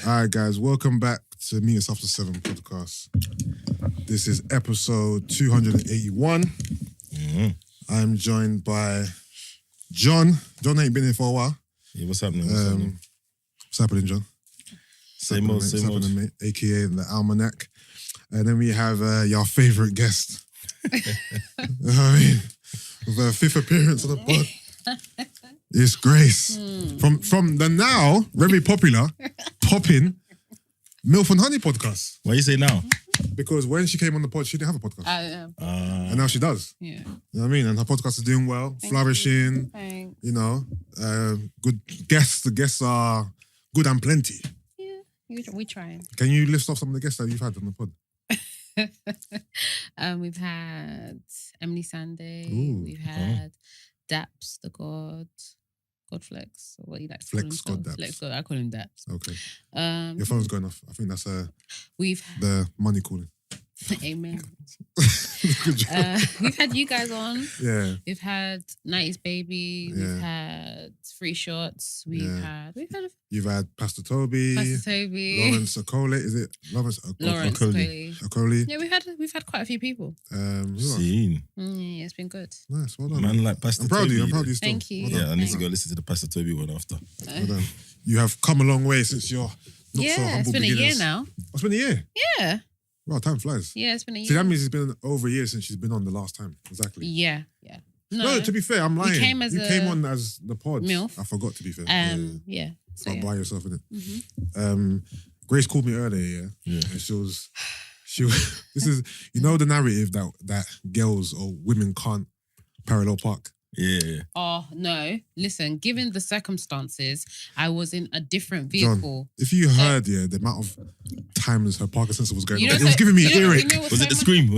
All right, guys, welcome back to Meet Us After 7 podcast. This is episode 281. Mm-hmm. I'm joined by John. John ain't been here for a while. Yeah, what's happening? What's happening, John? Same old. Mate, aka the Almanac. And then we have your favourite guest. You know what I mean? With her fifth appearance on the pod. It's Grace. From the now very popular, popping Milf and Honey podcast. Why you say now? Because when she came on the pod, she didn't have a podcast. And now she does. Yeah. You know what I mean? And her podcast is doing well, flourishing. Thanks. You know, good guests. The guests are good and plenty. Yeah, we trying. Can you list off some of the guests that you've had on the pod? We've had Emily Sunday. Ooh. We've had Daps, the Godflex. Or what you like to call Flex himself. God Daps. Flex God. I call him Daps. Okay. Your phone's going off. I think that's We've the money calling. Amen. Good job. We've had you guys on. Yeah. We've had 90s Baby. Yeah. We've had Free Shots. We've had You've had Pastor Toby. Pastor Toby. Lawrence Okole. Is it Lawrence Okole. Okole? Yeah, we've had quite a few people. Who else? Seen. Yeah, it's been good. Nice. Well done. Man like Pastor I'm proud of Toby. you. I'm proud of you still. Thank you. Well done. Yeah, I need to go listen to the Pastor Toby one after. Well done. You have come a long way since your not so humble it's been beginnings. a year now. Oh, it's been a year? Yeah. Wow, time flies. Yeah, it's been a year. See, that means it's been over a year since she's been on the last time. Exactly. Yeah. No, to be fair, I'm lying. You came on as the pod. Milf. I forgot, to be fair. Yeah. So, By yourself, innit? Mm-hmm. Grace called me earlier, yeah. And she was this is, you know, the narrative that girls or women can't parallel park. Yeah. Oh, no. Listen, given the circumstances, I was in a different vehicle. John, if you heard, the amount of times her parking sensor was going You on, know it was giving me an earache. Was it the scream?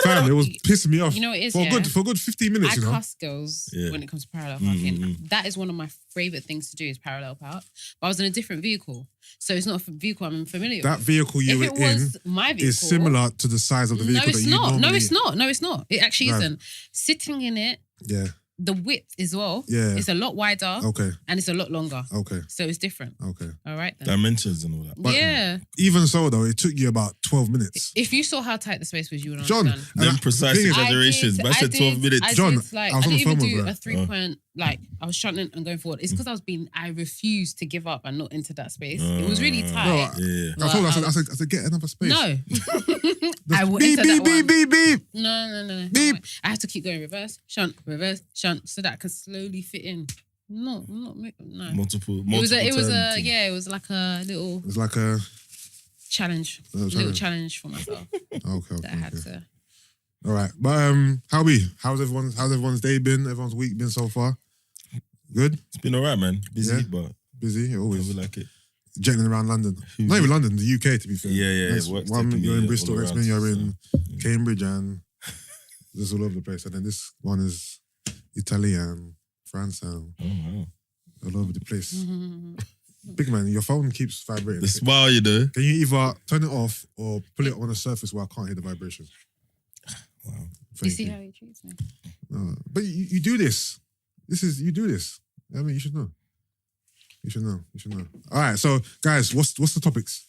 Fam, it was pissing me off. You know what it is, for a good 15 minutes, I cuss girls when it comes to parallel parking. That is one of my favourite things to do is parallel park. But I was in a different vehicle. So it's not a vehicle I'm familiar with. That vehicle you were in my vehicle, is similar to the size of the vehicle that you normally... No, it's not. It actually isn't. Sitting in it, the width as well, it's a lot wider and it's a lot longer. Okay. So it's different. Okay. All right then. Dimensions and all that. But even so, though, it took you about 12 minutes. If you saw how tight the space was, you would John, understand. Them precise exaggerations. I said 12 minutes. John, I was on the phone with her. A 3-point, I was shunting and going forward. It's because I refused to give up and not into that space. It was really tight. I told her, I said, get another space. No. I will enter that one. Beep. No. Beep. I have to keep going reverse, shunt, so that I can slowly fit in. No. Multiple it was like a little... It was like a... challenge. Little challenge for myself. Okay. That I had to... All right. But how's everyone's day been? Everyone's week been so far? Good? It's been all right, man. Busy, but... Busy, always. I like it. Jetting around London. Not even London, the UK, to be fair. Yeah. One, you're in Bristol, next minute you're in Cambridge, and just all over the place. And then this one is Italy and France and all over the place. Big man, your phone keeps vibrating. The smile, you know. Can you either turn it off or put it on a surface where I can't hear the vibration? Wow. You see how he treats me? But you do this. You do this. I mean, you should know. You should know. All right, so guys, what's the topics?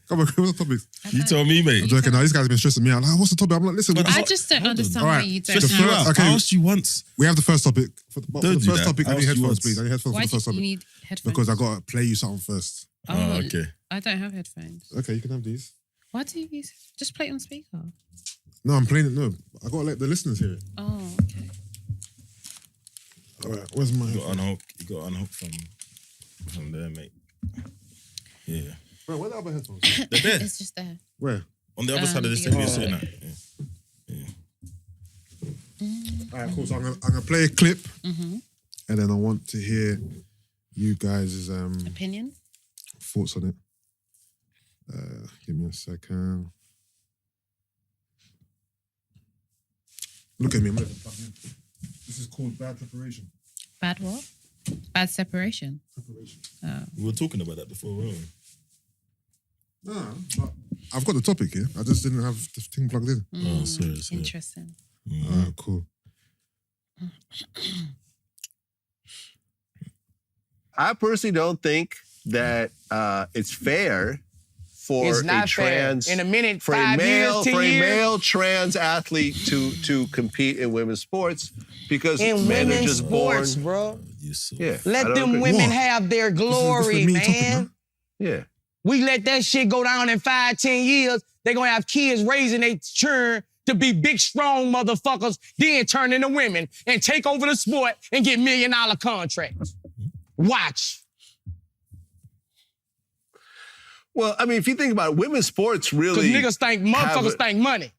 Come on, what's the topics? You tell me, mate. I'm joking. Now these guys have been stressing me out. Like, what's the topic? I'm like, listen. I just don't understand why you don't. Stressing you out. I asked you once. We have the first topic. For the first topic, I need headphones, once. please. I need headphones for the first topic. Why do you need headphones? Because I got to play you something first. Oh, okay. I don't have headphones. Okay, you can have these. Why do you use... Just play it on speaker. No, I'm playing it. No, I got to let the listeners hear it. Oh, okay. All right, where's my... You got unhook from there, mate. Yeah. Bro, where are the other headphones? They're there. It's just there. Where? On the other side of the table, you're sitting at. All right, cool. So I'm gonna play a clip, and then I want to hear you guys' opinion, thoughts on it. Give me a second. Look at me. I'm not even plugged in. This is called bad preparation. Bad what? Bad separation. Preparation. Oh. We were talking about that before, weren't we? No, but I've got the topic here. I just didn't have the thing plugged in. Oh, sorry. Interesting. Cool. I personally don't think that it's fair for It's not a trans fair. In a minute, for 5 a male years, 10 for a years. male trans athlete to compete in women's sports because In men are women's just sports, born. bro. Yusuff. Yeah, I Let don't them agree. women What? have their This is glory, the meat man. topic, man. Yeah. We let that shit go down in 5, 10 years. They're gonna have kids raising their children to be big, strong motherfuckers, then turn into women and take over the sport and get $1 million contracts. Watch. Well, I mean, if you think about it, women's sports Because really. niggas think motherfuckers think money.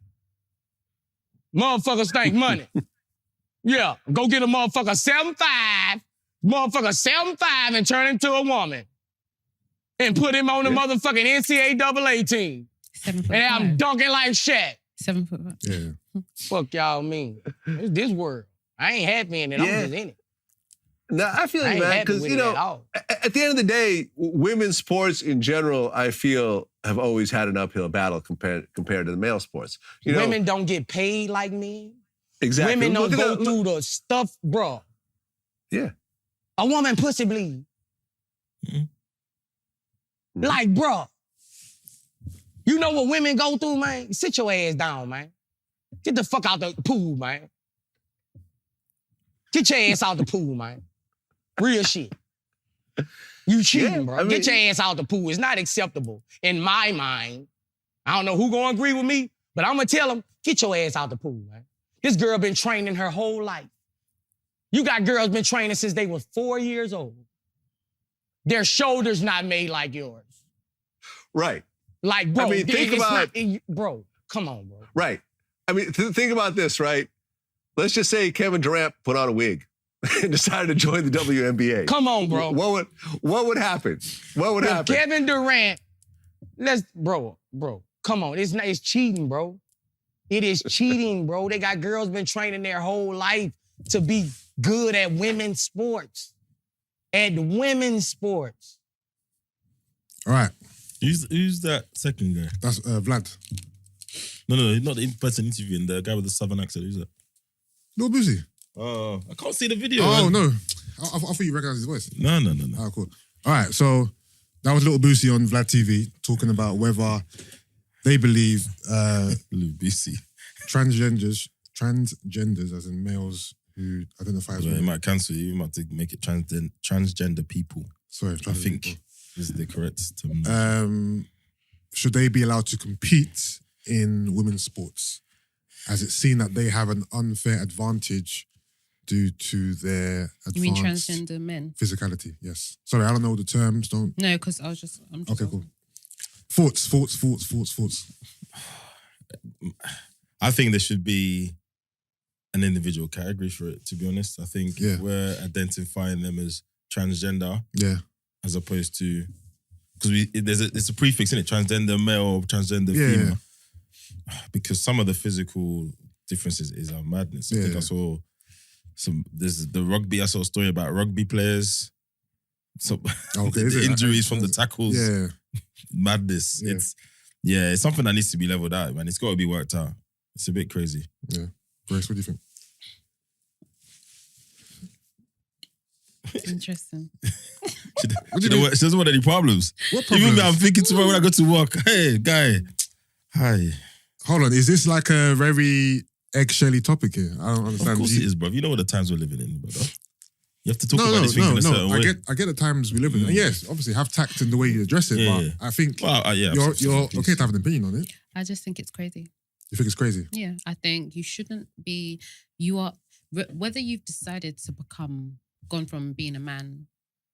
Motherfuckers think money. Yeah, go get a motherfucker 7'5", and turn him to a woman. And put him on the motherfucking NCAA team. 7'5". And I'm dunking like Shaq. 7'5". Yeah. Fuck y'all mean. It's this world. I ain't happy in it. I'm Yeah. just in it. No, I feel I like, ain't man, happy because, with you it know, at all. at the end of the day, women's sports in general, I feel, have always had an uphill battle compared to the male sports. You know, Women don't get paid like men. exactly. Women don't Look at go the- through the stuff, bro. Yeah. A woman pussy bleed. Mm-hmm. Like, bro. You know what women go through, man? Sit your ass down, man. Get the fuck out the pool, man. Get your ass out the pool, man. Real shit. You cheating, Yeah, bro. I mean- Get your ass out the pool. It's not acceptable in my mind. I don't know who gonna agree with me, but I'm gonna tell them, get your ass out the pool, man. This girl been training her whole life. You got girls been training since they were 4 years old. Their shoulders not made like yours. Right. Like, bro, I mean, think about- bro, come on, bro. Right. I mean, think about this, right? Let's just say Kevin Durant put on a wig and decided to join the WNBA. Come on, bro. What would happen? What would If happen? Kevin Durant, bro, come on. It's cheating, bro. It is cheating, bro. They got girls been training their whole life to be good at women's sports. At women's sports. All right. Who's that second guy? That's Vlad. No, not the in-person interviewing, the guy with the southern accent. Who's that? Lil Boosie. Oh, I can't see the video. Oh, man. no. I thought you recognized his voice. No. Oh, cool. All right, so that was Lil Boosie on Vlad TV talking about whether they believe Lil Boosie. transgenders, as in males who identify as Well, it women. might cancel you. You might have to make it transgender people. Sorry, I transgender think people. is the correct term. Should they be allowed to compete in women's sports, as it's seen that they have an unfair advantage due to their You mean advanced transgender men? physicality? Yes. Sorry, I don't know the terms. Don't. No, because I'm just Okay, cool. Thoughts. I think there should be an individual category for it, to be honest. I think we're identifying them as transgender Yeah. as opposed to, because it's a prefix in it, transgender male, transgender Yeah. female. Because some of the physical differences is a madness. I think I saw there's the rugby, I saw a story about rugby players. So Okay, the injuries from the tackles. Yeah. Madness. Yeah. It's something that needs to be leveled out, man. It's got to be worked out. It's a bit crazy. Yeah. Grace, what do you think? interesting. She doesn't want any problems. What Even me, problems? I'm thinking tomorrow when I go to work, hey, guy, hi. Hold on, is this like a very eggshelly topic here? I don't understand. Of course it is, bro. You know what the times we're living in, brother. You have to talk No, about these things in a certain way. I get the times we live in. And yes, obviously have tact in the way you address it, Yeah. but I think Well, yeah, you're absolutely. okay to have an opinion on it. I just think it's crazy. You think it's crazy? Yeah, I think you shouldn't be. You are whether you've decided to gone from being a man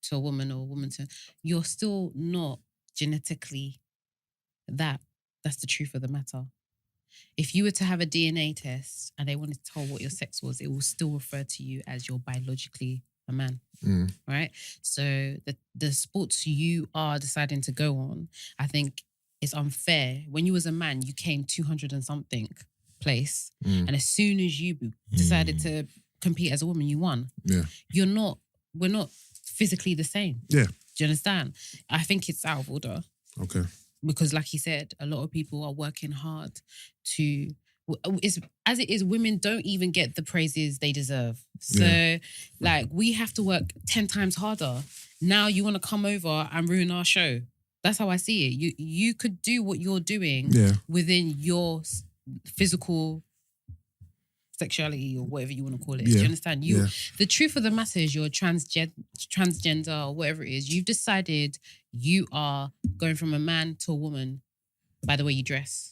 to a woman or a woman to, you're still not genetically that. That's the truth of the matter. If you were to have a DNA test and they wanted to tell what your sex was, it will still refer to you as you're biologically a man, right? So the sports you are deciding to go on, I think it's unfair. When you was a man, you came 200 and something place, and as soon as you decided to compete as a woman, you won. Yeah. We're not physically the same. Yeah. Do you understand? I think it's out of order. Okay. Because like he said, a lot of people are working hard to it's as it is, women don't even get the praises they deserve. So like we have to work 10 times harder. Now you want to come over and ruin our show. That's how I see it. You could do what you're doing within your physical sexuality or whatever you want to call it. Do you understand? The truth of the matter is you're transgender or whatever it is. You've decided you are going from a man to a woman by the way you dress.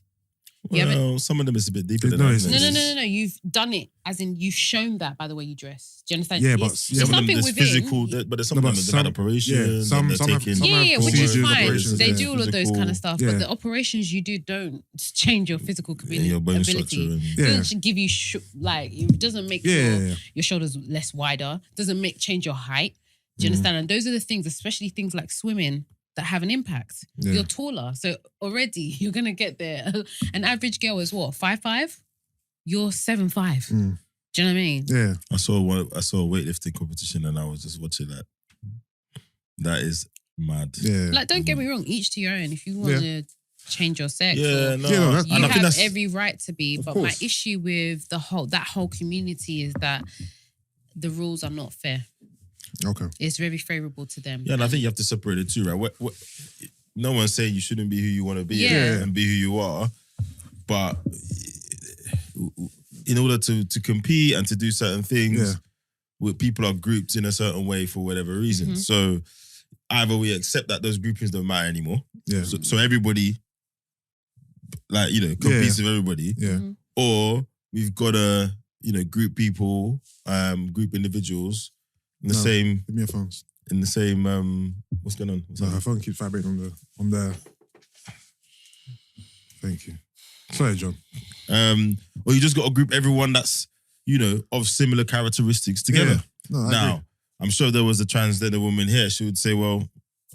Well, some of them is a bit deeper than No, that. No. You've done it, as in you've shown that by the way you dress. Do you understand? Yeah, but some of them is physical, but there's some of them that had operations. some they're have- taking some have which is procedures, fine. operations, They do all of those physical- kind of stuff, Yeah. but the operations you do don't change your physical your bone structure. ability. And, Yeah. Doesn't give you it doesn't make Yeah. your shoulders less wider. Doesn't change your height. Do you understand? And those are the things, especially things like swimming, that have an impact. Yeah. You're taller, so already you're gonna get there. An average girl is what, 5'5"? You're 7'5". Do you know what I mean? Yeah. I saw a weightlifting competition and I was just watching that. That is mad. Yeah. Like, don't get me wrong, each to your own. If you want to change your sex, Yeah, or- no. Yeah, no, that's- you and I think have that's every right to be. Of But my course. issue with that whole community is that the rules are not fair. Okay. It's very favourable to them. Yeah, and I think you have to separate the two, right? No one's saying you shouldn't be who you want to be and be who you are, but in order to compete and to do certain things, people are grouped in a certain way for whatever reason. So either we accept that those groupings don't matter anymore, so everybody, competes with everybody, or we've got to group people, group individuals in the same. Give me your phones. In the same, what's going on? What's No, happening? her phone keeps vibrating on the. Thank you. Sorry, John. Or you just got to group everyone that's, of similar characteristics together. No, I Now, agree. I'm sure there was a transgender woman here. She would say, well,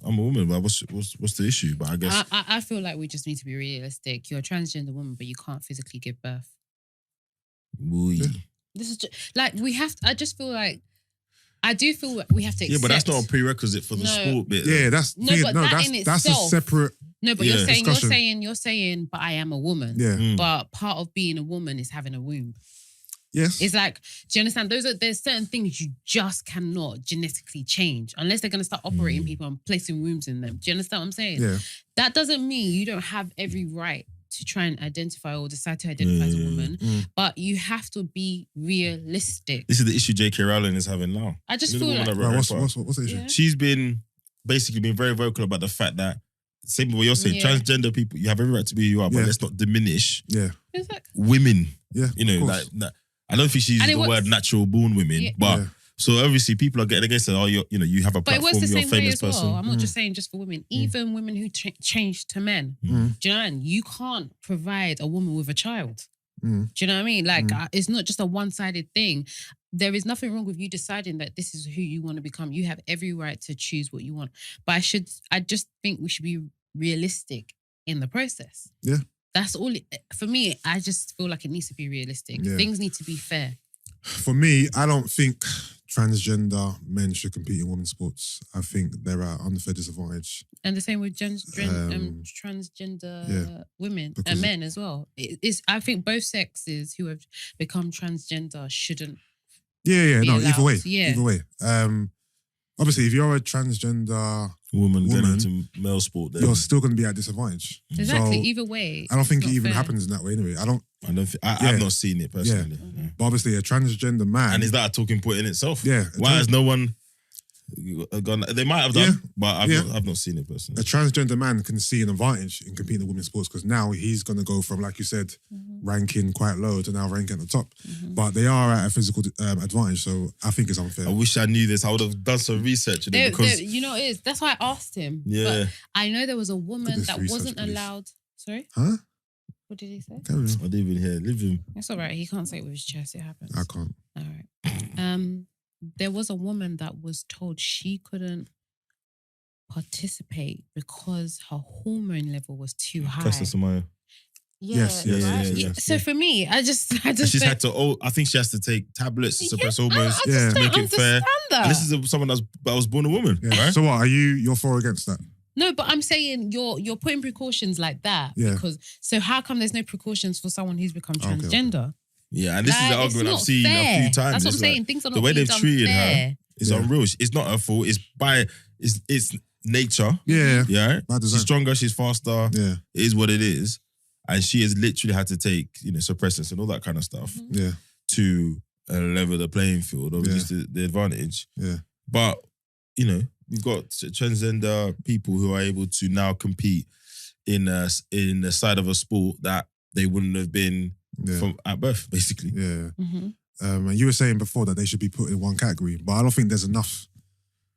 I'm a woman, but what's the issue? But I guess... I feel like we just need to be realistic. You're a transgender woman, but you can't physically give birth. This is just, like, we have to, I just feel like, I do feel like we have to accept. Yeah, but that's not a prerequisite for the sport bit. Yeah, that's No, but that in that's a itself- separate. No, but Yeah. you're saying, but I am a woman. Yeah. But part of being a woman is having a womb. Yes. It's like, do you understand? There's certain things you just cannot genetically change unless they're going to start operating people and placing wombs in them. Do you understand what I'm saying? Yeah. That doesn't mean you don't have every right to try and identify or decide to identify as a woman, but you have to be realistic. This is the issue J.K. Rowling is having now. I just You know feel the like, one that wrote Harry Potter? What's the issue? Yeah. She's been very vocal about the fact that, same with what you're saying, Yeah. transgender people, you have every right to be who you are, but Yeah. let's not diminish Yeah. exactly. women. Yeah. You know, of course. like I don't think she uses And it the works. word natural born women, Yeah. but Yeah. so obviously people are getting against it. Oh, you have a But it platform, works the you're a same way famous as well. person. I'm not just saying just for women. Even women who change to men. Do you know what I mean? You can't provide a woman with a child. Do you know what I mean? Like, it's not just a one-sided thing. There is nothing wrong with you deciding that this is who you want to become. You have every right to choose what you want. But I just think we should be realistic in the process. Yeah. That's all. For me, I just feel like it needs to be realistic. Yeah. Things need to be fair. For me, I don't think transgender men should compete in women's sports. I think they're at unfair disadvantage. And the same with transgender women because- and men as well. I think both sexes who have become transgender shouldn't. Yeah, Be no, either way. allowed, yeah. Either way. Obviously, if you're a transgender, Woman getting into male sport, then you're still going to be at disadvantage. Exactly. So, Either way. I don't think it's it not even fair. happens in that way anyway. I've not seen it personally. Yeah. But obviously, a transgender man. And is that a talking point in itself? Yeah. Why has no one gone? They might have done, Yeah. but Yeah. I've not seen it personally. A transgender man can see an advantage in competing in women's sports because now he's going to go from, like you said, ranking quite low to now ranking at the top. But they are at a physical advantage, so I think it's unfair. I wish I knew this. I would have done some research in it because You know, it is. That's why I asked him. Yeah. But I know there was a woman this that research, wasn't please. allowed. Sorry? Huh? What did he say? Carry on. I didn't even hear. Live him. That's all right. He can't say it with his chest. It happens. I can't. All right. There was a woman that was told she couldn't participate because her hormone level was too high. Cluster Samaya. Yes, yes. So for me, I just And she's had to. I think she has to take tablets to suppress hormones. I just Yeah. don't Make it fair. understand that. And this is someone that was born a woman, Yeah. right? So what? You're for or against that? No, but I'm saying you're putting precautions like that. Yeah. Because so how come there's no precautions for someone who's become Okay, transgender? Yeah, and this is Like, the it's argument I've not seen a fair. few times. That's what I'm It's saying. like, Things are not the way being they've done treated fair. her is Yeah. unreal. It's not her fault. It's nature. Yeah. Yeah, Bad design. she's stronger. She's faster. Yeah. It is what it is, and she has literally had to take suppressants and all that kind of stuff Yeah. to level the playing field or Yeah. just the advantage. Yeah. But we've got transgender people who are able to now compete in the side of a sport that they wouldn't have been Yeah. from at birth, basically. Yeah. Mm-hmm. And you were saying before that they should be put in one category, but I don't think there's enough.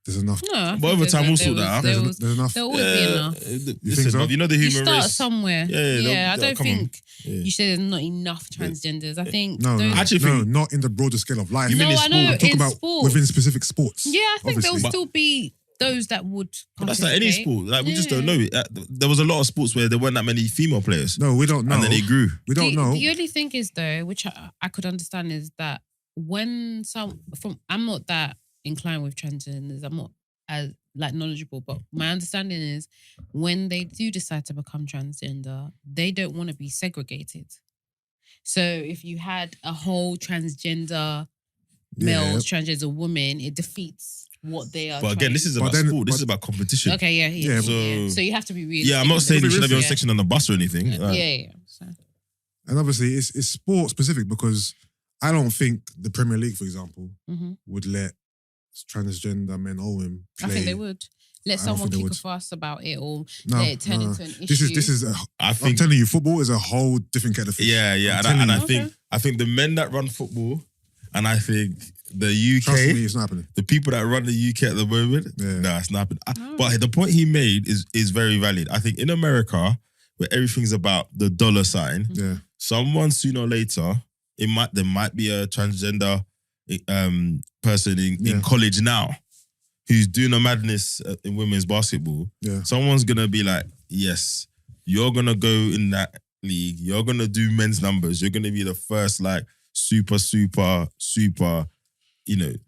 There's enough. No, I But think over time we'll sort there that out. was- There's enough. There'll always be enough. Listen, so? bruv, you know the You human start race. somewhere. Yeah, I don't come on. think Yeah. you say there's not enough transgenders. I think No, those- no, actually no, think- not in the broader scale of life. You mean No, in I sport? know I'm talking in about sport. within specific sports. Yeah, I think there will obviously. still be those that would. But that's like any participate. sport. Like we just don't Yeah. know. There was a lot of sports where there weren't that many female players, No, we don't know. and then it grew. We don't know. The only thing is though, which I could understand, is that when I'm not that inclined with transgenders. I'm not as knowledgeable, but my understanding is when they do decide to become transgender, they don't want to be segregated. So if you had a whole transgender males, transgender women, it defeats what they are. But again, this is about sport. This is about competition. okay. Yeah. So- So you have to be realistic. Yeah, I'm not saying you should have your own Yeah. section on the bus or anything. Yeah. So. And obviously, it's sport specific because I don't think the Premier League, for example, Mhm. would let transgender men or women play. I think they would. Let I don't someone think they kick a would. fuss about it or No, let it turn no. into an issue. This is. I I'm think. telling you, football is a whole different kettle of fish. Yeah, I'm and telling I you. think the men that run football, and I think the Trust me, UK, it's not happening. the people that run the UK at the moment, Yeah. nah, it's not happening. But the point he made is very valid. I think in America, where everything's about the dollar sign, Yeah, someone sooner or later, there might be a transgender person in college now who's doing a madness in women's basketball. yeah. Someone's gonna be like, yes, you're gonna go in that league. You're gonna do men's numbers. You're gonna be the first super,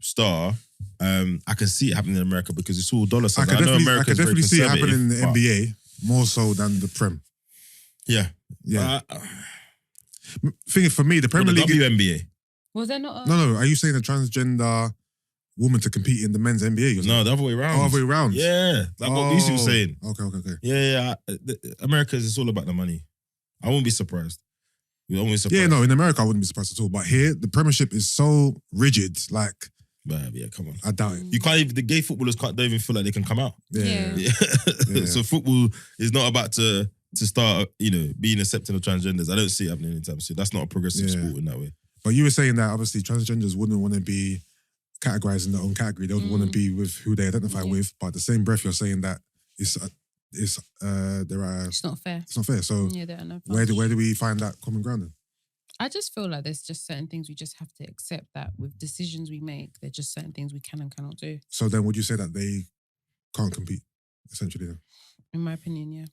star. I can see it happening in America because it's all dollar I signs. could I know definitely, America's very see it happening in the conservative, NBA more so than the Prem. Yeah. Yeah. Thing is, for me, the Premier the League. WNBA. Was there not? No. Are you saying a transgender woman to compete in the men's NBA? You're saying? No, the other way around. Oh, other way around. Yeah. Like what Yusuff was saying. Okay. Yeah. America's it's all about the money. I won't be surprised. You won't be surprised. Yeah, no, in America I wouldn't be surprised at all. But here, the Premiership is so rigid. Like, But yeah, come on. I doubt it. You can't even, the gay footballers don't even feel like they can come out. Yeah. Yeah. Yeah. So football is not about to start, being accepting of transgenders. I don't see it happening anytime soon. That's not a progressive Yeah. sport in that way. But you were saying that obviously transgenders wouldn't want to be categorized in their own category. They would want to be with who they identify with. But at the same breath, you're saying that it's It's not fair. it's not fair. So Yeah, there are no. where do we find that common ground then? I just feel like there's just certain things we just have to accept that with decisions we make, there's just certain things we can and cannot do. So then would you say that they can't compete, essentially then? In my opinion, yeah.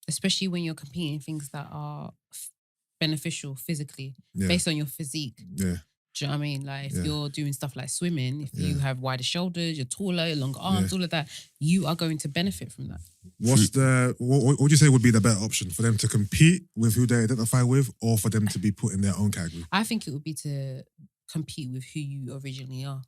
Especially when you're competing in things that are beneficial physically, Yeah. based on your physique. Yeah. Do you know what I mean? Like if Yeah. you're doing stuff like swimming, if Yeah. you have wider shoulders, you're taller, longer arms, all of that, you are going to benefit from that. What would you say would be the better option? For them to compete with who they identify with or for them to be put in their own category? I think it would be to compete with who you originally are.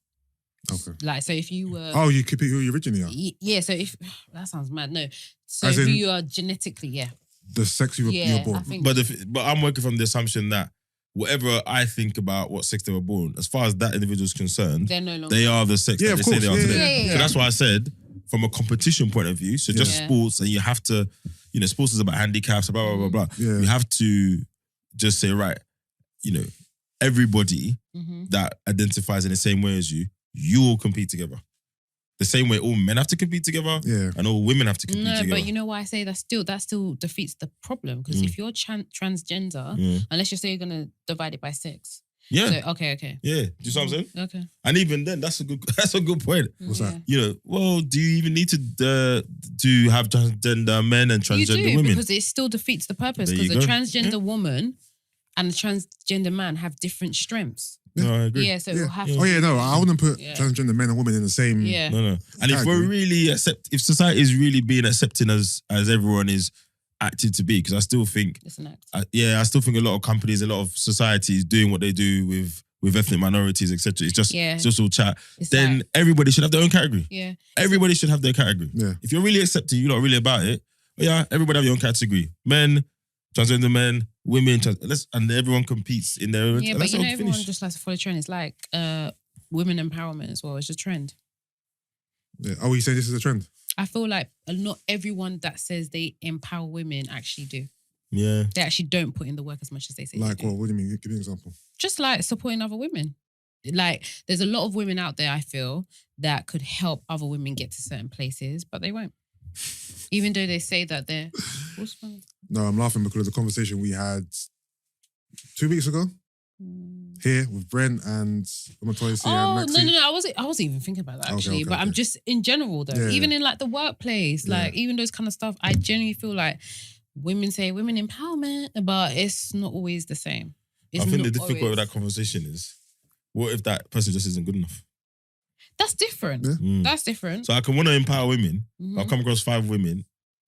Okay. Like, so if you were... Oh, you compete who you originally are? Yeah, so if... That sounds mad. No. So As who in- you are genetically, yeah. The sex you were Yeah, born. I think... But I'm working from the assumption that whatever I think about what sex they were born, as far as that individual is concerned, they're no longer... they are the sex Yeah, that of they say they are course. today. Yeah. So that's why I said, from a competition point of view, so just Yeah. sports, and you have to, sports is about handicaps, blah, blah, blah, blah. Yeah. You have to just say, right, everybody Mhm. that identifies in the same way as you all compete together. The same way all men have to compete together Yeah. and all women have to compete No, together. but you know why I say that still defeats the problem. Because if you're transgender, Yeah. unless you say you're going to divide it by sex. Yeah. So, okay. Yeah. Do you see what I'm saying? Okay. And even then, that's a good point. What's that? Well, do you even need to have transgender men and You transgender do, women? because it still defeats the purpose. There Because you a go. transgender woman and a transgender man have different strengths. No, I agree. Yeah, so it'll have to. Oh yeah, no, I wouldn't put Yeah. transgender men and women in the same. Yeah. No. And if we're category. really if society is really being accepting as everyone is acted to be, because I still think, It's an act. I still think a lot of companies, a lot of societies doing what they do with ethnic minorities, etc. It's just all chat. It's Then like- everybody should have their own category. Yeah. Everybody should have their category. Yeah. If you're really accepting, you're not really about it. Yeah, everybody have your own category. Men, transgender men, women, and everyone competes in their own. Yeah, and but that's you know, all everyone finished. just likes to follow trend. It's like women empowerment as well. It's a trend. Yeah. Oh, you say this is a trend? I feel like not everyone that says they empower women actually do. Yeah. They actually don't put in the work as much as they say Like, they do. what do you mean? Give me an example. Just like supporting other women. Like, there's a lot of women out there, I feel, that could help other women get to certain places, but they won't. Even though they say that they're... What's wrong? No, I'm laughing because of the conversation we had 2 weeks ago here with Brent and Matoyisi and Maxi. No. I wasn't even thinking about that actually. Okay, but I'm just in general though. Yeah. Even in like the workplace, Yeah. like even those kind of stuff, I genuinely feel like women say women empowerment, but it's not always the same. It's I think the not difficult always- with that conversation is, what if that person just isn't good enough? That's different. Yeah. Mm. That's different. So I can want to empower women, Mhm. but I'll come across 5 women,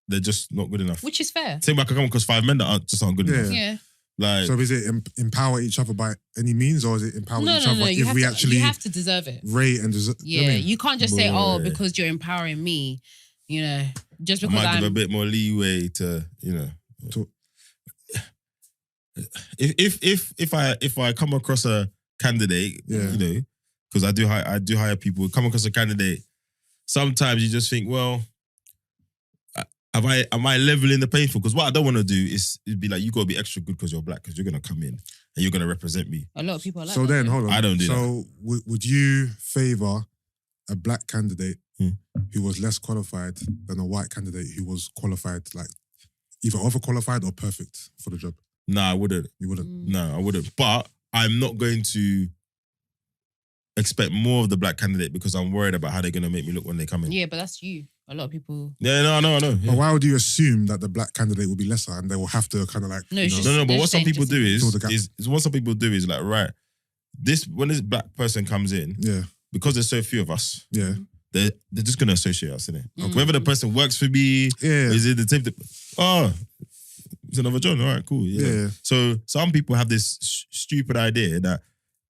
they're just not good enough. Which is fair. Same way I can come across 5 men that aren't good Yeah. enough. Yeah. Like, So is it empower each other by any means, or is it empower No, each other You if we actually you have to deserve it. rate and deserve? Yeah. You can't just say, oh, Boy. because you're empowering me, you know, just I because might I'm... give a bit more leeway to, you know. To- If I come across a candidate, Yeah. you know, because I do hire people, come across a candidate, sometimes you just think, well, am I leveling the playing field? Because what I don't want to do is be like, you got to be extra good because you're black, because you're going to come in and you're going to represent me. A lot of people are like So that, then, though. hold on. I don't do So would you favour a black candidate Hmm. who was less qualified than a white candidate who was qualified, like either overqualified or perfect for the job? No, I wouldn't. You wouldn't. No, I wouldn't. But I'm not going to expect more of the black candidate because I'm worried about how they're going to make me look when they come in. Yeah, but that's you. A lot of people... Yeah, no. But Yeah. why would you assume that the black candidate will be lesser and they will have to kind of like No, you it's know, just- No, but They're what some saying people just- do Fill the gap. is what some people do is like, right, when this black person comes in, yeah, because there's so few of us, yeah, they're just gonna associate us, innit? Mm. Whether the person works for me, yeah, or is it the type that, oh, it's another John, all right, cool. Yeah. yeah. So some people have this stupid idea that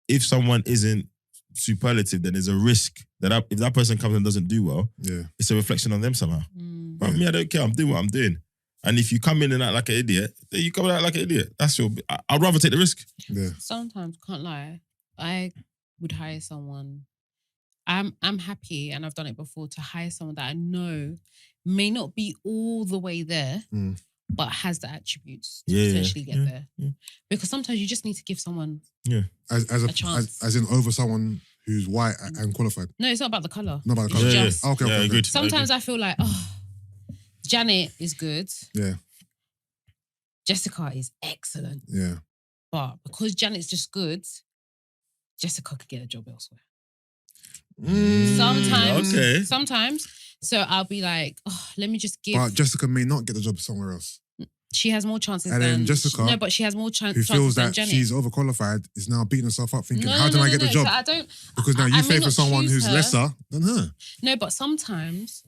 if someone isn't superlative, then there's a risk that if that person comes and doesn't do well, Yeah. it's a reflection on them somehow. Mm. But me, I don't care. I'm doing what I'm doing. And if you come in and act like an idiot, then you come out like an idiot. That's your. I'd rather take the risk. Yeah. Sometimes, can't lie, I would hire someone. I'm happy, and I've done it before, to hire someone that I know may not be all the way there, Mm. but has the attributes to Yeah, potentially get yeah, there. yeah. Because sometimes you just need to give someone... As A chance. as in over someone who's white and qualified. No, it's not about the colour. Not about the It's colour. just- Okay, Yeah, okay. agreed. Sometimes I feel like, oh, Janet is good. Yeah, Jessica is excellent. yeah. But because Janet's just good, Jessica could get a job elsewhere. Sometimes. Okay. Sometimes. So I'll be like, oh, let me just give... But Jessica may not get the job somewhere else. She has more chances And than... then Jessica, No, but she has more Who chances feels than that Janet. she's overqualified is now beating herself up thinking, No, how no, do no, I no, get the no. job? So I don't... Because now I you may favor not someone choose who's her. lesser than her. No, but sometimes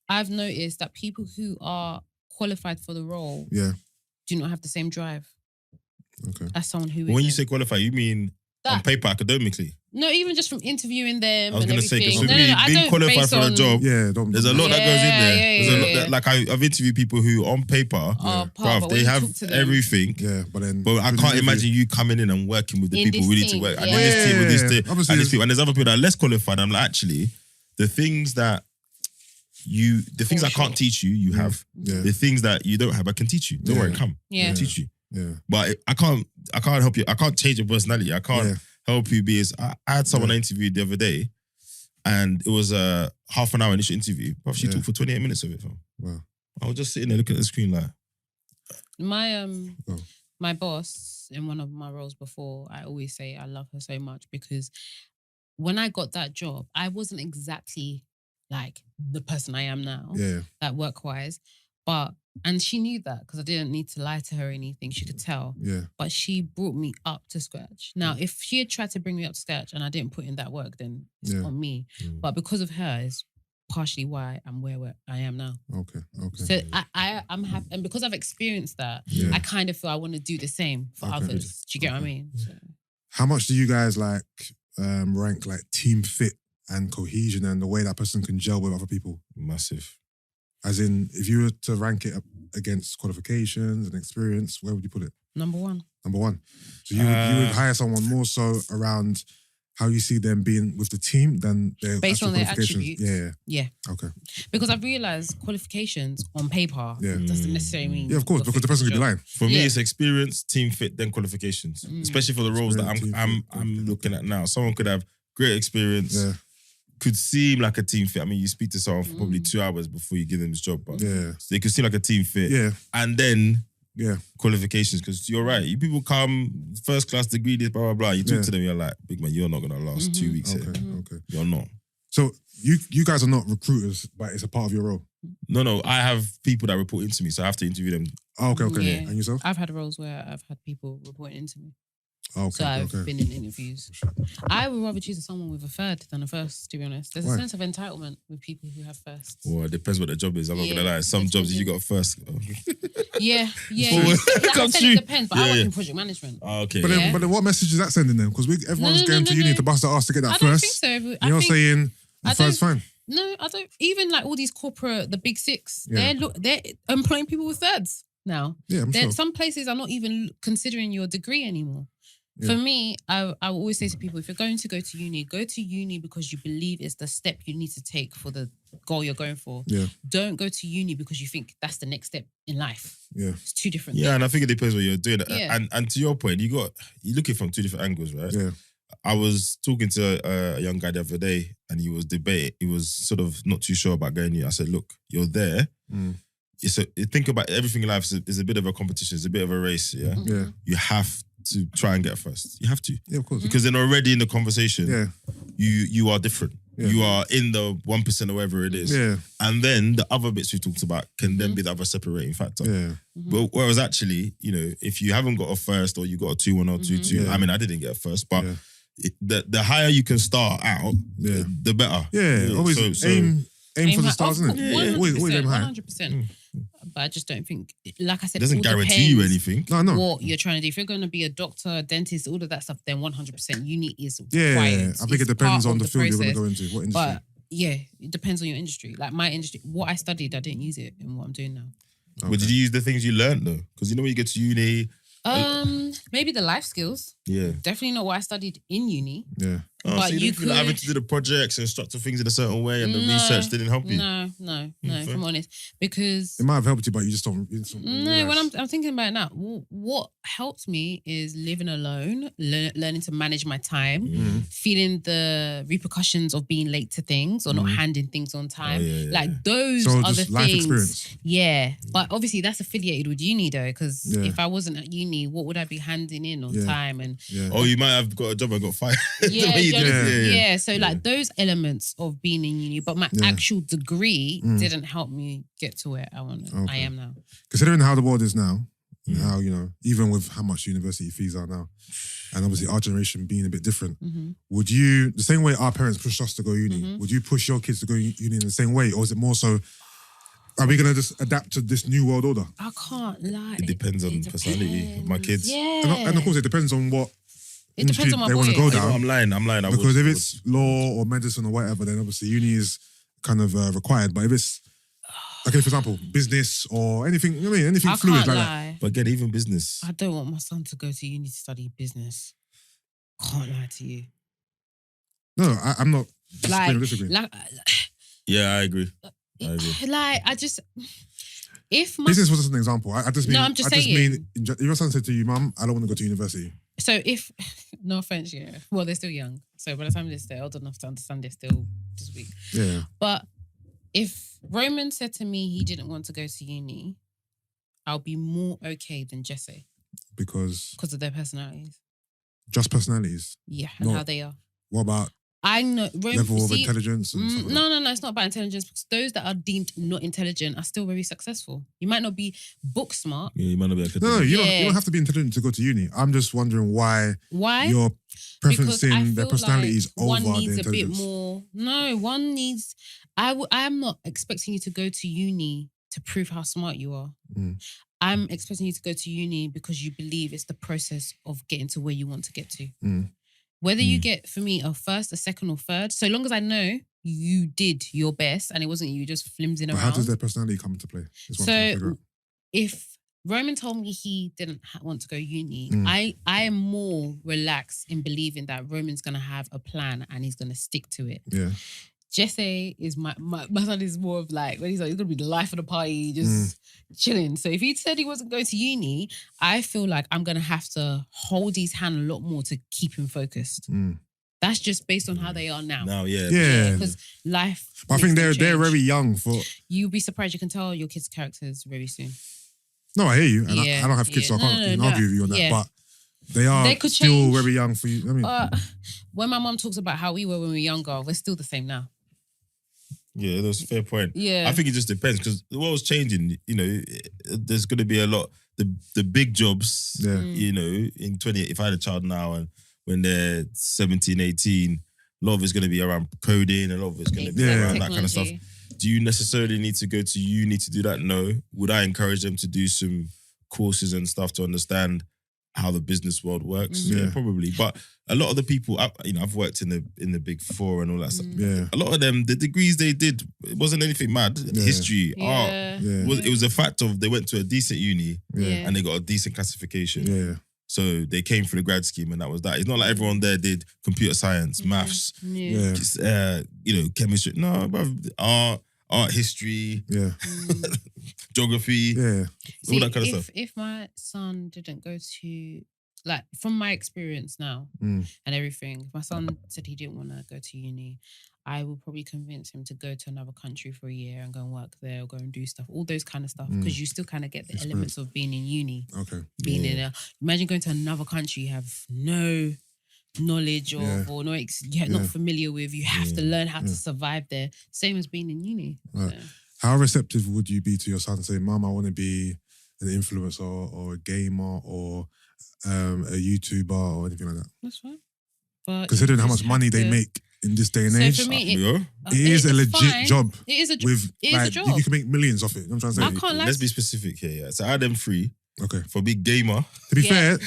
I've noticed that people who are qualified for the role Yeah. do not have the same drive Okay. as someone who When you isn't. say qualify, you mean on That- paper academically? No, even just from interviewing them I was and gonna say, everything. because No, no, no, I being don't qualified base for the on- job, Yeah, don't. there's a lot that goes in there. Yeah, There's a lot yeah, that, like I've interviewed people who on paper, Are part, bruv, but when they you have talk to them- everything. Yeah, but then. But I can't imagine you coming in and working with the In people this we need to team, work. And yeah. in this team with this team. Obviously, And these people. And there's other people that are less qualified. I'm like, actually, the things that I can't teach you, you have. Yeah. The things that you don't have, I can teach you. Don't Yeah. worry, come. Yeah. I'll teach you. Yeah. But I can't help you. I can't change your personality. I can't Yeah. help you be I had someone I interviewed the other day, and it was a half an hour initial interview. But she Yeah. talked for 28 minutes of it, fam. Wow. I was just sitting there looking at the screen like, My Oh. my boss in one of my roles before, I always say I love her so much because when I got that job, I wasn't exactly like the person I am now, Yeah. like work-wise, but And she knew that because I didn't need to lie to her or anything. She could tell. Yeah. But she brought me up to scratch. Now, if she had tried to bring me up to scratch and I didn't put in that work, then it's on me. But because of her, it's partially why I'm where I am now. Okay. So I'm happy. And because I've experienced that, I kind of feel I want to do the same for others. Do you get what I mean? So. How much do you guys like rank like team fit and cohesion and the way that person can gel with other people? Massive. As in, if you were to rank it up against qualifications and experience, where would you put it? Number one. So you would hire someone more so around how you see them being with the team than their based on their qualifications. attributes. Yeah. Okay. Because I've realised qualifications on paper doesn't necessarily mean. Yeah, of course, because the person could be lying. For me, it's experience, team fit, then qualifications. Especially for the roles that I'm looking at now. Someone could have great experience. Yeah. Could seem like a team fit. I mean, you speak to someone for probably 2 hours before you give them this job, but so they could seem like a team fit. Yeah. And then qualifications, because you're right. You people come, first class degree, this, blah, blah, blah. You talk to them, you're like, big man, you're not going to last 2 weeks here. Okay. You're not. So you guys are not recruiters, but it's a part of your role? No. I have people that report into me, so I have to interview them. Oh, okay. Yeah. And yourself? I've had roles where I've had people reporting into me. Okay, so I've been in interviews. I would rather choose someone with a third than a first, to be honest. There's a sense of entitlement with people who have firsts. Well, it depends what the job is. I'm not going to lie. Some jobs, you got first. Yeah. It depends, but I work in project management. Oh, okay. But then what message is that sending them? Because everyone's going to uni to bust their ass to get that first. I don't think so. You're saying the first fine. No, I don't. Even like all these corporate, the big six, they're employing people with thirds now. Yeah, I'm sure. Some places are not even considering your degree anymore. For me, I will always say to people, if you're going to go to uni because you believe it's the step you need to take for the goal you're going for. Yeah. Don't go to uni because you think that's the next step in life. Yeah. It's two different things. And I think it depends what you're doing. Yeah. And to your point, you're looking from two different angles, right? Yeah. I was talking to a young guy the other day and he was sort of not too sure about going uni. I said, look, you're there. Think about everything in life is a bit of a competition. It's a bit of a race, yeah? Yeah. You have to try and get first. You have to. Yeah, of course. Because then already in the conversation, you are different. Yeah. You are in the 1% or whatever it is. Yeah. And then the other bits we talked about can then be the other separating factor. Yeah. But whereas actually, if you haven't got a first or you got a 2-1 or 2-2, I mean, I didn't get a first, but the higher you can start out, the better. Yeah. Always aim for the stars, isn't it? Always aim high. 100%. But I just don't think, like I said, it doesn't guarantee you anything. No. What you're trying to do. If you're going to be a doctor, a dentist, all of that stuff, then 100% uni is required. I think it depends on the field you're going to go into. What industry? But it depends on your industry. Like my industry, what I studied, I didn't use it in what I'm doing now. Okay. Well, did you use the things you learned though? Because when you get to uni, maybe the life skills. Yeah. Definitely not what I studied in uni. Yeah. But so you could having to do the projects and structure things in a certain way, and the research didn't help you. No. If I'm honest, because it might have helped you, but you just don't. No, when I'm thinking about it now, what helped me is living alone, learning to manage my time, feeling the repercussions of being late to things or not handing things on time. Like those are the life things. Experience. Yeah, but obviously that's affiliated with uni though, because if I wasn't at uni, what would I be handing in on time? And oh, you might have got a job and got fired. Yeah. So like those elements of being in uni, but my actual degree didn't help me get to where I am now. Considering how the world is now, and how, even with how much university fees are now, and obviously our generation being a bit different, would you, the same way our parents pushed us to go uni, would you push your kids to go uni in the same way? Or is it more so, are we going to just adapt to this new world order? I can't lie. It depends on personality of my kids. Yeah. And of course it depends on what it depends on my they want to go down. I'm lying. Because if it's law or medicine or whatever, then obviously uni is kind of required. But if it's, okay, for example, business or anything, anything fluid like that. But again, even business. I don't want my son to go to uni to study business. Can't lie to you. No, I'm not disagreeing. Yeah, I agree. If my business was just an example. I just mean. No, I'm just saying. If your son said to you, "Mum, I don't want to go to university." So no offense, well, they're still young. So by the time they're old enough to understand, they're still just weak. Yeah. But if Roman said to me he didn't want to go to uni, I'll be more okay than Jesse. Because of their personalities. Just personalities? Yeah, and how they are. What about I know level of intelligence. And stuff like that. No, it's not about intelligence because those that are deemed not intelligent are still very successful. You might not be book smart. Yeah, you might not be academic. No, you don't have to be intelligent to go to uni. I'm just wondering why Why? you're Because I preferencing their feel personalities like over one their needs a bit intelligence. more. No, one needs. I am not expecting you to go to uni to prove how smart you are. I'm expecting you to go to uni because you believe it's the process of getting to where you want to get to. Whether you get, for me, a first, a second, or third, so long as I know you did your best and it wasn't you just flimsing But around. how does their personality come into play? Is what I'm trying to figure So out. if Roman told me he didn't want to go uni, I am more relaxed in believing that Roman's going to have a plan and he's going to stick to it. Yeah. Jesse is my son is more of like, when he's like, he's going to be the life of the party, just chilling. So if he said he wasn't going to uni, I feel like I'm going to have to hold his hand a lot more to keep him focused. That's just based on how they are now. Now, yeah. Yeah. Because life. But I think makes they're them change. very young for... You'll be surprised. You can tell your kids' characters very soon. No, I hear you. And Yeah, I don't have kids, so I yeah. can't No, even no, argue with you on that. yeah. But they are They could still change. very young for you. I mean, When my mom talks about how we were when we were younger, we're still the same now. Yeah, that's a fair point. Yeah. I think it just depends because the world's changing. You know, there's going to be a lot, the big jobs, you know, in 20, if I had a child now and when they're 17, 18, a lot of it's going to be around coding, a lot of it's going to be around that kind of stuff. Do you necessarily need to go to uni to do that? No. Would I encourage them to do some courses and stuff to understand how the business world works? Yeah, probably. But a lot of the people, I've worked in the big four and all that stuff. Yeah. A lot of them, the degrees they did, it wasn't anything mad. History, art. It was a fact of they went to a decent uni and they got a decent classification. Yeah. So they came through the grad scheme and that was that. It's not like everyone there did computer science, maths, chemistry. No, bruv, art history, geography, all that kind of stuff. If my son didn't go to, like, from my experience now and everything, if my son said he didn't want to go to uni, I will probably convince him to go to another country for a year and go and work there or go and do stuff, all those kind of stuff, because you still kind of get the elements of being in uni. Okay. Being in imagine going to another country you have no knowledge of or you're not familiar with. You have to learn how to survive there. Same as being in uni. Right. So. How receptive would you be to your son saying, Mom, I want to be an influencer or a gamer or a YouTuber or anything like that? That's fine. But considering how much money they make in this day and age, for me, it is a legit job. It is a job. With, it is a job. You can make millions off it. You know what I'm trying to say? I can't lie. Let's be specific here. Yeah. So out of them three, okay, for a big gamer. To be fair,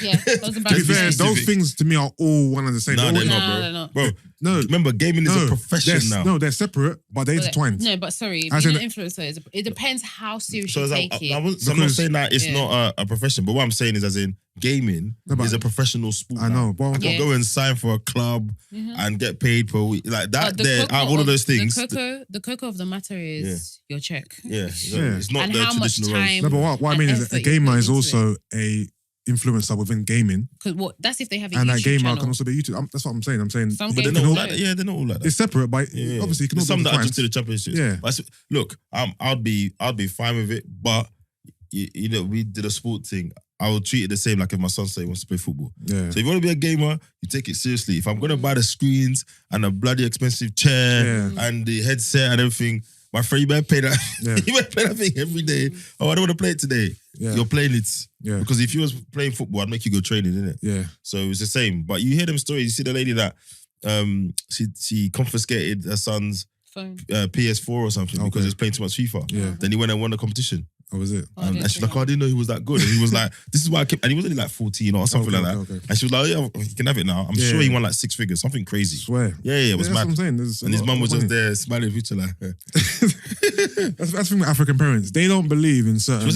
those things to me are all one and the same. No, they're not, bro. They're not. Bro, no. Remember, gaming is a profession now. No, they're separate, but they're intertwined. No, but sorry, being an influencer, it depends how serious you take it. So I'm not saying that it's not a profession, but what I'm saying is as in gaming is a professional sport. I know. But I can go and sign for a club and get paid per week. Like that there, all of those things. The cocoa of the matter is your check. Yeah. It's not the traditional roles. No, but what I mean is that a gamer is also a influencer within gaming. Because that's if they have a and YouTube that gamer channel. can also be YouTube. That's what I'm saying. But they're not all like that. Yeah, they're not all like that. It's separate, but obviously you can some that are just to the championships. Yeah. But look, I'd be fine with it, but you know, we did a sport thing. I would treat it the same like if my son said he wants to play football. Yeah. So if you want to be a gamer, you take it seriously. If I'm going to buy the screens and a bloody expensive chair and the headset and everything, my friend, you better pay that. You better play that thing every day. Oh, I don't want to play it today. You're playing it. Yeah. Because if you was playing football, I'd make you go training, innit? Yeah. So it's the same. But you hear them stories. You see the lady that she confiscated her son's PS4 or something because he was playing too much FIFA. Yeah. Then he went and won the competition. Oh, was it? And she's like, oh, I didn't know he was that good. And he was like, this is why I kept, and he was only like 14 or something like that. Okay. And she was like, oh, yeah, you can have it now. I'm sure he won like 6 figures, something crazy. I swear. Yeah, it was mad. That's what I'm saying. And his mum was just there smiling with each other. That's the thing with African parents. They don't believe in certain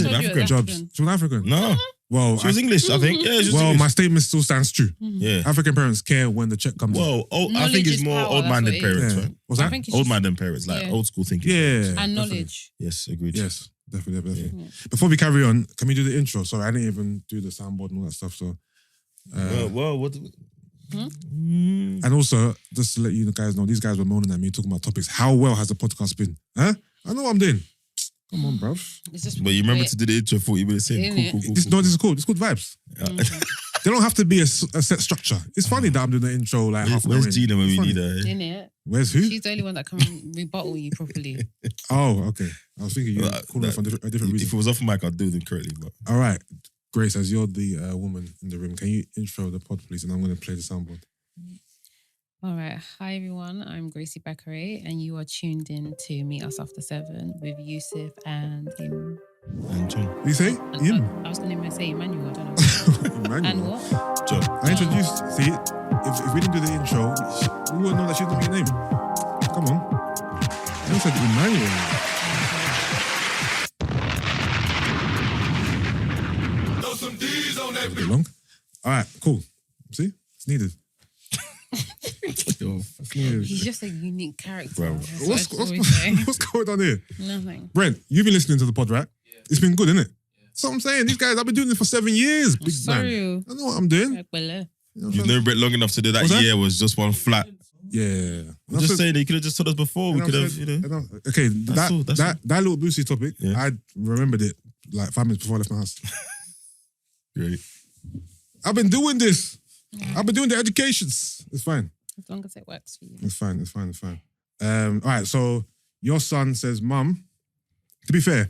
jobs. She was African? No. Well, she was English, I think. Yeah, she was English. My statement still stands true. Yeah. African parents care when the check comes in. Well, I think it's more old-minded parents, right? What's that? Old-minded parents, like old school thinking. Yeah. And knowledge. Yes, agreed. Yes, definitely. Yeah. Before we carry on, can we do the intro? Sorry, I didn't even do the soundboard and all that stuff. So, what? And also, just to let you guys know, these guys were moaning at me talking about topics. How well has the podcast been? Huh? I know what I'm doing. Come on, bruv. But you remember to do the intro 40 minutes in. Cool. This is cool. This is good vibes. They don't have to be a set structure. It's funny that I'm doing the intro like half an hour Where's in. Gina when It's we funny. need her? In it. Where's who? She's the only one that can rebuttal you properly. Oh, okay. I was thinking you were calling her for a different If reason. it was off mic, I'd do them correctly. But All right. Grace, as you're the woman in the room, can you intro the pod, please? And I'm going to play the soundboard. All right. Hi, everyone. I'm Gracie Bakare, and you are tuned in to Meet Us After 7 with Yusuff and Im. and John, What you say? Im. I was going to say Emmanuel. I don't know. And Emmanuel. what? John. I introduced, see, if we didn't do the intro, we wouldn't know that she didn't know your name. Come on. You said Emmanuel. A bit long. All right, cool. See? It's needed. It's needed. He's just a unique character. Bro. That's What's what I always say. going on here? Nothing. Brent, you've been listening to the pod, right? Yeah. It's been good, isn't it? That's what I'm saying. These guys, I've been doing this for 7 years. Big man. Sorry. I know what I'm doing. Like, well, You know what I'm You've saying? never been long enough to do that. What's that? Year was just one flat. Yeah. I'm just saying, you could have just told us before. We could have, you know. Okay, That's all. that little Boosie topic, Yeah. I remembered it like 5 minutes before I left my house. Great. I've been doing this. I've been doing the educations. It's fine. as long as it works for you. It's fine. It's fine. It's fine. All right. So your son says, "Mum, to be fair,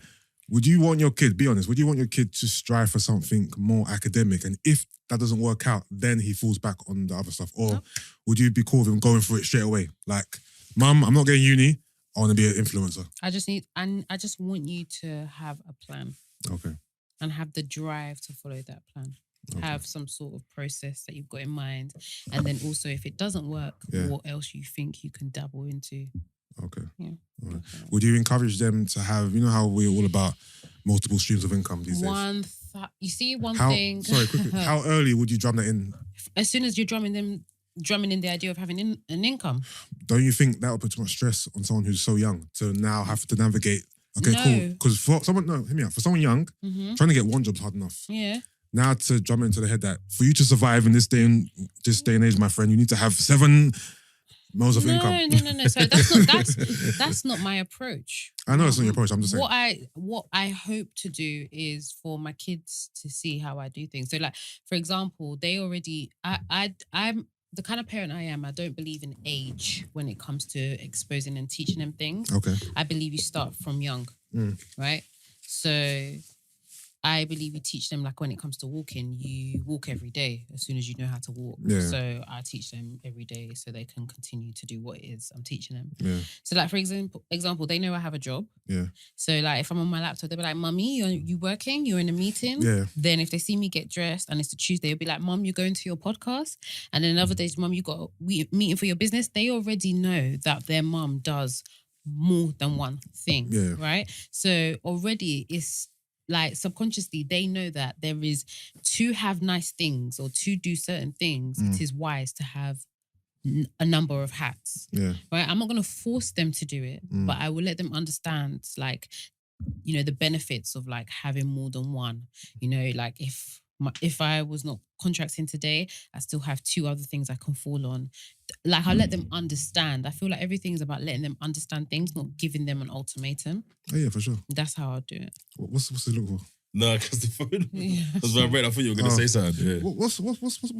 would you want your kid? Be honest. Would you want your kid to strive for something more academic? And if that doesn't work out, then he falls back on the other stuff, or would you be cool with him going for it straight away? Like, Mum, I'm not getting uni. I want to be an influencer. I just want you to have a plan Okay. and have the drive to follow that plan. Okay. Have some sort of process that you've got in mind. And then also, if it doesn't work, what else you think you can dabble into. Okay. Yeah. All right. Would you encourage them to have, you know how we're all about multiple streams of income these days? You see one How, thing. sorry, quickly. How early would you drum that in? As soon as you're drumming in the idea of having an income. Don't you think that would put too much stress on someone who's so young to now have to navigate? Okay, No. cool. Because for someone, no, hear me out. For someone young, trying to get one job's hard enough. Yeah. Now to drum it into the head that for you to survive in this day and age, my friend, you need to have 7 modes of income. No. So that's not my approach. I know it's not your approach. I'm just saying. What I hope to do is for my kids to see how I do things. So, like, for example, I'm the kind of parent I am. I don't believe in age when it comes to exposing and teaching them things. Okay. I believe you start from young, right? So I believe you teach them, like, when it comes to walking, you walk every day as soon as you know how to walk. Yeah. So I teach them every day so they can continue to do what it is I'm teaching them. Yeah. So, like, for example, they know I have a job. Yeah. So, like, if I'm on my laptop, they'll be like, "Mummy, you working? You're in a meeting?" Yeah. Then if they see me get dressed and it's a Tuesday, they'll be like, "Mum, you're going to your podcast?" And then another day, "Mum, you got a meeting for your business." They already know that their mum does more than one thing. Yeah. Right? So already it's like subconsciously they know that there is, to have nice things or to do certain things, it is wise to have a number of hats. Yeah. Right? I'm not going to force them to do it, but I will let them understand, like, you know, the benefits of, like, having more than one. You know, like, if I was not contracting today, I still have 2 other things I can fall on. Like, I let them understand. I feel like everything is about letting them understand things, not giving them an ultimatum. Oh, yeah, for sure. That's how I'll do it. What's it look for? No, because the phone Yeah. was vibrating. I thought you were going to say something. Yeah. What's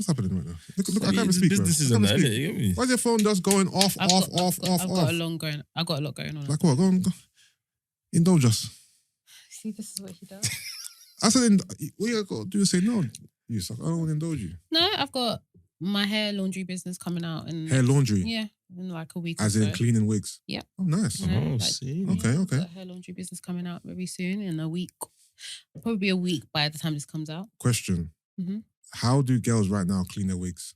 happening right now? Look, I can't even speak. Businesses bro. and I can't that, even innit? speak. You get me? Why's your phone just going off? I've got a lot going on. Like what? Go on. Indulge us. See, this is what he does. I said, what you got to do is say no. You suck. I don't want to indulge you. No, I've got my hair laundry business coming out in Hair laundry? Yeah, in like a week. As or in so. cleaning wigs? Yeah. Oh, nice. Yeah, Oh, like, see. Okay. I've got a hair laundry business coming out very soon in a week. Probably a week by the time this comes out. Question. Mhm. How do girls right now clean their wigs?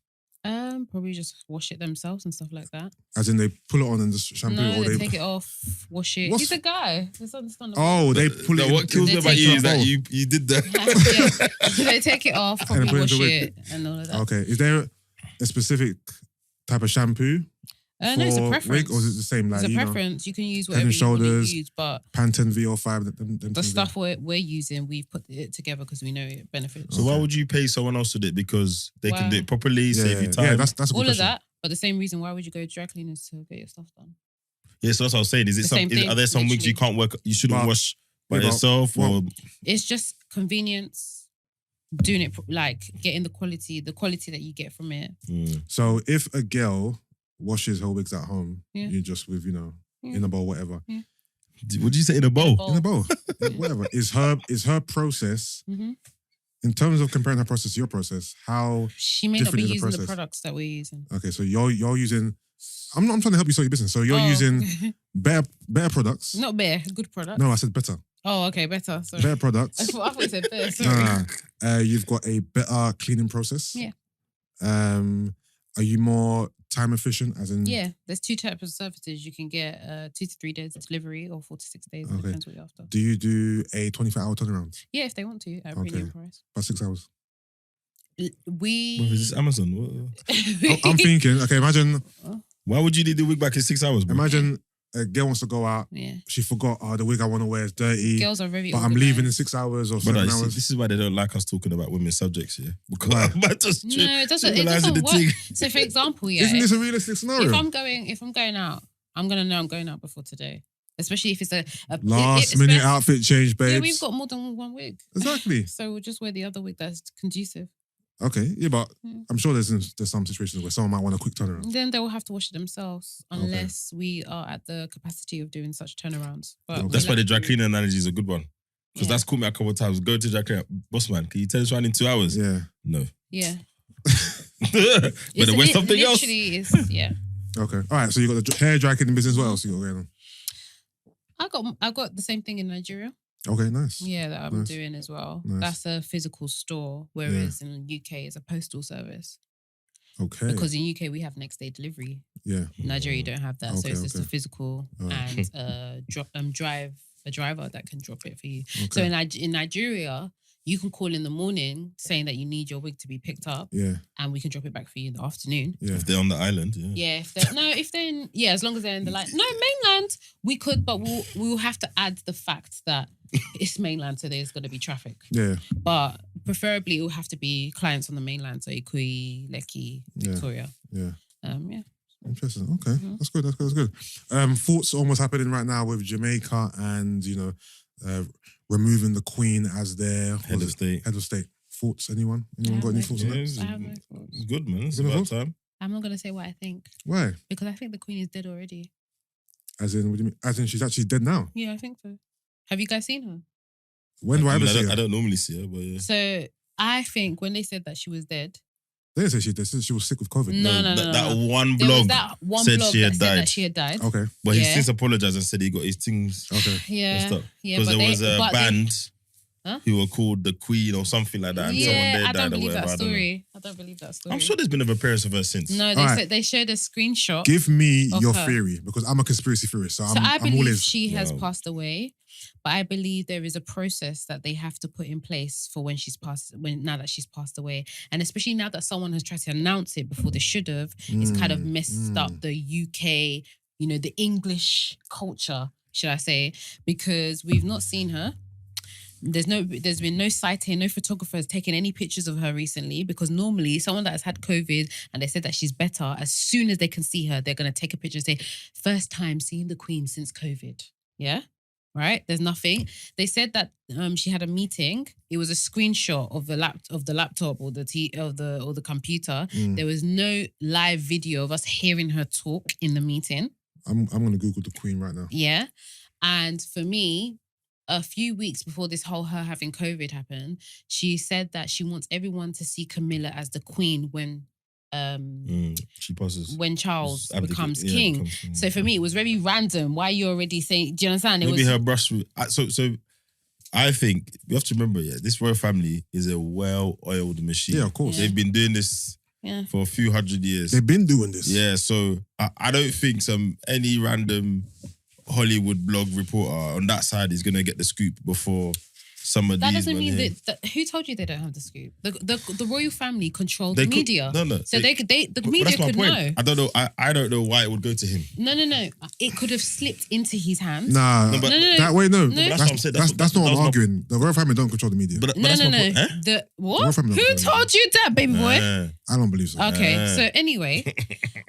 Probably just wash it themselves and stuff like that. As in they pull it on and just shampoo No, or they take it off, wash it. What's- He's a guy. It's understandable. Oh, they pull No, it what kills me They about take you it is that off. you did that. Yeah. They take it off, then probably put it wash into it and all of that. Okay. Is there a specific type of shampoo No, it's a for preference. wig, or is it the same? Like, It's a you know, preference. You can use Head and whatever you want to Shoulders, use, but Pantene VO5, them the things stuff we're using, we've put it together because we know it benefits. So why would you pay someone else to do it? Because they can do Why? it properly, there. save you time. Yeah, that's a good all of question. that, but the same reason why would you go to dry cleaners to get your stuff done? Yeah, so that's what I was saying. Is it The some? same thing, Are there some wigs you literally. can't work? You shouldn't But- wash by Yeah, but- yourself, or It's just convenience. doing it like getting the quality that you get from it. So if a girl washes her wigs at home, Yeah. you just with, in a bowl, whatever. Yeah. What did you say in a bowl? In a bowl. Whatever. Is her process, Mhm. in terms of comparing her process to your process, how She may not be different is the using the process? products that we're using. Okay, so you're using I'm trying to help you start your business. So you're using better products. Not bare, good products. No, I said better. Oh, okay, better. Sorry. Better products. I thought you said better. Sorry. You've got a better cleaning process. Yeah. Are you more time efficient? As in, Yeah, there's 2 types of services. You can get 2 to 3 days delivery or 4 to 6 days. It Okay. depends what you're after. Do you do a 24-hour turnaround? Yeah, if they want to at a Okay. premium price. About 6 hours. What is this Amazon? What? I'm thinking. Okay, imagine Why would you need the wig back in 6 hours, bro? Imagine a girl wants to go out. Yeah. She forgot, the wig I want to wear is dirty. Girls are very but I'm leaving in organised. 6 hours or Brother, 7 you see, hours. this is why they don't like us talking about women's subjects, yeah? Because Why? I'm about to No, it doesn't trivialising the work. thing. So for example, yeah, Isn't this a realistic scenario? if I'm going out, I'm gonna know I'm going out before today. Especially if it's a Last minute outfit change, babes. Yeah, we've got more than one wig. Exactly. So we'll just wear the other wig that's conducive. Okay, yeah, but Yeah. I'm sure there's some situations where someone might want a quick turnaround. Then they will have to wash it themselves unless we are at the capacity of doing such turnarounds. But Okay. That's why the dry cleaner analogy is a good one. Because Yeah. that's caught me a couple of times. Go to dry cleaner, boss man, can you turn this around in 2 hours? Yeah. No. Yeah. Better wear something else. Literally, it's yeah. Okay. All right. So you got the hair dry cleaning business. What else you got going on? I got the same thing in Nigeria. Okay. Nice. Yeah, that I'm Nice. doing as well. Nice. That's a physical store, whereas in the UK it's a postal service. Okay. Because in UK we have next day delivery. Yeah. In Nigeria you don't have that, so Okay, it's just a okay. physical Alright. and a driver that can drop it for you. Okay. So in Nigeria, you can call in the morning saying that you need your wig to be picked up, Yeah. and we can drop it back for you in the afternoon. Yeah. If they're on the island, yeah. Yeah, if they're in, as long as they're in the mainland, we could, but we'll have to add the fact that it's mainland, so there's going to be traffic. Yeah. But preferably, it will have to be clients on the mainland, so Ikoyi, Lekki, Yeah. Victoria. Yeah. Yeah. Interesting. Okay. Mhm. That's good. That's good. Thoughts on what's happening right now with Jamaica and, removing the Queen as their Head of state. Head of state. Thoughts? Anyone? Anyone got any thoughts on Yeah, that? it's I have no thoughts. good, man. It's Good about enough? time. I'm not going to say what I think Why? because I think the Queen is dead already. As in, what do you mean? As in, she's actually dead now. Yeah, I think so. Have you guys seen her? When do I ever see I her? don't normally see her, but yeah. So I think when they said that she was dead, They didn't say she did. They said she was sick with COVID. No. That one there was blog that one said blog she had that said died. that she had died. Okay. But he's Yeah. since apologized and said he got his things Okay. Yeah, messed up. yeah. Because but there was a but band Huh? who were called the Queen or something like that, and someone Yeah, there I died don't or believe whatever. that I don't know. story. I don't believe that story. I'm sure there's been an appearance of her since. No, they Alright. said they showed a screenshot. Give me Of your her. theory because I'm a conspiracy theorist. So, So I I'm all believe ears. she has No. passed away, but I believe there is a process that they have to put in place for when she's passed. Now that she's passed away, and especially now that someone has tried to announce it before they should have, it's kind of messed up the UK, the English culture, should I say? Because we've not seen her. There's been no sighting, no photographers taking any pictures of her recently, because normally someone that has had COVID and they said that she's better, as soon as they can see her, they're going to take a picture and say, first time seeing the Queen since COVID. Yeah? Right? There's nothing. They said that she had a meeting. It was a screenshot of the laptop or the computer. There was no live video of us hearing her talk in the meeting. I'm gonna Google the Queen right now. Yeah. And for me, a few weeks before this whole her having COVID happened, she said that she wants everyone to see Camilla as the Queen when She passes. when Charles Abdicate, becomes yeah, king. becomes king. So for me, it was very random. Why are you already saying? Do you understand? It Maybe was her brush with. So I think we have to remember, this royal family is a well-oiled machine. Yeah, of course. They've been doing this yeah. for a few hundred years. They've been doing this. Yeah, so I don't think any random Hollywood blog reporter on that side is gonna get the scoop before some of That these. doesn't men mean here. that. Who told you they don't have the scoop? The royal family control They the could- media. no, So the but media that's my could point. know. I don't know. I don't know why it would go to him. No. It could have slipped into his hands. Nah. No, but- No. That way, no. No. That's what I'm saying. That's not what I'm that was my- arguing. The royal family don't control the media. But No. that's my point. Eh? The The royal what? family Who don't control told you that, baby boy? Eh. I don't believe so. Okay, Ah. so anyway,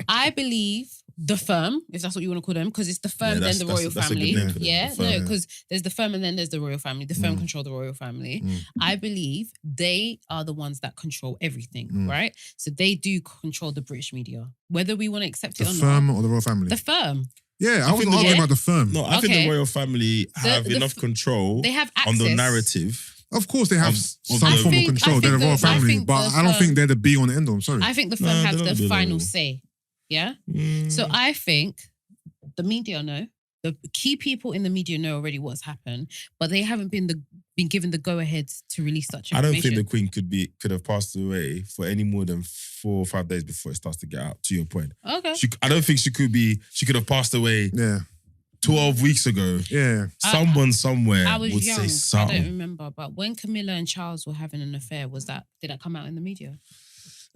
I believe the firm, if that's what you want to call them, because it's the firm, then the royal that's a family. good name for them, Yeah, the firm. no, because there's the firm and then there's the royal family. The firm control the royal family. I believe they are the ones that control everything, right? So they do control the British media, whether we want to accept it The or firm not. or the royal family? The firm. Yeah, I wasn't arguing about the firm. No, I think Okay. the royal family have enough control They have access on the narrative. Of course, they have Of some the- form of I control. think They're the royal the- I family, think but the I don't firm- think they're the be all and end all. I'm sorry. I think the firm No, has they don't the do that. final say. Yeah. So I think the media know. The key people in the media know already what's happened, but they haven't been given the go ahead to release such I information. don't think the Queen could have passed away for any more than 4 or 5 days before it starts to get out. To your point, Okay. I don't think she could have passed away Yeah, 12 weeks ago. yeah. Someone somewhere I was would young. say I something. don't remember, but when Camilla and Charles were having an affair, did that come out in the media?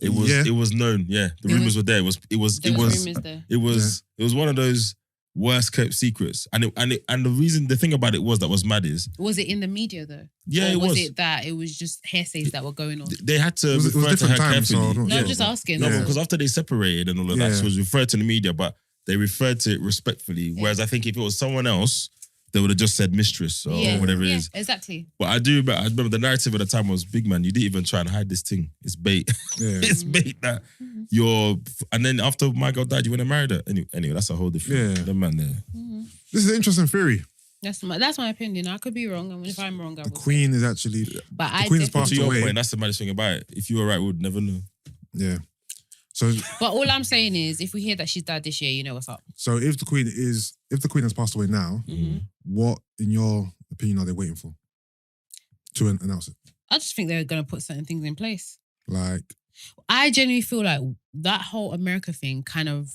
It was known. Yeah, the rumors were there. It was There was rumors there. it was one of those worst kept secrets. And the thing about it was mad is Was it in the media though? yeah, Or it was was. it that it was just hearsays that were going on? They had to It was refer to her different times, so I carefully. don't- No, Yeah. I'm just asking. No, Yeah. because after they separated and all of that, Yeah. she was referred to in the media, but they referred to it respectfully. Whereas I think if it was someone else, they would have just said mistress or whatever it is. Exactly. But I remember the narrative at the time was, big man, you didn't even try and hide this thing. It's bait. Yeah. It's bait that and then after my girl died, you went and married her. Anyway, that's a whole different Yeah. the man there. This is an interesting theory. That's my opinion. I could be wrong, and if I'm wrong, I The will. Queen is actually, But the I Queen's definitely- passed To your away. point, that's the maddest thing about it. If you were right, we would never know. Yeah. So But all I'm saying is, if we hear that she's died this year, you know what's up. if the Queen has passed away now, what, in your opinion, are they waiting for to announce it? I just think they're going to put certain things in place. Like, I genuinely feel like that whole America thing kind of,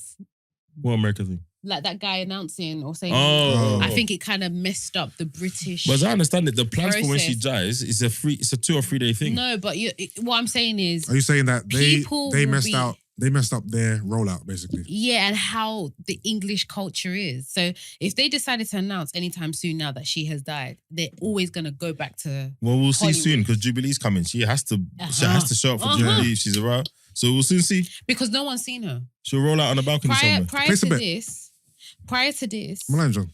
What American thing? like that guy announcing or saying, Oh. I think it kind of messed up the British. But as I understand it, the plans for when she process. dies is a 2 or 3 day thing. No, but what I'm saying is, are you saying that they People will messed be- out? They messed up their rollout, basically. yeah, and how the English culture is. So if they decided to announce anytime soon now that she has died, they're always going to go back to. Well, we'll see Hollywood. soon because Jubilee's coming. She has to show up for Uh-huh. Jubilee if she's around. So we'll soon see. Because no one's seen her. She'll roll out on a balcony somewhere. Prior to this, Milan John.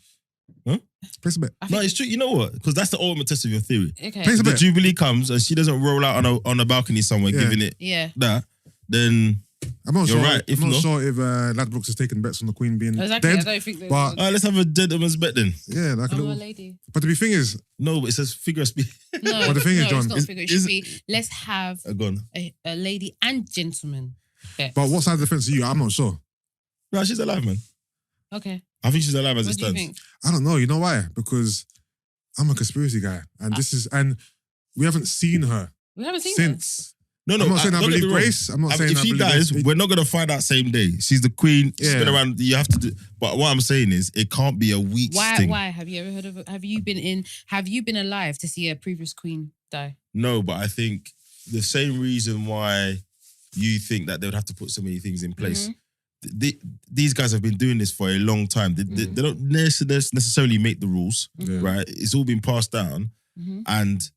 Huh? Place a bet. I No, think, it's true. You know what? Because that's the ultimate test of your theory. okay. Place a The bet. Jubilee comes and she doesn't roll out on a balcony somewhere Yeah. giving it Yeah. that, then I'm not You're sure. right, if I'm not not- sure if Ladbrokes has taken bets on the Queen being Exactly. I dead. don't think they but- would. let's have a gentleman's bet then. Yeah, like a I'm a little. lady. But the thing is, No, but it says figure of speech. No, But the thing is, no, John, it's not is- figure. It is- should be, let's have Go on. a lady and gentleman bet. but what side of the fence are you? I'm not sure. No, she's alive, man. Okay. I think she's alive as What it do you stands. think? I don't know. You know why? Because I'm a conspiracy guy, and we haven't seen her We haven't seen her. since. No, I'm not saying I don't get me believe wrong. Grace. I'm not saying If I she believe dies, Grace. we're not gonna find out same day. She's the queen. She's Yeah. been around. You have to do. But what I'm saying is, it can't be a week's Why? thing. Why have you ever heard of it? Have you been alive to see a previous queen die? No, but I think the same reason why you think that they would have to put so many things in place. These guys have been doing this for a long time. They don't necessarily make the rules, Yeah. right? It's all been passed down, Mhm. and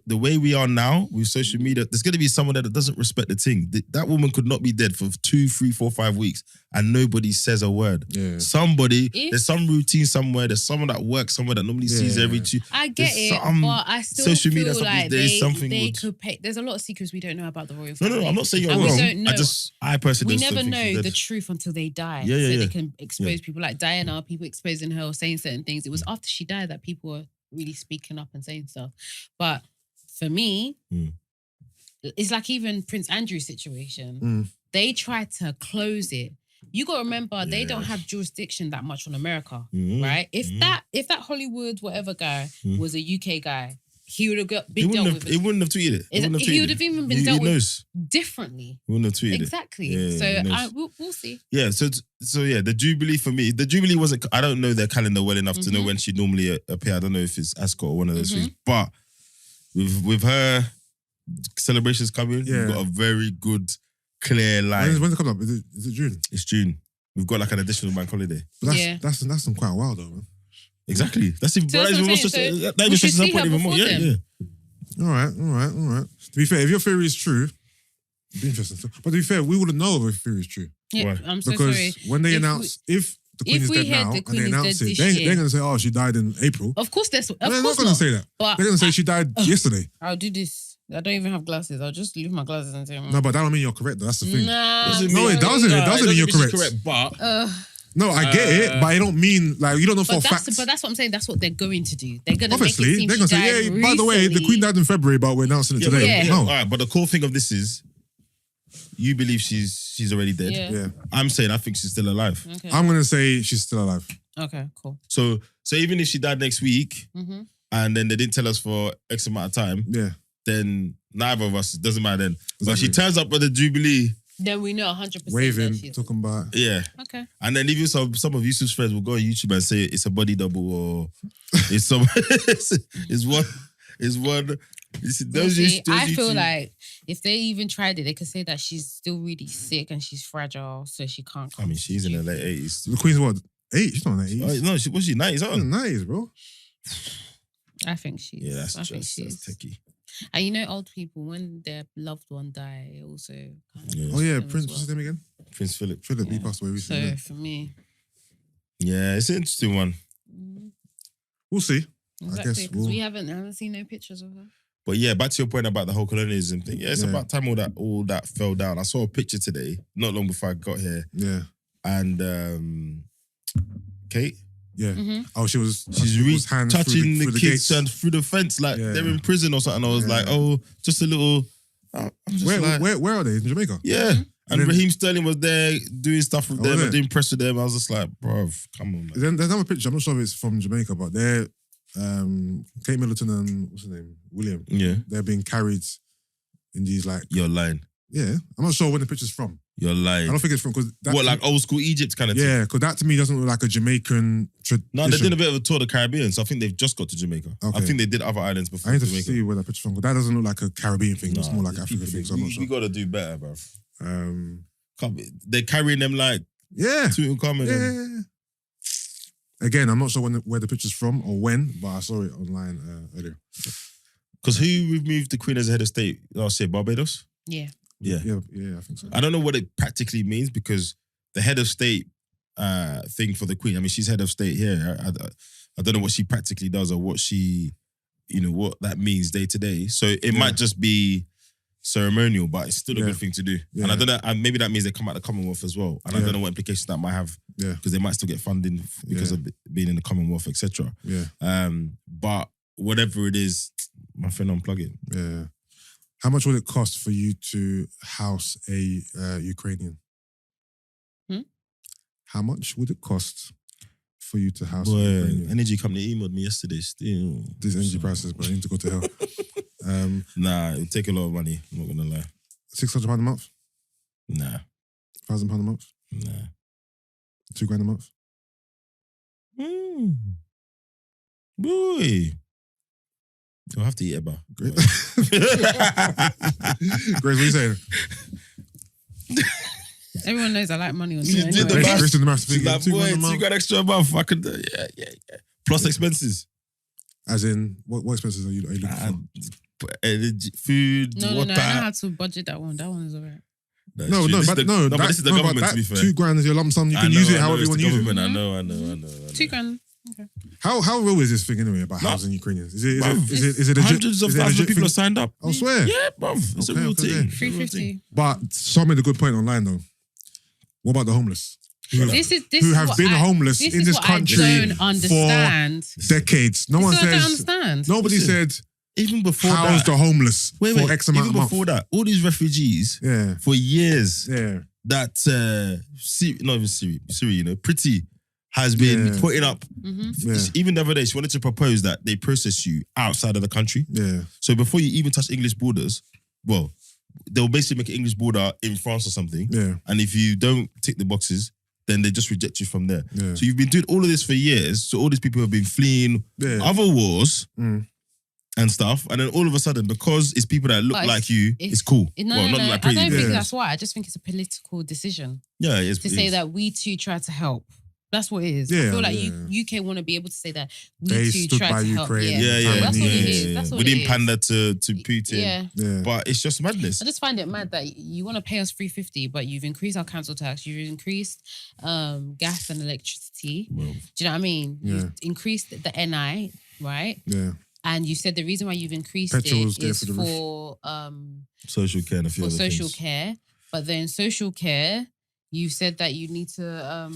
the way we are now with social media, there's going to be someone there that doesn't respect the thing. That woman could not be dead for 2, 3, 4, 5 weeks, and nobody says a word. Yeah. There's some routine somewhere. There's someone that works somewhere that nobody sees Yeah. every 2. I get There's it, some but I still social feel media stuff like these days, something they would- could pay. There's a lot of secrets we don't know about the royal No, family. I'm not saying you're And we wrong. don't know. I personally We just never don't think she's know dead. the truth until they die. Yeah, yeah, so yeah. they can expose people like Diana, people exposing her or saying certain things. It was after she died that people were really speaking up and saying stuff. But for me, it's like even Prince Andrew's situation. They tried to close it. You got to remember, they don't have jurisdiction that much on America, right? If that Hollywood whatever guy was a UK guy, he would have been dealt with. He wouldn't have tweeted it. He would have even been dealt He knows. with differently. He wouldn't have tweeted Exactly. Yeah, So he knows. we'll see. it. Yeah, so yeah, the Jubilee for me, the Jubilee wasn't, I don't know their calendar well enough to know when she normally appear. I don't know if it's Ascot or one of those things. But with her celebrations coming, Yeah. we've got a very good, clear line. When's it coming up? Is it June? It's June. We've got like an additional bank holiday. But Yeah. that's in quite a while though, man. Exactly. That's even, So that's that even what I'm what's saying. just, So that we even should stresses her see point her even more. before Yeah, then. yeah. All right. To be fair, if your theory is true, It'd be interesting. But to be fair, we wouldn't know if the theory is true. Yeah, Why? I'm so Because sorry. when they If announce, if the Queen if is we dead heard now the and Queen they is announce dead it, this they're year- going to say, oh, she died in April. Of course, They're not course going to not. say that. But They're going to say she died yesterday. I'll do this. I don't even have glasses. I'll just leave my glasses and say, No, but that don't mean you're correct, though. That's the thing. Nah. No, it doesn't. It doesn't mean you're correct. But No, I get it, but it don't mean, like, you don't know for a fact. But that's what I'm saying. That's what they're going to do. They're going to Obviously, make it seem they're going to she say, died yeah, by the way, the recently. Queen died in February, but we're announcing it today. Yeah. No. All right, but the core thing of this is, you believe she's already dead. Yeah. I'm saying I think she's still alive. Okay. I'm going to say she's still alive. Okay, cool. So even if she died next week, Mm-hmm. and then they didn't tell us for X amount of time, Yeah. then neither of us, it doesn't matter then. But Exactly. she turns up at the Jubilee, Then we know 100% Waving, that she's... talking about. yeah. Okay. And then even some of Yusuff's friends will go on YouTube and say it's a body double or it's some it's one. You see, I feel like if they even tried it, they could say that she's still really sick and she's fragile, so she can't come. I mean, she's in her late 80s. The Queen's what? 8? She's not in her 80s. Oh, no, was she 90s? She's in the 90s, bro. I think she's. Yeah, that's I think just she's. techie. And you know, old people, when their loved one die, it also kind of. Yeah. Oh, yeah, them as Prince, well. what's his name again? Prince Philip. Philip, he Yeah. passed away So recently. Yeah. for me, Yeah, it's an interesting one. We'll see. exactly, guess because we'll- we haven't seen no pictures of her. But yeah, back to your point about the whole colonialism thing. Yeah, it's Yeah. about time all that fell down. I saw a picture today, not long before I got here, Yeah. and Kate, Yeah. Mm-hmm. Oh, she's hands touching through the the kids gates. and through the fence like Yeah. they're in prison or something. I was Yeah. like, oh, just a little. I'm just like, Where are they? In Jamaica? yeah. Mm-hmm. And then- Raheem Sterling was there doing stuff with Oh, them was and it? doing press with them. I was just like, bruv, come on, man. Then there's another picture. I'm not sure if it's from Jamaica, but they're Kate Middleton and what's his name? William. Yeah, They're being carried in these like you're lying. yeah. I'm not sure when the picture's from. You're I lying. don't think it's from because What, like old school Egypt kind of thing? yeah, because that to me doesn't look like a Jamaican tradition. No, they did a bit of a tour of the Caribbean, so I think they've just got to Jamaica. I Okay. think they did other islands I before need to Jamaica. see where that picture's from. 'Cause that doesn't look like a Caribbean thing. It's Nah, more like these African people, thing. So I'm not we sure. gotta do better, bruv. Um, They're carrying them like yeah, Tutankhamun. and- yeah. Again, I'm not sure where the picture's from or when, but I saw it online earlier. Because who removed the Queen as head of state last year? Barbados? Yeah. Yeah. Yeah, I think so. I don't know what it practically means because the head of state thing for the Queen, I mean, she's head of state here. I don't know what she practically does or what she, what that means day to day. So it might just be ceremonial, but it's still a good thing to do. Yeah. And I don't know, and maybe that means they come out of the Commonwealth as well. And I don't know what implications that might have Yeah, because they might still get funding because of being in the Commonwealth, etc. yeah, But whatever it is, my friend, unplug it. yeah. How much would it cost for you to house a Ukrainian? How much would it cost for you to house a Boy, Ukrainian? energy company emailed me yesterday. Still, These energy prices, but I need to go to hell. Nah, it would take a lot of money. I'm not gonna lie. £600 a month? Nah, £1,000 a month? nah. $2,000 a month? Boy, you'll have to eat Elba. Great. Grace, what are you saying? Everyone knows I like money on You you did the anyway. math. Grace did the math She's speaking. like, £2,000 boy, a month. $2,000 extra a month. I could, yeah. Plus expenses. As in, what expenses are you looking for? Energy, food, No, water. I know how to budget that one. That one is alright. That's No, true. no, This but is the- but this is the but government, that to be fair. £2,000 is your lump sum. You I can know, use it I know, however you it's want the to use it. government. I know. £2,000. Okay. How real is this thing anyway about housing Ukrainians? Is it legit? Hundreds of is it a thousands legit of people thing? are signed up. I swear. Yeah, bruv. It's a Okay, real okay, thing. okay. It's a real thing. 350. But someone made a good point online though. What about the homeless? This Who is have what been I- homeless this in is this what country I don't understand. for decades? No one This is what I don't says. understand. Nobody Listen, said Even before house that, the homeless wait, for X amount even a month. before that, all these refugees Yeah, for years yeah, that not even Siri, Pretty has been Yeah. putting up. yeah, Even the other day, she wanted to propose that they process you outside of the country. yeah, So before you even touch English borders, well, they'll basically make an English border in France or something. yeah, And if you don't tick the boxes, then they just reject you from there. yeah. So you've been doing all of this for years. So all these people have been fleeing Yeah. other wars Mm. and stuff. And then all of a sudden, because it's people that look But like you, it's- it's cool. No, well, no, not no. like I pretty. don't think Yeah. that's why. I just think it's a political decision Yeah, it's to say that we too try to help. That's what it is. Yeah, I feel like yeah. UK want to be able to say that we They too stood tried by to help. Ukraine. Yeah. That's what it Yeah. is. That's what We it didn't is. pander to Putin. Yeah. Yeah. But it's just madness. I just find it mad that you want to pay us $350, but you've increased our council tax, you've increased gas and electricity. Well, Do you know what I mean? Yeah. You've increased the NI, right? Yeah. And you said the reason why you've increased Petrol's it going is through the roof. for social care and a few for other social things. care. But then social care, you said that you need to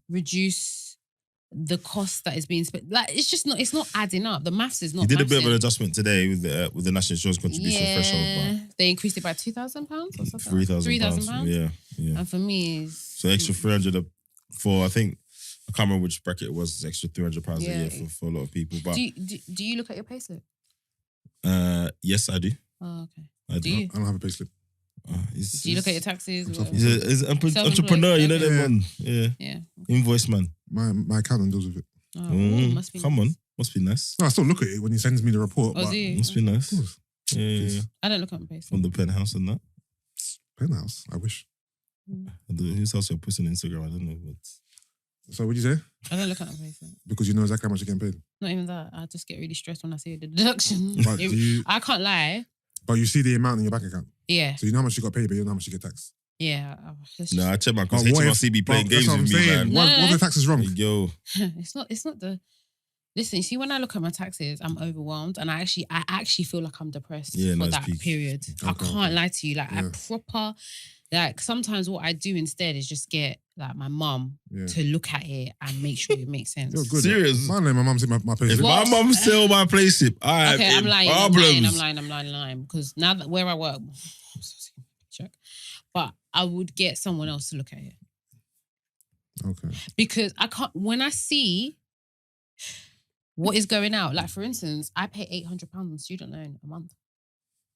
reduce the cost that is being spent. Like it's not adding up. The maths is not. He did a bit of an mathsing. adjustment today with the national insurance contribution threshold, They increased it by £2,000 or but something. £3,000. Yeah. And for me, it's, So extra 300 for, I think, I can't remember which bracket it was, it's extra £300 a year for a lot of people. But do you look at your payslip? yes, I do. Oh, okay. I Do you? I don't have a payslip. Do you look at your taxes? He's an entrepreneur, you know that one. Yeah. Yeah. Invoice man. My accountant deals with it. Oh, must be Come nice. on. Must be nice. No, I still look at it when he sends me the report. Oh, but do you? Must be nice. Of course. Yeah. I don't look at my payslip. From the penthouse and that. Penthouse, I wish. Whose house you're posting on Instagram? I don't know. But So what'd you say? I don't look at my payslip. Because you know exactly how much you're getting paid. Not even that. I just get really stressed when I see the deduction. But, do you, I can't lie. but you see the amount in your bank account. Yeah. So you know how much you got paid, but you know how much you get taxed. Yeah. no, I check my But because what if- HMRC be playing but that's games what I'm with me, saying. man. What if the tax is wrong? Yo, It's not the. Listen, you see, when I look at my taxes, I'm overwhelmed, and I actually feel like I'm depressed Yeah, no, for it's that peak. period. I Okay. can't lie to you. Like I Yeah. proper, like sometimes what I do instead is just get like my mum Yeah. to look at it and make sure it makes sense. You're good. Serious? My name, my mum's in my if payslip. What? my mum sell my playslip, I have Okay, I'm lying. problems. I'm lying. Because now that where I work, check. But I would get someone else to look at it Okay. because I can't. When I see what is going out, like for instance, I pay £800 on student loan a month.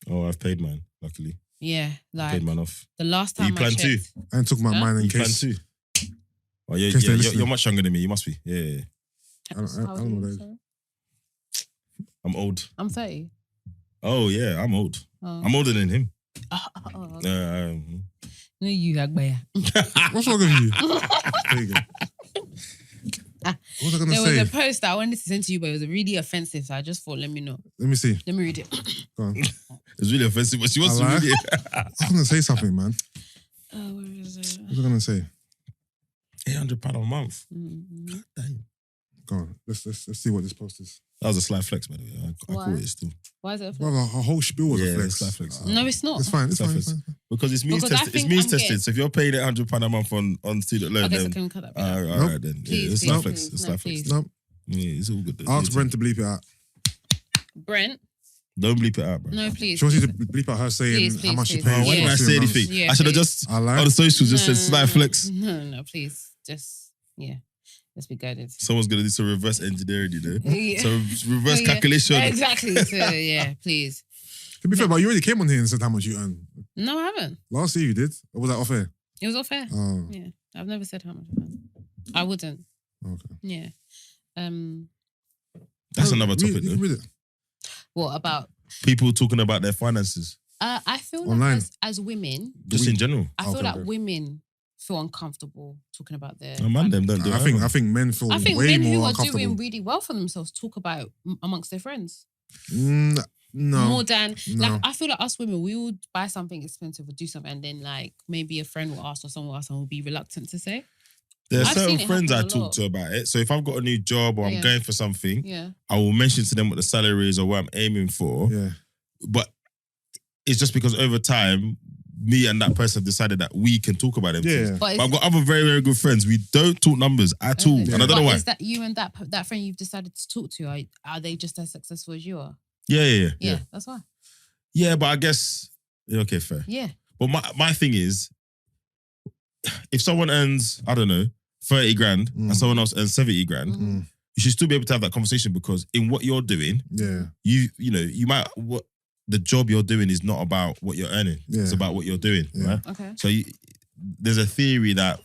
Oh, I've paid mine, luckily. Yeah, like Paid mine off. the last You time I plan too? checked. I ain't talking about Huh? mine in You plan case. too? Oh, yeah, Case they're you're listening. much younger than me. You must be. Yeah. I don't know what that is. Sorry? I'm old. I'm 30. Oh, yeah, I'm old. Oh. I'm older than him. Okay. No, you Agbaya. What's wrong with you? There you go. What was I going to There was say? a post that I wanted to send to you, but it was really offensive. So I just thought, let me know. Let me see. Let me read it. Go on. It's really offensive, but she wants to I read it. I was going to say something, man. Where is it? What was I going to say? £800 a month. Mm-hmm. Damn. Go on. Let's see what this post is. That was a slight flex, by the way. I Why? caught it still. Why is it? Well, a whole spiel was Yeah, a flex. it's like flex. No, it's not. It's fine. It's It's fine. like It's flex. fine. Because it's means Because I tested. It's think means I'm tested. getting- So if you're paying £800 a month on student loan, Okay, so then can we cut that bit all out? right, all right then. Please, Yeah, it's please, like flex. please. It's No, like flex. please. No, Yeah, it's all good. ask Brent to bleep it out. Brent? Don't bleep it out, bro. No, please. She wants you to bleep out her saying Please, how much she please, pays. Oh, why didn't I Yeah. say anything? Yeah, I should have please. just I on lied. the socials just said slight flex. No, please. Just, yeah. Let's be guided. Someone's gonna do some reverse engineering, you know. Yeah. So reverse Yeah. calculation. Exactly. So, yeah, please. To be fair, but you already came on here and said how much you earn. No, I haven't. Last year you did. Or was that off air? It was all fair. Oh, Yeah. I've never said how much I earn. I wouldn't. okay. Yeah. That's No, another topic, you can though. read it. What about? People talking about their finances, I feel Online. like as women, just in general. I feel Okay, like okay. women feel uncomfortable talking about their. Oh, man, them don't do it. I think men feel I think way men who more are uncomfortable. doing really well for themselves talk about amongst their friends No. more than No. like. I feel like us women, we would buy something expensive or do something, and then like maybe a friend will ask or someone will ask, and will be reluctant to say. There are I've certain seen it friends I happen a talk lot. to about it. So if I've got a new job or I'm Yeah. going for something, Yeah, I will mention to them what the salary is or what I'm aiming for. Yeah. But it's just because over time, me and that person have decided that we can talk about them. Yeah. things. but, But I've got other very, very good friends. We don't talk numbers at all. Okay. And I don't know But why. Is that you and that friend you've decided to talk to? Are they just as successful as you are? Yeah. Yeah, that's why. Yeah, but I guess, okay, fair. Yeah, But my thing is, if someone earns, I don't know, 30 grand and someone else earns 70 grand, Mhm. you should still be able to have that conversation because in what you're doing, Yeah. you know, you might, what the job you're doing is not about what you're earning. Yeah. It's about what you're doing, Yeah. right? okay. So there's a theory that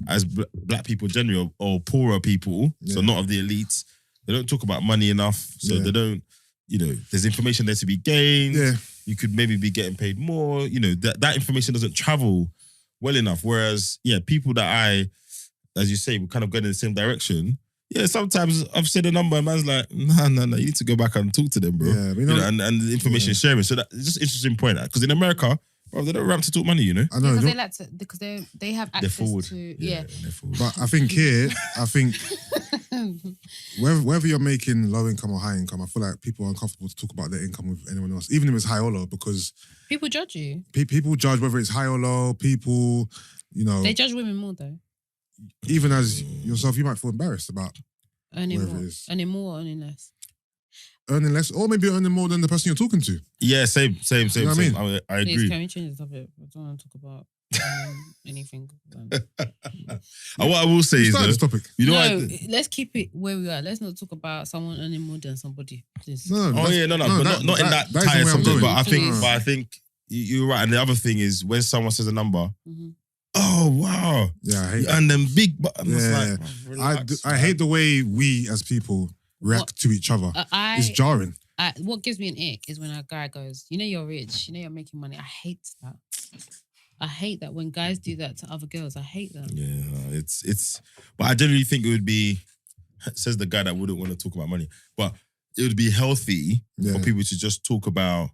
as black people generally or poorer people, so Yeah. not of the elites, they don't talk about money enough. So Yeah. they don't, you know, there's information there to be gained. Yeah. You could maybe be getting paid more. You know, that information doesn't travel well enough. Whereas, yeah, people that I as you say, we're kind of going in the same direction. Yeah, sometimes I've said a number and man's like, no, you need to go back and talk to them, bro. Yeah, but you know, and the information sharing. So that's just an interesting point. Because in America, bro, they don't ramp to talk money, you know? I know. Because they like to, because they have access forward. to, They're forward. But I think here, whether you're making low income or high income, I feel like people are uncomfortable to talk about their income with anyone else, even if it's high or low, because people judge you. People judge whether it's high or low. People, you know, They judge women more though. even as yourself, you might feel embarrassed about Earning whatever more, it is. earning more, or earning less. Earning less, or maybe earning more than the person you're talking to. Yeah, same. You know what I mean? I Please, agree. can we change the topic? I don't want to talk about anything. What I will say is, Start this though, topic. you know, No, let's keep it where we are. Let's not talk about someone earning more than somebody. Please. No, but not in that is the way tired I'm subject. going. But I think you're right. And the other thing is when someone says a number, Mhm. oh wow, Yeah, I hate and then big. But I'm just Yeah. like, bro, relax, I hate the way we as people react to each other. It's jarring. What gives me an ick is when a guy goes, you know you're rich, you know you're making money. I hate that. I hate that when guys do that to other girls. I hate that. Yeah, it's. But I generally think it would be. Says the guy that wouldn't want to talk about money, but it would be healthy for people to just talk about,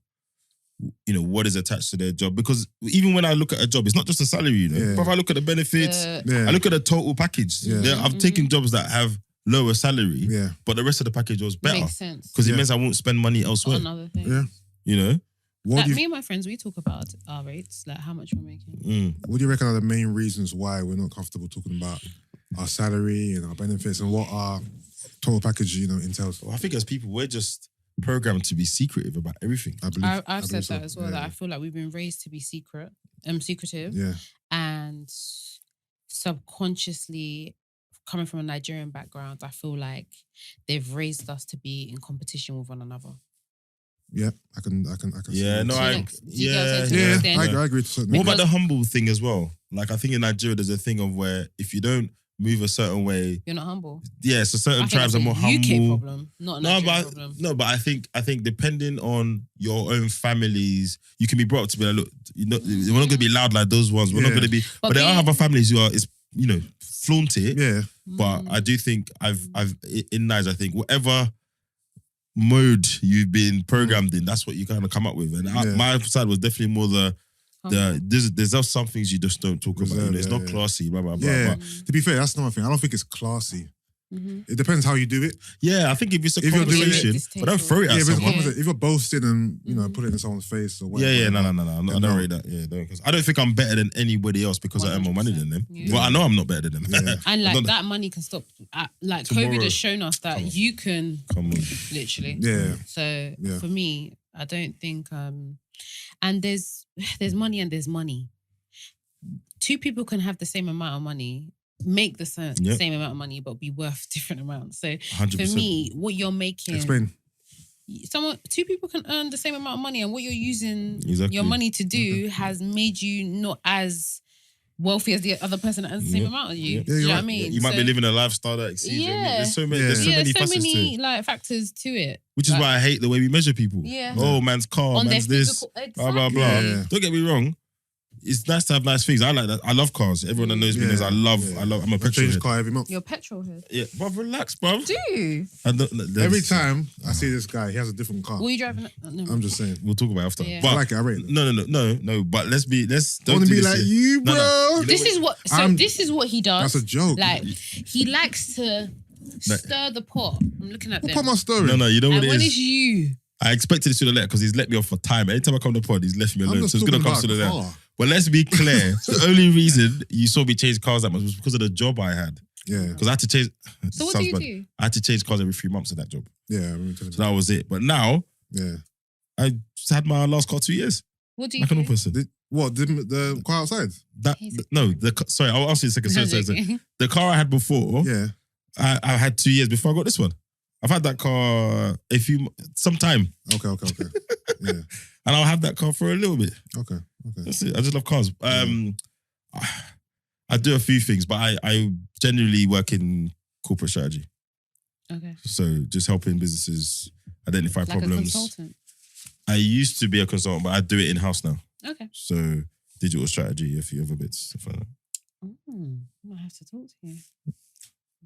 you know, what is attached to their job. Because even when I look at a job, it's not just a salary, you know. Yeah. But if I look at the benefits, I look at the total package. Yeah. I've taken jobs that have lower salary, Yeah. but the rest of the package was better Makes sense. because it means I won't spend money elsewhere. Another thing. Yeah. You know. Like me and my friends, we talk about our rates, like how much we're making. What do you reckon are the main reasons why we're not comfortable talking about our salary and our benefits and what our total package, you know, entails? Well, I think as people, we're just programmed to be secretive about everything. I believe. I've said so. that as well. That I feel like we've been raised to be secretive, Yeah. and subconsciously, coming from a Nigerian background, I feel like they've raised us to be in competition with one another. Yeah, I can. See Yeah, that. no, So I. like, do you get what I'm Yeah, saying? To an Yeah, extent. I agree to a certain What extent. about the humble thing as well? Like, I think in Nigeria, there's a thing of where if you don't move a certain way, You're not humble. yeah, so certain I think tribes are that's more a UK humble. problem, not a Nigerian problem. But I think depending on your own families, you can be brought up to be like, look, you know, we're not going to be loud like those ones. We're not Yeah. going to be, but there are other families who are, you know, flaunt it. Yeah. But I do think I've in Niger, I think whatever mode you've been programmed in, that's what you kind of come up with. And my side was definitely more there's just some things you just don't talk about. You know, it's not classy, blah blah blah. Yeah. But To be fair, that's another thing. I don't think it's classy. It depends how you do it. yeah, I think if it's a If you're doing conversation, it- but don't throw it Yeah, at if, it's a someone. conversation, if you're boasting and you know put it in someone's face or whatever. Yeah, no. I don't rate that. Yeah, don't. 'Cause I don't think I'm better than anybody else because I earn more money than them. 100%. Well, I know I'm not better than them. Yeah. And I like don't- that money can stop. Like Tomorrow. COVID has shown us that Come on. you can Come on. literally. Yeah. So Yeah. for me, I don't think. And there's money and there's money. Two people can have the same amount of money, make the same amount of money, but be worth different amounts. So 100%. for me, what you're making, Explain. two people can earn the same amount of money, and what you're using Exactly. your money to do has made you not as wealthy as the other person that earns the same amount as you. Yeah. Do you know what I mean? You might be So- living a lifestyle that exceeds your means. There's so many, Yeah. there's so many there's so facets to many it. like factors to it. Which is Like, why I hate the way we measure people. Yeah. Oh, man's car, on their man's this, physical, blah, blah, blah. Yeah. Don't get me wrong. It's nice to have nice things. I like that. I love cars. Everyone that knows me knows I love, I'm a I petrol change head. car every month. Your petrol head. Yeah, bruv, relax, bruv. Do you? Every time I see this guy, he has a different car. What are you driving? I'm just saying. We'll talk about it after. Yeah. But I like it. I rate it. No. But let's I don't want to do be this like here. you, bro. No. This is what. So I'm- this is what he does. That's a joke. Like he likes to stir the pot. I'm looking at them. Put my story. No, you know what And it when is? is you? I expected this to the letter because he's let me off for time. Anytime I come to the pod, he's left me I'm alone. just So it's going talking to come about to the letter. car. But let's be clear. The only reason you saw me change cars that much was because of the job I had. Yeah. Because I had to change. So what sounds do you bad. do? I had to change cars every 3 months in that job. Yeah. I remember telling So that was it. But now, you. I just had my last car 2 years. What do you Like a do? normal person. What? The car outside? Sorry, I'll ask you a second. Sorry. The car I had before, Yeah. I had 2 years before I got this one. I've had that car some time. Okay. Yeah. And I'll have that car for a little bit. Okay. That's it. I just love cars. I do a few things, but I generally work in corporate strategy. Okay. So just helping businesses identify Like problems. a consultant. I used to be a consultant, but I do it in-house now. Okay. So digital strategy, a few other bits. Stuff like that. I might have to talk to you.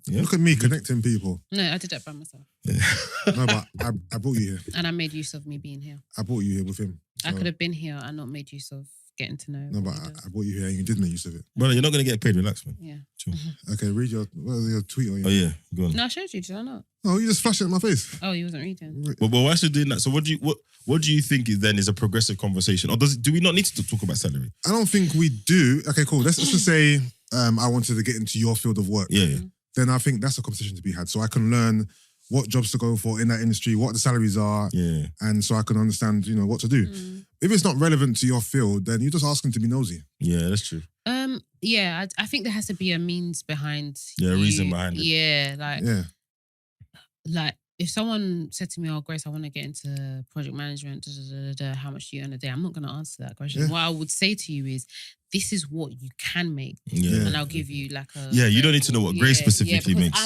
Yeah. Look at me connecting people. No, I did that by myself. No, but I brought you here. And I made use of me being here. I brought you here with him. I could have been here and not made use of getting to know. No, but I brought you here and you did make use of it. Brother, you're not going to get paid. Relax, man. Yeah. Chill. Okay, read your tweet or your... Oh, yeah. Go on. No, I showed you, did I not? No, you just flashed it in my face. Oh, you wasn't reading. But why should doing that? So what do you think is a progressive conversation? Or do we not need to talk about salary? I don't think we do. Okay, cool. Let's just say I wanted to get into your field of work. Yeah. Then I think that's a conversation to be had. So I can learn what jobs to go for in that industry, what the salaries are, and so I can understand, what to do. If it's not relevant to your field, then you're just asking to be nosy. Yeah, that's true. Yeah, I think there has to be a means behind. Yeah, a reason behind it. Yeah, like if someone said to me, "Oh, Grace, I want to get into project management. How much do you earn a day?" I'm not going to answer that question. Yeah. What I would say to you is, "This is what you can make." Yeah. And I'll give you like a... Yeah, you don't need to know what Grace specifically makes.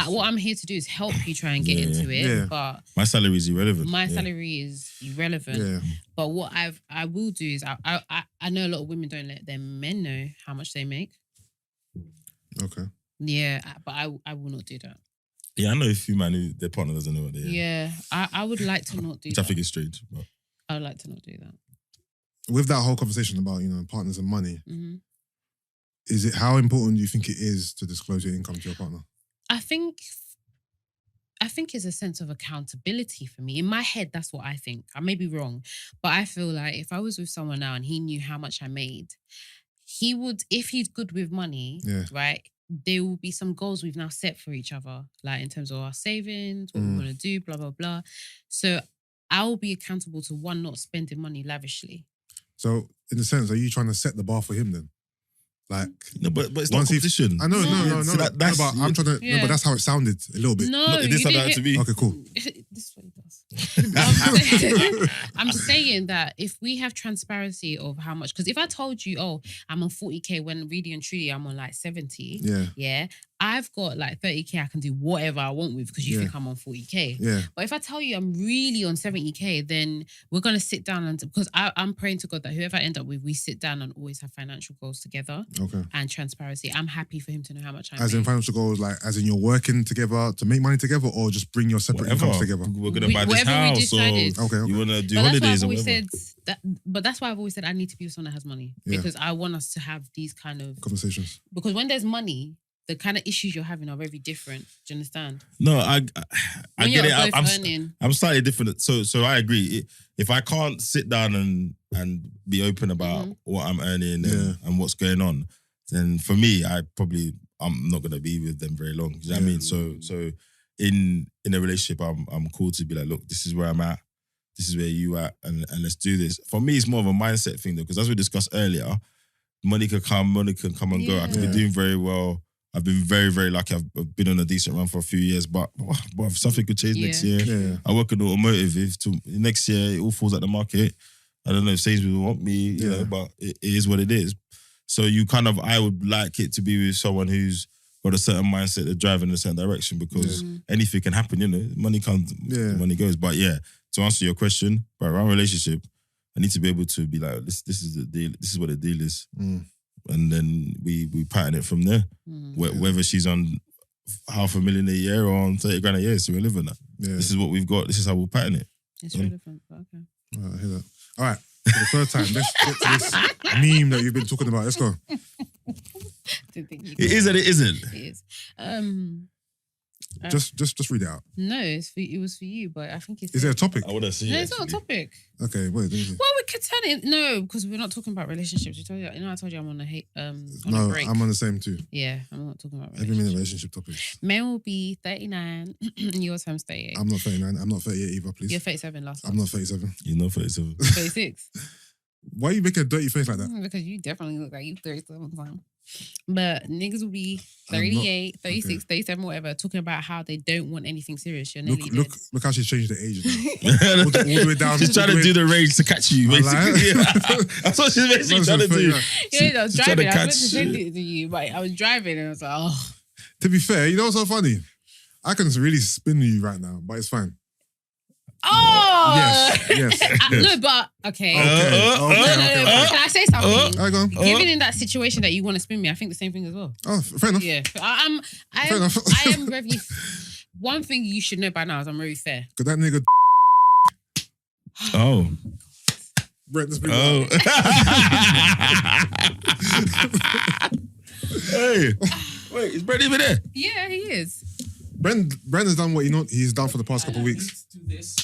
What I'm here to do is help you try and get into it. Yeah. But my salary is irrelevant. My salary is irrelevant. Yeah. But what I will do is I know a lot of women don't let their men know how much they make. Okay. Yeah, but I will not do that. Yeah, I know a few men who their partner doesn't know what they earn. Yeah, I would like to not do Which that. I think is strange. But... I would like to not do that. With that whole conversation about, partners and money, Mm-hmm. is it, how important do you think it is to disclose your income to your partner? I think it's a sense of accountability for me. In my head, that's what I think. I may be wrong, but I feel like if I was with someone now and he knew how much I made, he would, if he's good with money, right, there will be some goals we've now set for each other, like in terms of our savings, what we want to do, blah, blah, blah. So I will be accountable to one, not spending money lavishly. So, in a sense, are you trying to set the bar for him then? Like, no, but it's not competition. I know, no. So but I'm trying to. No, but that's how it sounded a little bit. No, it did sound like that to me. Okay, cool. This is what he does. I'm saying that if we have transparency of how much, because if I told you, oh, I'm on 40K when really and truly I'm on like 70, yeah, I've got like 30K I can do whatever I want with because you think I'm on 40K. Yeah. But if I tell you I'm really on 70K, then we're going to sit down and, because I'm praying to God that whoever I end up with, we sit down and always have financial goals together. Okay. And transparency. I'm happy for him to know how much I As in financial goals, like as in you're working together to make money together, or just bring your separate incomes together? We're gonna buy this house, or you wanna do holidays or whatever. But that's why I've always said I need to be with someone that has money. Because I want us to have these kind of conversations. Because when there's money, the kind of issues you're having are very different. Do you understand? No, I get it. I'm slightly different. So I agree. If I can't sit down and be open about what I'm earning and what's going on, then for me, I'm not gonna be with them very long. You know what I mean? So in a relationship, I'm cool to be like, look, this is where I'm at, this is where you at, and let's do this. For me, it's more of a mindset thing though, because as we discussed earlier, money can come and go. I can be doing very well. I've been very, very lucky. I've been on a decent run for a few years, but if something could change next year. Yeah. I work in automotive. If next year it all falls at the market, I don't know if Sainsbury's will want me, you know, but it is what it is. So I would like it to be with someone who's got a certain mindset to drive in a certain direction, because anything can happen, you know. Money comes, money goes. But yeah, to answer your question, but around relationship, I need to be able to be like, this is the deal. This is what the deal is. And then we pattern it from there. Whether she's on $500,000 a year or on 30 grand a year, it's irrelevant. This is what we've got. This is how we'll pattern it. It's relevant, but okay. All right, I hear that. All right, for the third time, let's get to this meme that you've been talking about. Let's go. It is and it isn't. It is. Just read it out. No, it was for you, but I think it's... Is there a topic? I want to see it. No, it's not a topic. Okay, wait. Let me see. Well, we could turn it... No, because we're not talking about relationships. I told you I'm on a break. I'm on the same too. Yeah, I'm not talking about Every relationships. minute relationship topics. Men will be 39. Your time's 38. I'm not 39. I'm not 38 either, please. You're 37 last I'm not 37. You're not 37. 36. Why are you making a dirty face like that? Because you definitely look like you 37 time. But niggas will be 38, 36, 37, whatever, talking about how they don't want anything serious. You're nearly dead. Look how she's changed the age now. all the way down. She's trying to do the range to catch you, basically. That's what she's basically trying to do. I was driving. I was meant to send it to you, but I was driving and I was like, oh. To be fair, you know what's so funny? I can really spin you right now, but it's fine. Oh! Yes. No, but okay. Okay. Can I say something? I go. Given in that situation that you want to spin me, I think the same thing as well. Oh, fair enough. Yeah. I am very. One thing you should know by now is I'm very fair. Cause that nigga. Oh. Brent, let's bring Oh. Hey. Wait, is Brent even there? Yeah, he is. Brent has done what he's done for the past couple of weeks. I need to do this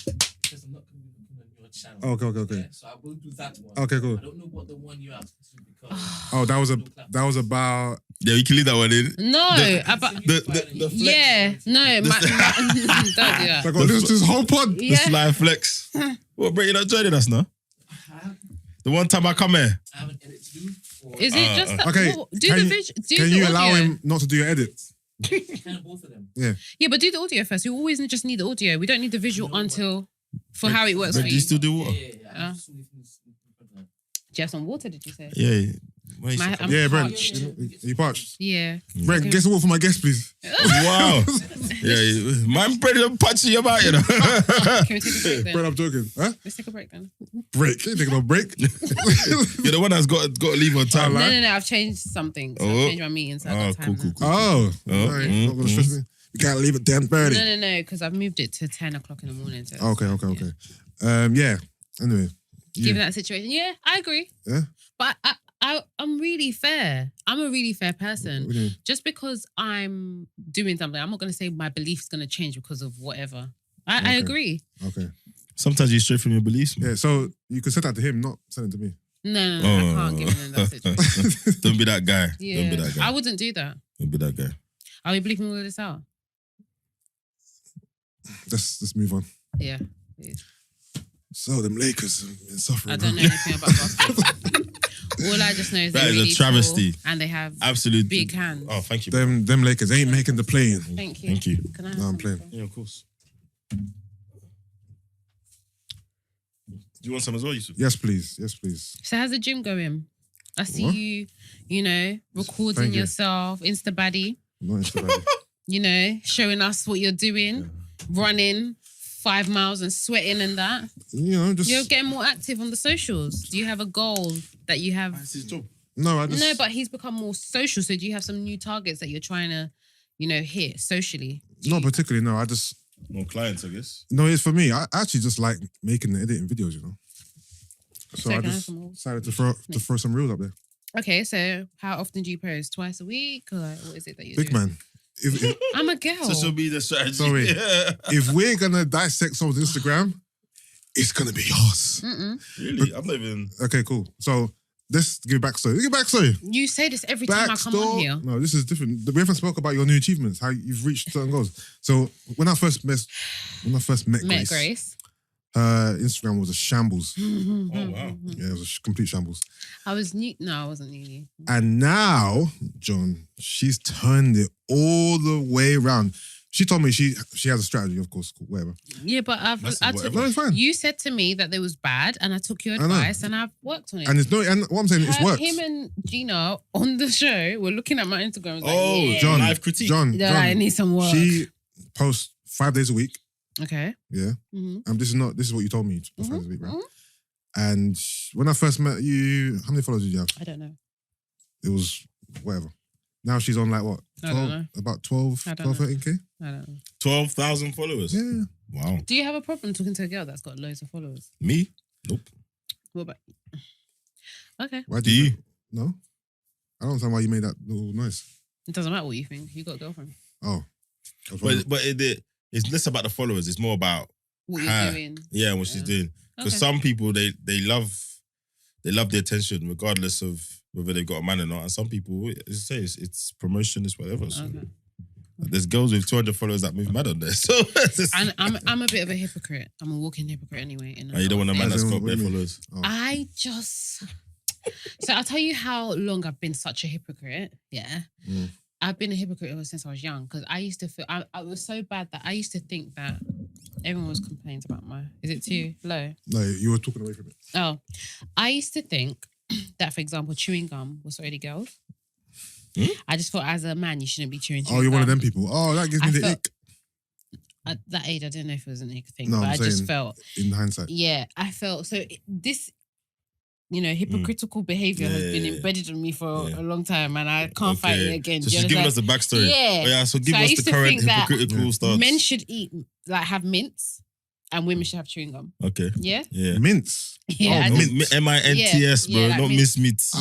because I'm not going to be on your channel. Okay. Yeah, so I will do that one. Okay, cool. I don't know what the one you asked me to because. Oh, that was about. Yeah, you can leave that one in. No, The flex. yeah, no, don't do that. I got to listen to this whole pod. The Yeah. sly flex. What, Brent, you're not joining us now? The one time I come here. I have an edit to do. Or Is it just that? Okay, Do can the you- visual. Do Can the you audio. allow him not to do your edits? kind of both of them. Yeah, but do the audio first. We always just need the audio. We don't need the visual until for how it works But for do you. you still do water? Oh. Do you have some water? Did you say? Yeah. Wait, I'm Yeah, Brent. parched. You parched. Yeah. Brent, guess what for my guest, please? Wow. Yeah, man, Brent, I'm punching you about, you know. Can we take a break then? Brent, I'm joking. Huh? Let's take a break then. Break. You ain't taking no break. You're the one that's got to leave on time. No, I've changed something. So I've changed my meetings. So I've got time cool. Oh. Oh, Alright, not gonna stress me. You can't leave at 10:30. No, because I've moved it to 10 o'clock in the morning. So Okay. Yeah. Anyway. Given that situation, yeah, I agree. Yeah? But I'm really fair. I'm a really fair person. What do you mean? Just because I'm doing something, I'm not going to say my belief's going to change because of whatever. I agree. Okay. Sometimes you stray from your beliefs. Man. Yeah, so you could send that to him, not send it to me. No, I can't give him in that situation. Don't be that guy. Yeah, Don't be that guy. I wouldn't do that. Don't be that guy. Are we bleeping all of this out? Let's move on. Yeah. Please. So them Lakers have been suffering. I don't know anything about basketball. All I just know is That they're is a really travesty. tall and they have Absolute big hands. Oh, thank you. Them Lakers ain't making the play-in. Thank you. Thank you. Can I have No, I'm some? playing. Yeah, of course. Do you want some as well, Yusuff? Yes, please. So how's the gym going? I see What? you know, recording Thank you. yourself, Insta baddie, Not Instagram. you know, showing us what you're doing, running 5 miles and sweating and that. You know, just You're getting more active on the socials. Do you have a goal that you have? That's his job. no. I just No, but he's become more social. So do you have some new targets that you're trying to, you know, hit socially? not particularly. No, I just More clients, I guess. no. It's for me. I actually just like making and editing videos. You know. So I Second just animal. decided to throw some reels up there. Okay, so how often do you post? Twice a week? Or like, what is it that you Big do? man. If I'm a girl. Social media strategy. Sorry. if we're gonna dissect someone's Instagram, it's gonna be yours. Really? I'm not even. Okay, cool. So let's give backstory. Give backstory. You say this every time I come on here. No, this is different. We haven't spoke about your new achievements, how you've reached certain goals. So when I first met Grace, her Instagram was a shambles. Oh, wow. Yeah, it was a complete shambles. I was new. No, I wasn't new. And now, John, she's turned it all the way around. She told me she has a strategy, of course, whatever. Yeah, but No, it's fine. you said to me that it was bad, and I took your know. advice, and I've worked on it. And what I'm saying, it's worked. Him and Gina on the show were looking at my Instagram. Like, Oh, yeah. John, Live critique. John, I need some work. She posts 5 days a week. Okay. Yeah. Mm-hmm. This is what you told me 5 days a week, right? Mhm. And when I first met you, how many followers did you have? I don't know. It was whatever. Now she's on like what? I don't know. About 12, I don't 13K? I don't know. 12,000 followers. Yeah. Wow. Do you have a problem talking to a girl that's got loads of followers? Me? Nope. What about? Okay. Why Do you? No. I don't understand why you made that little noise. It doesn't matter what you think. You got a girlfriend. Oh. I was wondering. But it's less about the followers. It's more about What her. you're doing. Yeah, what she's doing. Because Okay. some people they love the attention regardless of whether they've got a man or not. And some people, as I say, it's promotion, it's whatever. So Okay. there's girls with 200 followers that move mad on there. So And I'm a bit of a hypocrite. I'm a walking hypocrite anyway. and you don't want a man As that's in, got what do bare you mean? followers. Oh. I just. So I'll tell you how long I've been such a hypocrite. Yeah. Mm. I've been a hypocrite ever since I was young because I used to feel I was so bad that I used to think that everyone was complaining about my. Is it too low? No, you were talking away from it. Oh, I used to think that, for example, chewing gum was already girls. I just thought as a man you shouldn't be chewing. Oh, you're one of gum. them people. Oh, that gives me I the felt- ick. at that age, I didn't know if it was a nigga thing, No, but I'm I just saying felt, in hindsight. yeah, I felt so. This, hypocritical behavior has been embedded in me for a long time, and I can't fight it again. So she's giving us the backstory. Yeah. Oh, yeah. So give I us used the to current think that hypocritical stance. men should have mints, and women should have chewing gum. Okay. Yeah. Yeah. Mints. Yeah. I Oh, didn't- mints. MINTS, bro, Yeah, like not mints. Miss Meats.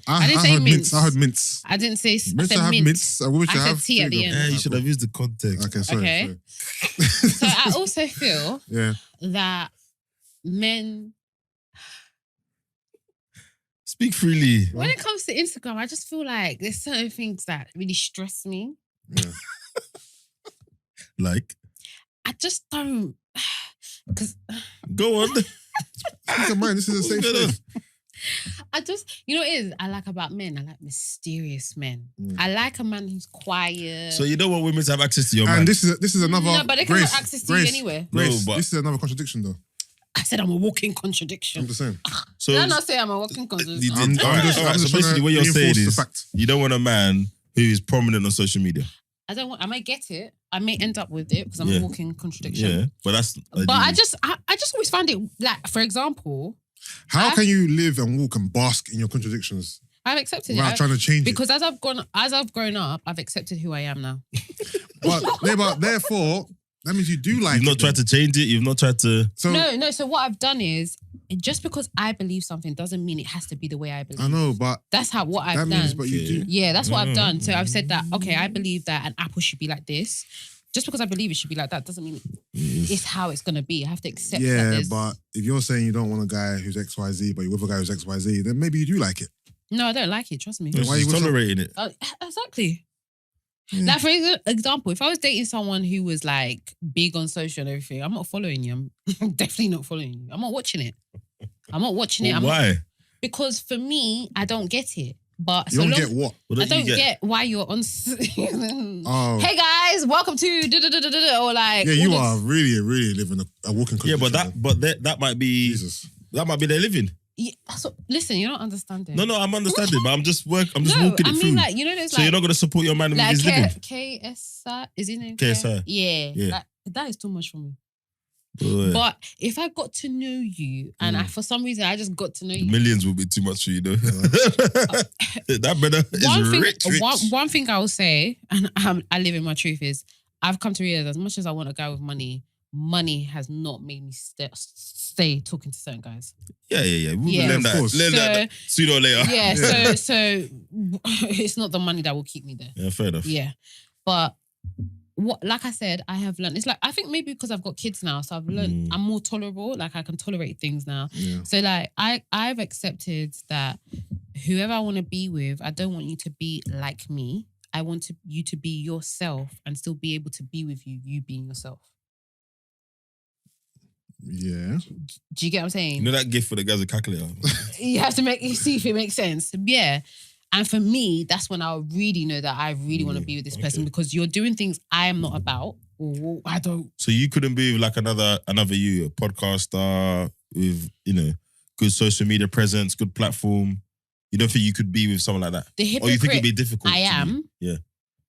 I didn't say heard mints. I heard mints. I didn't say. I Mints said have mint. mints. A woman should I said have tea at the chewing gum. end. Yeah, you should have used the context. Okay, sorry. Okay. sorry. So I also feel Yeah. that men, Speak freely. when it comes to Instagram, I just feel like there's certain things that really stress me. Yeah. Like, I just don't, because go on. Speak your mind. This is a safe Go on. space. I just, you know what it is? I like about men? I like mysterious men. Mm. I like a man who's quiet. So you don't want women to have access to your man. And this is another. No, but they can Grace, have access to Grace, you anywhere. Grace, No, but- this is another contradiction, though. I said I'm a walking I'm contradiction. just saying. So Did I not say I'm a walking you contradiction? did. I'm Alright, just alright, so trying basically to what you're saying reinforce the is fact. you don't want a man who is prominent on social media. I don't want. I may get it. I may end up with it because I'm Yeah. a walking contradiction. Yeah, but that's. But I just always find it like, for example, How can you live and walk and bask in your contradictions I've accepted without it trying to change because as I've grown up, I've accepted who I am now. it? But therefore, that means you do like You've it. not tried to change it. You've not tried to. So No. So what I've done is just because I believe something doesn't mean it has to be the way I believe. I know, but That's what I've that done. means, but you do. Yeah, that's what I've done. So I've said that, okay, I believe that an apple should be like this. Just because I believe it should be like that doesn't mean it's how it's going to be. I have to accept that. Yeah, there's- but if you're saying you don't want a guy who's XYZ, but you're with a guy who's XYZ, then maybe you do like it. No, I don't like it. Trust me. Yeah. Why She's you with tolerating it. Exactly. Yeah. Like, for example, if I was dating someone who was like big on social and everything, I'm not following you. I'm definitely not following you. I'm not watching it. I'm not watching it. Well, why? Because for me, I don't get it. But You don't get what? What I do you don't get why you're on. Oh. Hey guys, welcome to da-da-da-da-da, or like. Yeah, you all are this- really living a walking Yeah, contradiction. but that might be Jesus. that might be their living. Yeah, listen, you're not understanding. No, I'm understanding, but I'm just walking No, it I mean, through. like, you know, there's So you're like. not gonna support your man with Like his living. KSI, is his name? KSI. Yeah. Yeah. Like, that is too much for me. Boy, But if I got to know you and for some reason I just got to know you. millions will be too much for you, though. That brother is rich. One thing I will say, and I live in my truth, is I've come to realize as much as I want a guy with money, money has not made me stay talking to certain guys. Yeah. We'll Yeah. learn Of that. course. Learn that sooner or later. Yeah, Yeah. so it's not the money that will keep me there. Yeah, fair enough. Yeah. But what, like I said, I have learned. It's like, I think maybe because I've got kids now, so I've learned I'm more tolerable. Like I can tolerate things now. Yeah. So like I've accepted that whoever I want to be with, I don't want you to be like me. I want you to be yourself and still be able to be with you being yourself. Yeah. Do you get what I'm saying? You know that gift for the guys with calculator? You have to see if it makes sense. Yeah. And for me, that's when I'll really know that I really want to be with this person because you're doing things I am not about. Or I don't. So you couldn't be with like another you, a podcaster with, good social media presence, good platform. You don't think you could be with someone like that? The Or hypocrite you think it'd be difficult? I to am. be? Yeah.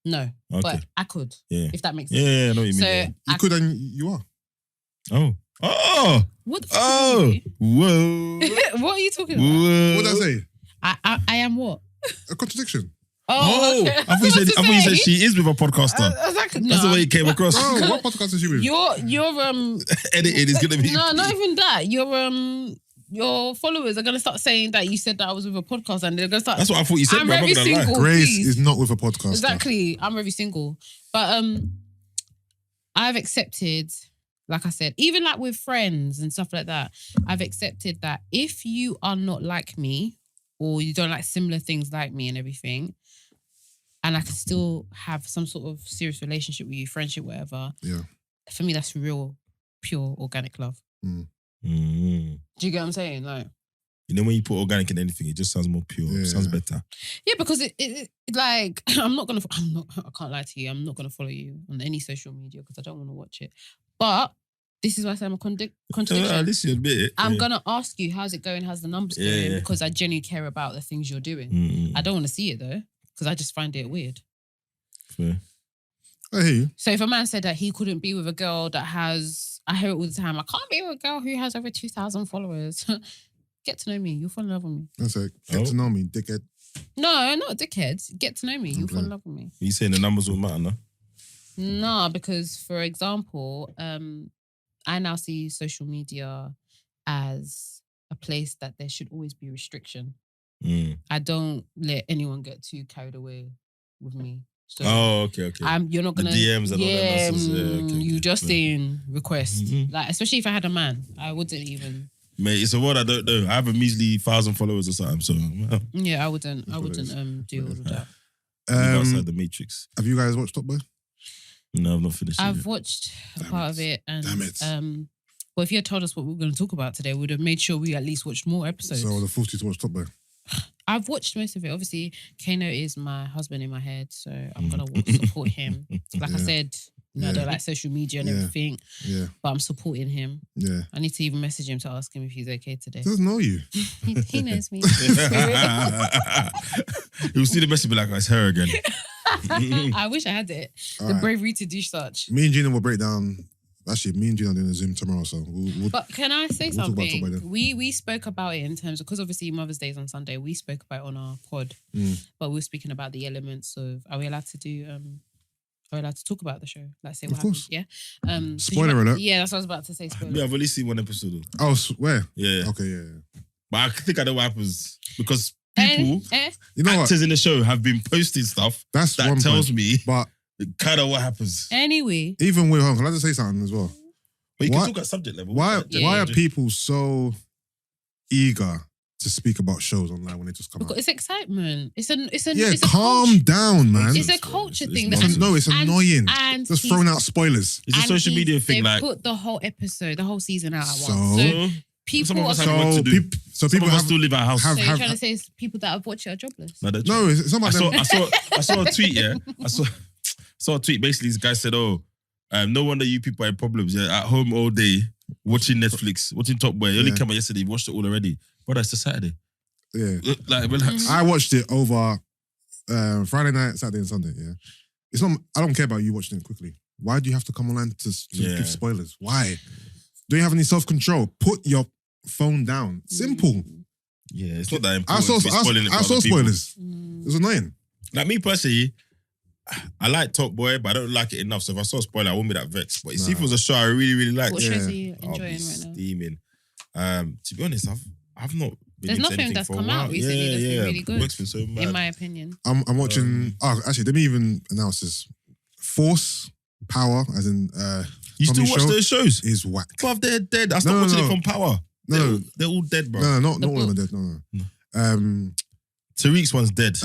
No. Okay. But I could. Yeah. If that makes sense. Yeah, I know what you mean. So yeah. You could and you are. Oh. what the fuck are you Whoa. doing? What are you talking about? Whoa. What did I say? I am what? A contradiction. Oh, okay. I thought you said she is with a podcaster. Exactly. That's the way you came across. Oh, what podcast is she with? You're Edited is gonna be. no, not even that. Your followers are gonna start saying that you said that I was with a podcast, and they're gonna start. That's what I thought you said. I'm But I'm very not gonna lie. single. Grace please. is not with a podcast. Exactly. I'm very single. But I've accepted, like I said, even like with friends and stuff like that, I've accepted that if you are not like me or you don't like similar things like me and everything, and I can still have some sort of serious relationship with you, friendship, whatever. Yeah. For me, that's real, pure, organic love. Mm. Do you get what I'm saying? Like, You know when you put organic in anything, it just sounds more pure. Yeah. It sounds better. yeah, because it like I can't lie to you. I'm not gonna follow you on any social media because I don't want to watch it. But this is why I say I'm a contradiction. At least you admit it. I'm gonna ask you, how's it going? How's the numbers Yeah, going? yeah. Because I genuinely care about the things you're doing. Mm-mm. I don't want to see it though, because I just find it weird. Fair. I hear you. So if a man said that he couldn't be with a girl that has, I hear it all the time, I can't be with a girl who has over 2,000 followers. Get to know me. You'll fall in love with me. That's like, get to know me, dickhead. No, not dickheads. Get to know me. You'll fall in love with me. You saying the numbers will matter, no? No, because for example, I now see social media as a place that there should always be restriction. I don't let anyone get too carried away with me. So okay. You're not gonna the DMs and all that nonsense. Okay, you just saying request. Like, especially if I had a man, I wouldn't even. Mate, it's a word I don't know. I have a measly 1,000 followers or something. So yeah, I wouldn't do all of that. Outside the matrix. Have you guys watched Top Boy? No, I've not finished. I've watched a part of it, and well, if you had told us what we were going to talk about today, we would have made sure we at least watched more episodes. So the forced you to watch Top Boy. I've watched most of it. Obviously, Kano is my husband in my head, so I'm gonna support him. Like I said, I don't like social media and everything. Yeah. But I'm supporting him. Yeah. I need to even message him to ask him if he's okay today. He doesn't know you. he knows me. He'll see the message and be like, oh, it's her again. I wish I had it. The bravery to do such. Me and Gina will break down. Actually, me and Gina are doing a Zoom tomorrow, so we'll But can I say something? We spoke about it in terms of, because obviously Mother's Day is on Sunday. We spoke about it on our pod, but we were speaking about the elements of, are we allowed to do? Are we allowed to talk about the show? Like, say what happens? Yeah. Spoiler alert. Yeah, that's what I was about to say. Spoiler. Yeah, I've only seen one episode. Oh, where? Yeah. Okay, yeah. But I think I know what happens because people, you know, actors in the show have been posting stuff that tells me, but kind of what happens. Anyway, even with can I just say something as well? But you can talk at subject level. Why are people so eager to speak about shows online when they just come out? It's excitement. It's a calm down, man. It's a culture thing. It's annoying. And just throwing out spoilers. It's a social media thing. Like, put the whole episode, the whole season out at once. So people are people have still live at house. So you're trying to say people that have watched it are jobless? No, it's not about them. I saw a tweet. Yeah, I saw a tweet. Basically, this guy said, "Oh, no wonder you people have problems. Yeah, at home all day watching Netflix, watching Top Boy. You only came out yesterday. You watched it all already. Brother, it's a Saturday. Yeah, like relax. I watched it over Friday night, Saturday, and Sunday. Yeah, it's not. I don't care about you watching it quickly. Why do you have to come online to give spoilers? Why? Do you have any self-control? Put your phone down. Simple. Yeah, it's not that important. I saw spoilers. It was annoying. Like me personally, I like Top Boy, but I don't like it enough. So if I saw a spoiler, I won't be that vexed. But see if it was a show I really, really liked. What shows are you enjoying right now? Steaming. To be honest, I've not. There's nothing that's come out recently that's been really good. Been so mad. In my opinion. I'm watching. Actually, let me even announce this. Force, Power, as in. You still watch those shows? Is whack. Bruv, they're dead. I stopped watching it from Power. No, they're all dead, bro. No, not all of them are dead. No. Tariq's one's dead.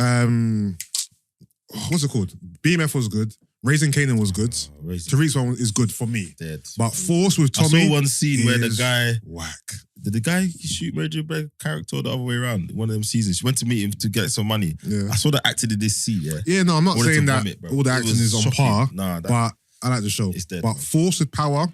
What's it called? BMF was good. Raising Canaan was good. Tariq's one is good for me. Dead. But Force with Tommy. I saw one scene where the guy whack. Did the guy shoot Mary J. Black's character the other way around? One of them seasons. She went to meet him to get some money. Yeah. I saw the acting in this scene. Yeah. No, I'm not saying that all the acting is on par. But I like the show. It's dead. But Force with Power.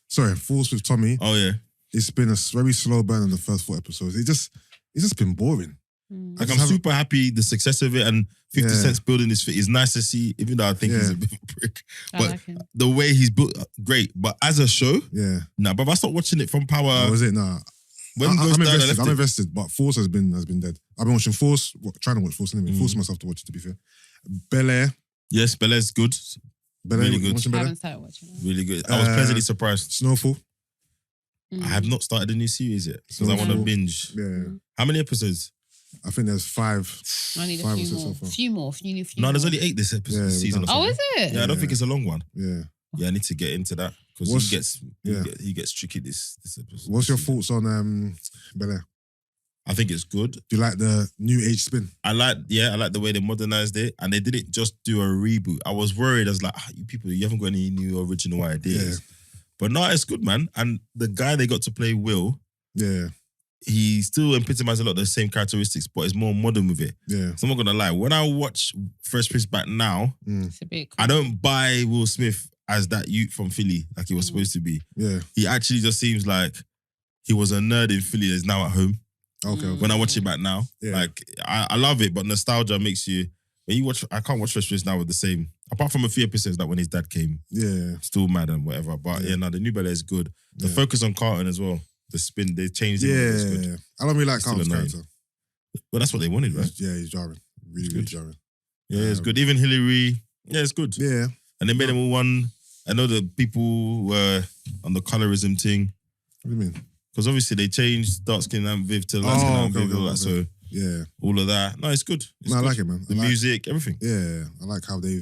Sorry, Force with Tommy. Oh yeah. It's been a very slow burn in the first 4 episodes. It's just been boring. Like I'm super happy the success of it, and 50 Cent's building this fit is nice to see, even though I think he's a bit of a prick. But the way he's built, great. But as a show, but if I start watching it from Power. Oh, is it? Nah. I'm invested, but Force has been dead. I've been watching Force, trying to watch Force anyway. Forcing myself to watch it, to be fair. Bel Air. Yes, Bel Air's good. Really good. I haven't started watching it. Really good. I was pleasantly surprised. Snowfall. I have not started a new series yet because I want to binge. Yeah. How many episodes? I think there's 5. I need a few more. No, there's only 8 this episode, season. Oh, is it? Yeah, I don't think it's a long one. Yeah. Yeah, I need to get into that because he gets tricky this episode. What's your thoughts on Bel Air? I think it's good. Do you like the new age spin? I like the way they modernized it, and they didn't just do a reboot. I was worried. I was like, you people, you haven't got any new original ideas. Yeah. But no, it's good, man. And the guy they got to play Will, he still epitomizes a lot of the same characteristics, but it's more modern with it. Yeah. So I'm not gonna lie. When I watch Fresh Prince back now, it's a bit cool. I don't buy Will Smith as that youth from Philly like he was supposed to be. Yeah. He actually just seems like he was a nerd in Philly that's now at home. Okay. When I watch it back now, like I love it, but nostalgia makes you. When you watch, I can't watch Fresh Prince now with the same. Apart from a few episodes, like when his dad came, still mad and whatever. But no, the new Bel-Air is good. The focus on Carlton as well. The spin, they changed it. It's good. I don't really like Carlton's character. Well, that's what they wanted, right? Yeah, he's jarring. Really jarring. Yeah, it's good. Even Hillary, it's good. Yeah. And they made them all one. I know the people were on the colorism thing. What do you mean? Because obviously they changed dark skin and Viv to light skin and Viv, all that. So all of that. No, it's good. It's I good. like it, man. The music, everything. Yeah, I like how they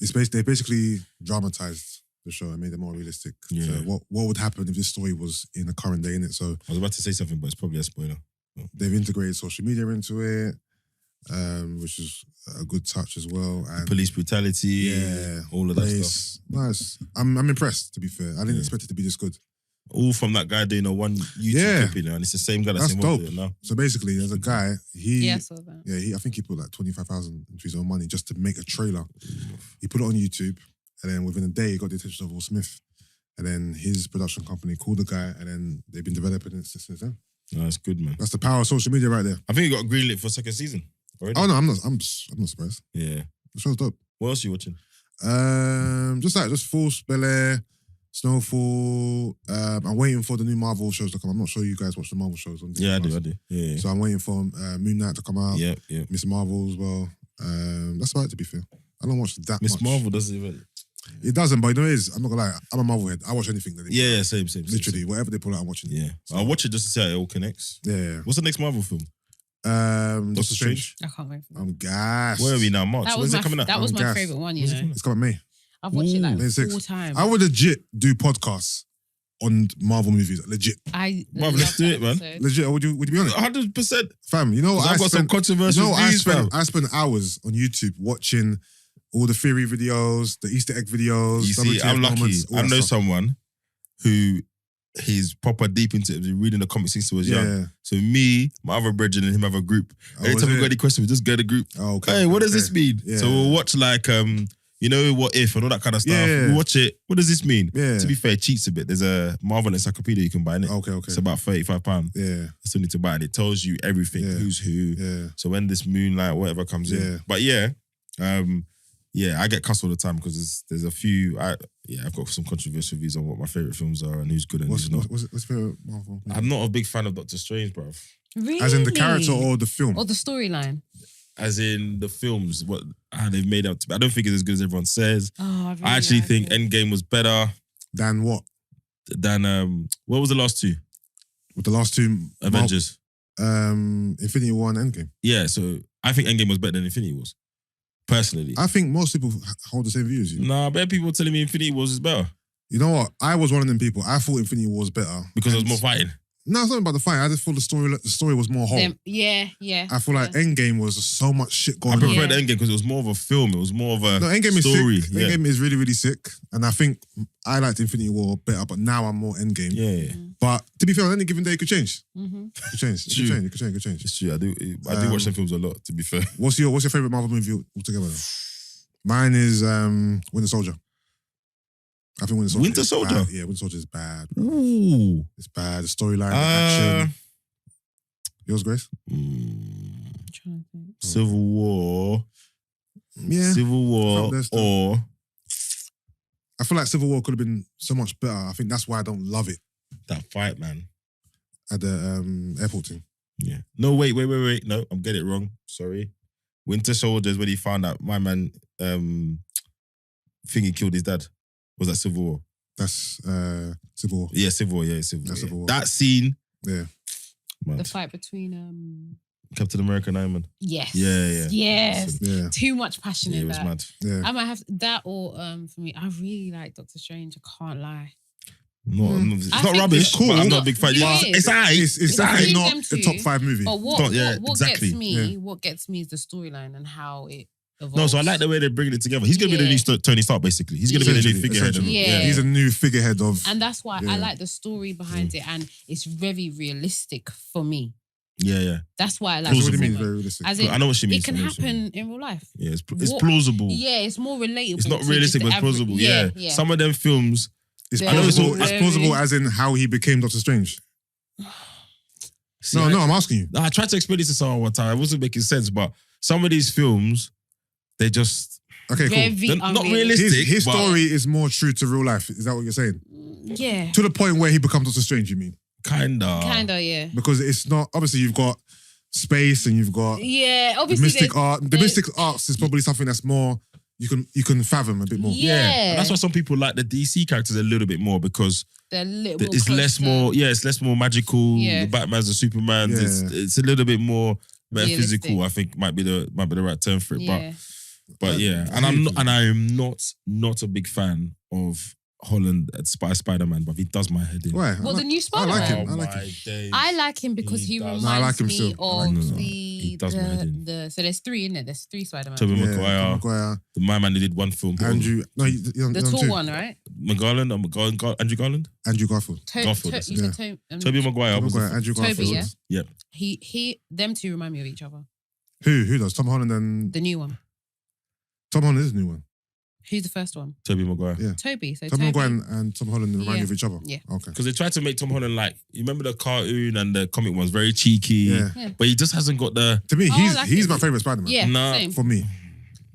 basically dramatized the show and made it more realistic. Yeah. So what would happen if this story was in the current day, innit? So I was about to say something, but it's probably a spoiler. They've integrated social media into it, which is a good touch as well. And police brutality, all of that stuff. Nice. I'm impressed, to be fair. I didn't expect it to be this good. All from that guy doing a one YouTube clip, and it's the same guy that's dope. it now. So basically, there's a guy, I saw that. I think he put like 25,000 into his own money just to make a trailer. He put it on YouTube, and then within a day, he got the attention of Will Smith. And then his production company called the guy, and then they've been developing it since then. No, that's good, man. That's the power of social media right there. I think he got greenlit for second season already. Oh no, I'm not surprised. Yeah. The show's dope. What else are you watching? Just Force, Bel-Air, Snowfall. I'm waiting for the new Marvel shows to come. I'm not sure you guys watch the Marvel shows on Disney+. I do. Yeah. So I'm waiting for Moon Knight to come out. Yeah. Miss Marvel as well. That's about it, to be fair. I don't watch that much. Miss Marvel doesn't even... It doesn't, but you know what it is? I'm not gonna lie. I'm a Marvel head. I watch anything that they put out. Same. Literally, whatever they pull out, I'm watching. Yeah. I'll watch it just to see how it all connects. Yeah. What's the next Marvel film? Doctor Strange. I can't wait for that. I'm gassed. Where are we now? March? When's it coming out? That was my gassed. favourite one, you know. It's coming May. I've watched it like May 6th. 4 times. I would legit do podcasts on Marvel movies. Legit. Let's do it, man. Legit. Would you be on it? 100%. Fam, you know what? I've got some controversial views, I spend hours on YouTube watching all the theory videos, the Easter egg videos. You see, I'm lucky. I know someone who he's proper deep into it. He's reading the comics since he was young. So me, my other brethren, and him have a group. Anytime we got any questions, we just go to the group. Hey, what does this mean? Yeah. So we'll watch like, what if and all that kind of stuff. Yeah. We'll watch it. What does this mean? Yeah. To be fair, it cheats a bit. There's a Marvel encyclopedia you can buy in it. Okay. It's about £35. Yeah. I still need to buy it. It tells you everything, who's who. Yeah. So when this Moonlight, whatever comes in. But I get cussed all the time because there's a few. I've got some controversial views on what my favorite films are and who's good and who's not. What's your favorite Marvel? I'm not a big fan of Doctor Strange, bruv. Really? As in the character or the film? Or the storyline? As in the films, how they've made out to be. I don't think it's as good as everyone says. Oh, I actually think Endgame was better than what? Than what was the last two? With the last two Avengers. Infinity War and Endgame. Yeah, so I think Endgame was better than Infinity Wars. Personally. I think most people hold the same views. Nah, but people telling me Infinity Wars is better. You know what? I was one of them people. I thought Infinity War was better. Because there was more fighting. No, it's not about the fight. I just thought the story was more whole. Yeah. I feel like Endgame was so much shit going on. I preferred Endgame because it was more of a film. It was more of a Endgame story. Is sick. Endgame is really, really sick. And I think I liked Infinity War better, but now I'm more Endgame. Yeah. But to be fair, on any given day, it could change. Mm-hmm. It could change. It could change. It's true. I do watch them films a lot, to be fair. What's your favorite Marvel movie altogether? Mine is Winter Soldier. I think Winter Soldier. Winter Soldier? Yeah, Winter Soldier is bad. Ooh. It's bad. The storyline, the action. Yours, Grace? I'm trying to think. Civil War. Yeah. Civil War or... I feel like Civil War could have been so much better. I think that's why I don't love it. That fight, man. At the airport thing. Yeah. No, wait. No, I'm getting it wrong. Sorry. Winter Soldier is when he found out my man Thingy killed his dad. Was that Civil War? That's Civil War. Yeah, Civil War. Yeah, Civil War. Civil War. That scene. Yeah. Man. The fight between Captain America and Iron Man. Yes. Yeah. Yes. Yeah. Too much passion in it was that. mad. Yeah. I might have that or for me, I really like Doctor Strange. I can't lie. It's I not think rubbish. it's cool. But I'm not a big fan. It is. It's alright. It's definitely between not them a two. top 5 movie. But what exactly. gets me is the storyline and how it evolves. No, so I like the way they're bringing it together. He's going to be the new Tony Stark, basically. He's going to be the new figurehead. Yeah. He's a new figurehead of... And that's why I like the story behind it, and it's very realistic for me. Yeah. That's why I like What it. do you mean very realistic? As in, I know what she means. it can happen in real life. Yeah, it's plausible. Yeah, it's more relatable. It's not to realistic, just but it's the plausible. average- Yeah. Some of them films... It's Yeah. plausible, It's it's plausible as in how he became Doctor Strange. See, No, I'm asking you. I tried to explain this to someone one time. It wasn't making sense, but some of these films, they just... Okay, cool. Very Not unrealistic. realistic. His but- story is more true to real life. Is that what you're saying? Yeah. To the point where he becomes Doctor Strange, you mean? Kinda, yeah. Because it's not, obviously you've got space and you've got Yeah, the obviously. mystic art. The there's- mystic arts is probably something that's more, you can fathom a bit more. Yeah. And that's why some people like the DC characters a little bit more because They're a little more it's less closer. more, it's less more magical. Yeah. The Batman's, the Superman's, Yeah. it's a little bit more metaphysical. Realistic. I think might be the right term for it. Yeah. But yeah, and I am not a big fan of Holland at Spider-Man, but he does my head in. Why? Well, the new I Spider-Man. like him. Oh I like my him. days. I like him because he He does. reminds No, I like him me still. I like of him. He does my head in. the so there's three, isn't it? There's three Spider-Man. Tobey Yeah, Maguire, Maguire, the my man who did one film. Andrew. No, The tall one, right? McGarland, Andrew Garland, Andrew Garfield. Garfield, that's You said Tobey Maguire. was the Maguire, Andrew Toby, Garfield. yeah? Yep. Them two remind me of each other. Who does? Tom Holland and The new one. Tom Holland is the new one. Who's the first one? Maguire. Yeah. Toby. So Tom Toby. Maguire and Tom Holland remind you Yeah. of each other. Yeah. Okay. Because they tried to make Tom Holland like, you remember the cartoon and the comic ones, very cheeky. Yeah. But he just hasn't got the. To me, Oh, I like he's it. my favorite Spider-Man. Yeah, Nah. same. For me.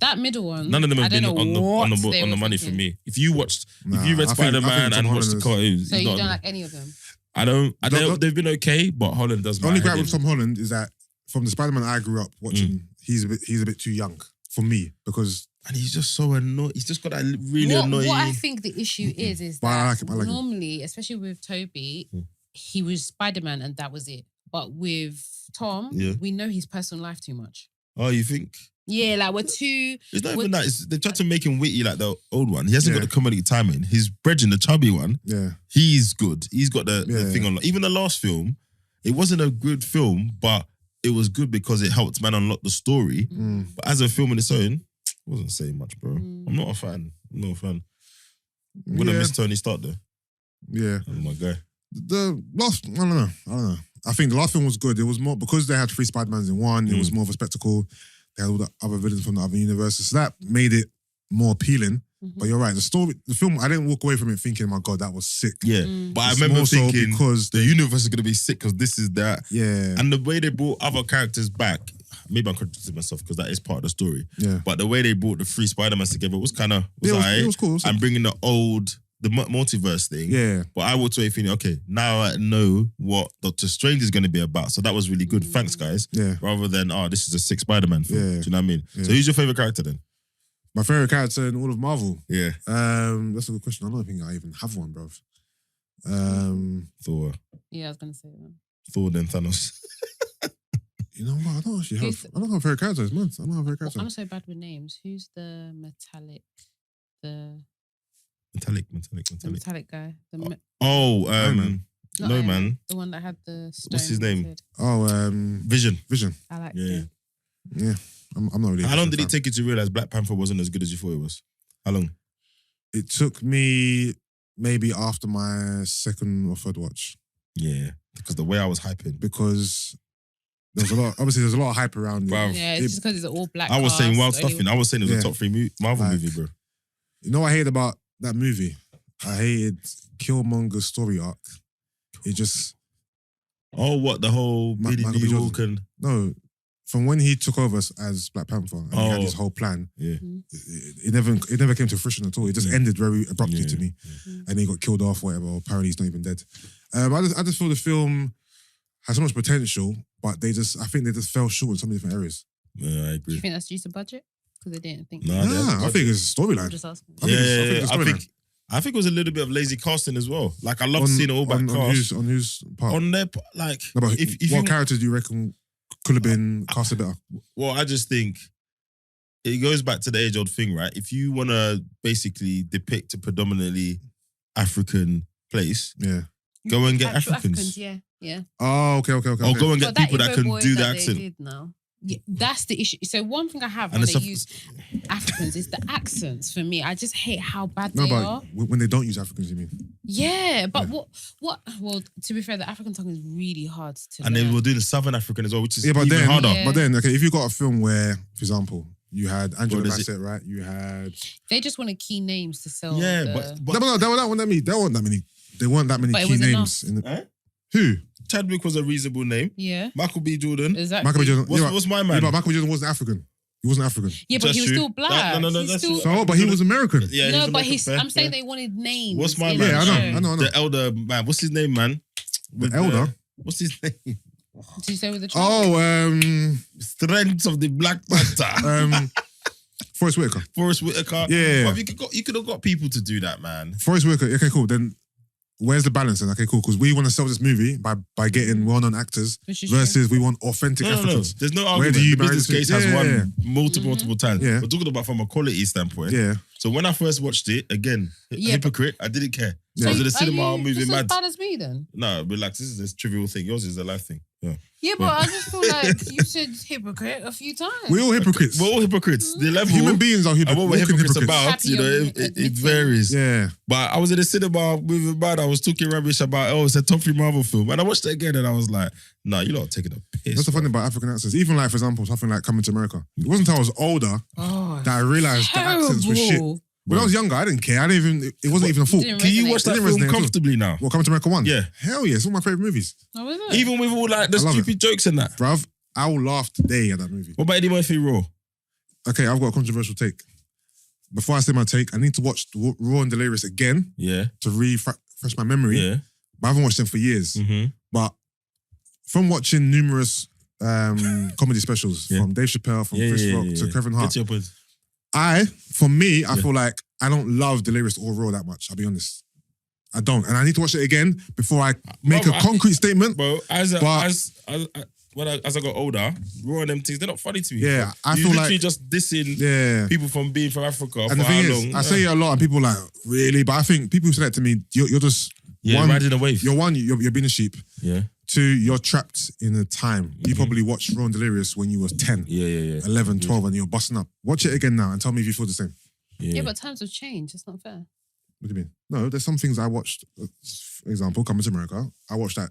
That middle one. None of them I have don't been know on the what they were money for thinking. me. If you watched, Nah, if you read I think Spider-Man Tom and watched the Holland cartoons, So he's you not- don't like any of them? I don't. Don't- They've been okay, but Holland does. The only my gripe head with in. Tom Holland is that from the Spider-Man I grew up watching, he's a bit too young for me because And he's just so annoying. He's just got that really annoying. What I think the issue is But I that like him, I like him. normally, especially with Toby, he was Spider-Man and that was it. But with Tom, Yeah. we know his personal life too much. Oh, you think? Yeah, like we're too. It's not What- even that. They tried to make him witty like the old one. He hasn't Yeah. got the comedic timing. His brethren, the chubby one, yeah. he's good. He's got the Yeah. thing on. Even the last film, it wasn't a good film, but it was good because it helped man unlock the story. Mm. But as a film on its own, it wasn't saying much, bro. Mm. I'm not a fan. I'm not a fan. I'm gonna Yeah. miss Tony Stark though. Yeah. Oh my guy. The last, I don't know. I think the last film was good. It was more because they had three Spider-Mans in one. It was more of a spectacle. They had all the other villains from the other universes, so that made it more appealing. Mhm. But you're right. The film. I didn't walk away from it thinking, "My God, that was sick." Yeah, Mm. but I It's remember more so thinking because the universe is gonna be sick because this is that. Yeah, And the way they brought other characters back, maybe I'm contradicting myself because that is part of the story. yeah. But the way they brought the three Spider-Mans together was kind of Yeah, alright. it was cool. It was And bringing the multiverse thing. yeah, But I walked away thinking, okay, now I know what Doctor Strange is going to be about. So that was really good. Thanks, guys. yeah. Rather than, this is a sick Spider-Man film. Yeah. Do you know what I mean? Yeah. So who's your favorite character then? My favorite character in all of Marvel. Yeah. That's a good question. I don't think I even have one, bro. Thor. Yeah, I was gonna say that. Thor, then Thanos. You know what? I don't actually have. Who's- I don't have favorite characters, man. I don't have favorite character. I'm so bad with names. Who's the metallic? The Metallic. guy. Oh, Iron Man. not no Iron man. The one that had the stone. What's his on name? head. Oh, Vision. Vision. I like Yeah. him. Yeah, I'm not really. a How long Vision did it fan. take you to realize Black Panther wasn't as good as you thought it was? How long? It took me maybe after my second or third watch Yeah. Because the way I was hyping. because there's a lot. Obviously, there's a lot of hype around it. Bruv. Yeah, it's just because it's all black. I was saying wild cast, stuff in. I was saying it was Yeah. a top 3 Marvel Like- movie, bro. You know what I hate about that movie? I hated Killmonger's story arc. It just Oh, what? The whole Billy Michael B. New Jordan. York and... no. From when he took over as Black Panther and he had Oh. his whole plan, Yeah. it never came to fruition at all. It just ended very abruptly Yeah. to me, and he got killed off. Whatever. Apparently, he's not even dead. I just feel the film has so much potential, but I think they just fell short in so many different areas. Yeah, I Do you agree. think that's due to budget? Because they didn't think. Nah, they had the I budget. think it's a I'm storyline. just asking. I think it's a storyline. I think it was a little bit of lazy casting as well. Like, I love seeing it all back on cast. on whose part? On their, like, No, but if what you... characters do you reckon could have been casted better? Well, I just think it goes back to the age-old thing, right? If you want to basically depict a predominantly African place, Yeah. go and get Actual Africans. Yeah, yeah. Oh, okay. Or go and get But people that Igbo can boy do the that they accent. did now. Yeah, that's the issue. So one thing I have And when the they use Africans is the accents. For me, I just hate how bad No, they but are. when they don't use Africans, you mean? Yeah, but Yeah. what? Well, to be fair, the African tongue is really hard to. And they learn. were doing the Southern African as well, which is Yeah, but even then, harder. Yeah. but then, okay, if you got a film where, for example, you had Angela What is it? Bassett, right? You had They just wanted key names to sell. Yeah, the- but no, they weren't that many. There weren't that many. There weren't that many But it key was names. In the, Eh? Who? Chadwick was a reasonable name. yeah, Michael B. Jordan. exactly. Michael B. Jordan. What's, yeah, what's my yeah, man? but Michael B. Jordan wasn't African. He wasn't African. Yeah, but Just he was true. still black. No, He's that's still... true. So, but he was American. Yeah, No, he's but American, I'm saying fair. they wanted names. What's my in man? the Yeah, show. I know. The elder man. What's his name, man? With elder? What's his name? Did you say with the child? Oh, Strength of the Black Panther. Forrest Whitaker. Forrest Whitaker. Yeah. Bruv, you could have got people to do that, man. Forrest Whitaker. Okay, cool. Then where's the balance then? Okay, cool. Because we want to sell this movie by getting well-known actors Which is versus we want authentic No. Africans. There's no Where argument. do you The marry business this case has to? won Yeah. multiple times. Yeah. We're talking about from a quality standpoint. Yeah. So when I first watched it, again, Yeah, hypocrite, I didn't care. Yeah. I was in the Are cinema you moving just mad. as bad as me then? No, relax. This is a trivial thing. Yours is a life thing. Yeah. Yeah, but I just feel like you said hypocrite a few times. We're all hypocrites. We're all hypocrites. The level Human beings are and what we're walking hypocrites hypocrites. about, Happy you know, on it admitting. varies. Yeah. But I was in the cinema moving mad. I was talking rubbish about, it's a top 3 Marvel film. And I watched it again and I was like, nah, you're not taking a piss. That's the funny thing about African accents. Even like, for example, something like Coming to America. It wasn't until I was older Oh, that I realised the accents were shit. terrible. When I was younger, I didn't care. I didn't even. It wasn't even a fault. Didn't Can you resonate. watch that Didn't film resonate at all. comfortably now? What, Coming to America 1? Yeah. Hell yeah, it's one of my favourite movies. Oh, is it? Even with all like the I love stupid jokes and that. Bruv, I will laugh today at that movie. What about Eddie Murphy Raw? Okay, I've got a controversial take. Before I say my take, I need to watch Raw and Delirious again Yeah. to refresh my memory. Yeah. But I haven't watched them for years. Mm-hmm. But from watching numerous comedy specials, Yeah. from Dave Chappelle, from Chris Rock to Kevin Get Hart, to your point. I feel like I don't love Delirious or Raw that much, I'll be honest. I don't. And I need to watch it again before I make Bro, a concrete statement. Bro, as But- I got older, Raw and them things, they're not funny to me. Yeah, I you feel literally like- just dissing Yeah. people from being from Africa And for the how thing long. is, I say it a lot and people are like, really? But I think people who say that to me, you're just, yeah, one, riding a wave. you're being a sheep. Yeah. 2, you're trapped in a time. You probably watched Raw and Delirious when you was 10, Yeah. 11, 12 and you're busting up. Watch it again now and tell me if you feel the same. Yeah, but times have changed. It's not fair. What do you mean? No, there's some things I watched, for example, Coming to America. I watched that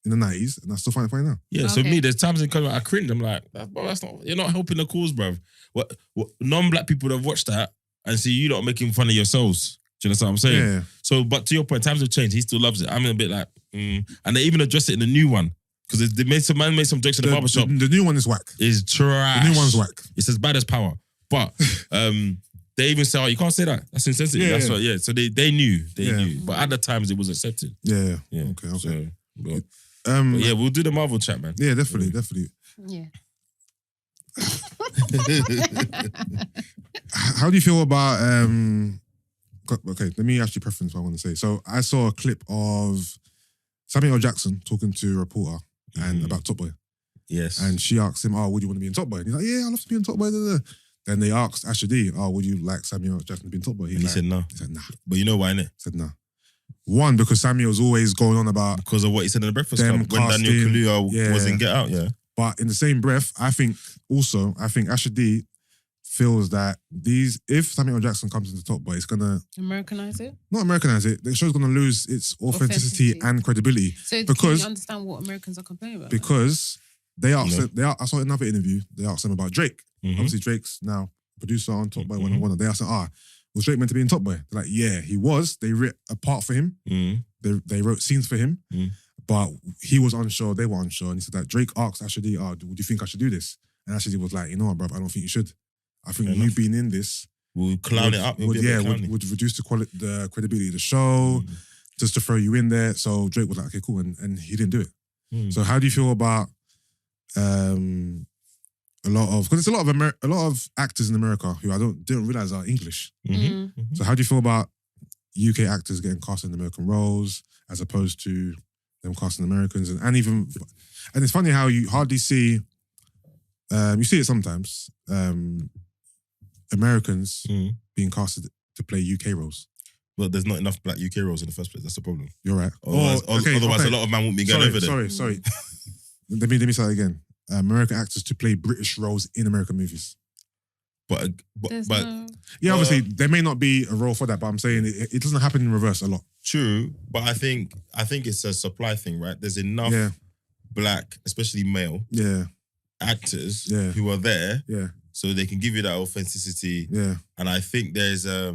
in the 90s and I still find it funny now. Yeah, so Okay. me, there's times in coming I cringe. I'm like, bro, that's not, you're not helping the cause, bruv. What non-black people have watched that and see you not making fun of yourselves. Do you understand what I'm saying? Yeah. So, but to your point, times have changed. He still loves it. I'm a bit like, and they even address it in the new one because they made some jokes in the barbershop. The new one is whack. Is trash. The new one's whack. It's as bad as Power. But they even say, you can't say that. That's insensitive. Yeah, That's yeah. what, yeah. So they knew. They Yeah. knew. But at the times, it was accepted. Yeah. Yeah. Okay. So, but Yeah, we'll do the Marvel chat, man. definitely. Yeah. How do you feel about okay, let me actually preference what I want to say. So I saw a clip of Samuel L. Jackson talking to a reporter and about Top Boy. Yes. And she asked him, would you want to be in Top Boy? And he's like, yeah, I'd love to be in Top Boy. Then they asked Asher D, would you like Samuel L. Jackson to be in Top Boy? and he said no. He said, nah. But you know why, innit? He said, nah. One, because Samuel's always going on about, Because of what he said in the Breakfast Them Club when Daniel casting, Kaluuya was in Get Out, yeah. but in the same breath, I think Asher D feels that if Samuel L. Jackson comes into Top Boy, it's going to Americanize it. not Americanize it. The show's going to lose its authenticity and credibility. So can Because- you understand what Americans are complaining about? Because they asked, No. I saw another interview, they asked them about Drake. Mhm. Obviously, Drake's now producer on Top Boy Mhm. 101. They asked him, was Drake meant to be in Top Boy? They're like, yeah, he was. They wrote a part for him. Mm. They wrote scenes for him. But he was unsure, they were unsure. And he said that Drake asked Asher D, would you think I should do this? And Asher D was like, you know what, bruv, I don't think you should. I think Fair you enough. being in this We'll clown it up. It'll would be a bit clowny. would reduce the credibility of the show, just to throw you in there. So Drake was like, okay, cool. And he didn't do it. Mm. So how do you feel about because it's a lot of actors in America who I didn't realize are English. Mhm. So how do you feel about UK actors getting cast in American roles as opposed to them casting Americans and it's funny how you hardly see you see it sometimes Americans Mm. being casted to play UK roles. But there's not enough black UK roles in the first place. That's the problem. You're right. Otherwise, a lot of man won't be going over there. Sorry. let me say that again. American actors to play British roles in American movies. But There's but no... Yeah, obviously there may not be a role for that, but I'm saying it doesn't happen in reverse a lot. true. But I think it's a supply thing, right? There's enough Yeah, black, especially male yeah, actors Yeah. who are there, yeah, so they can give you that authenticity. yeah, And I think there's a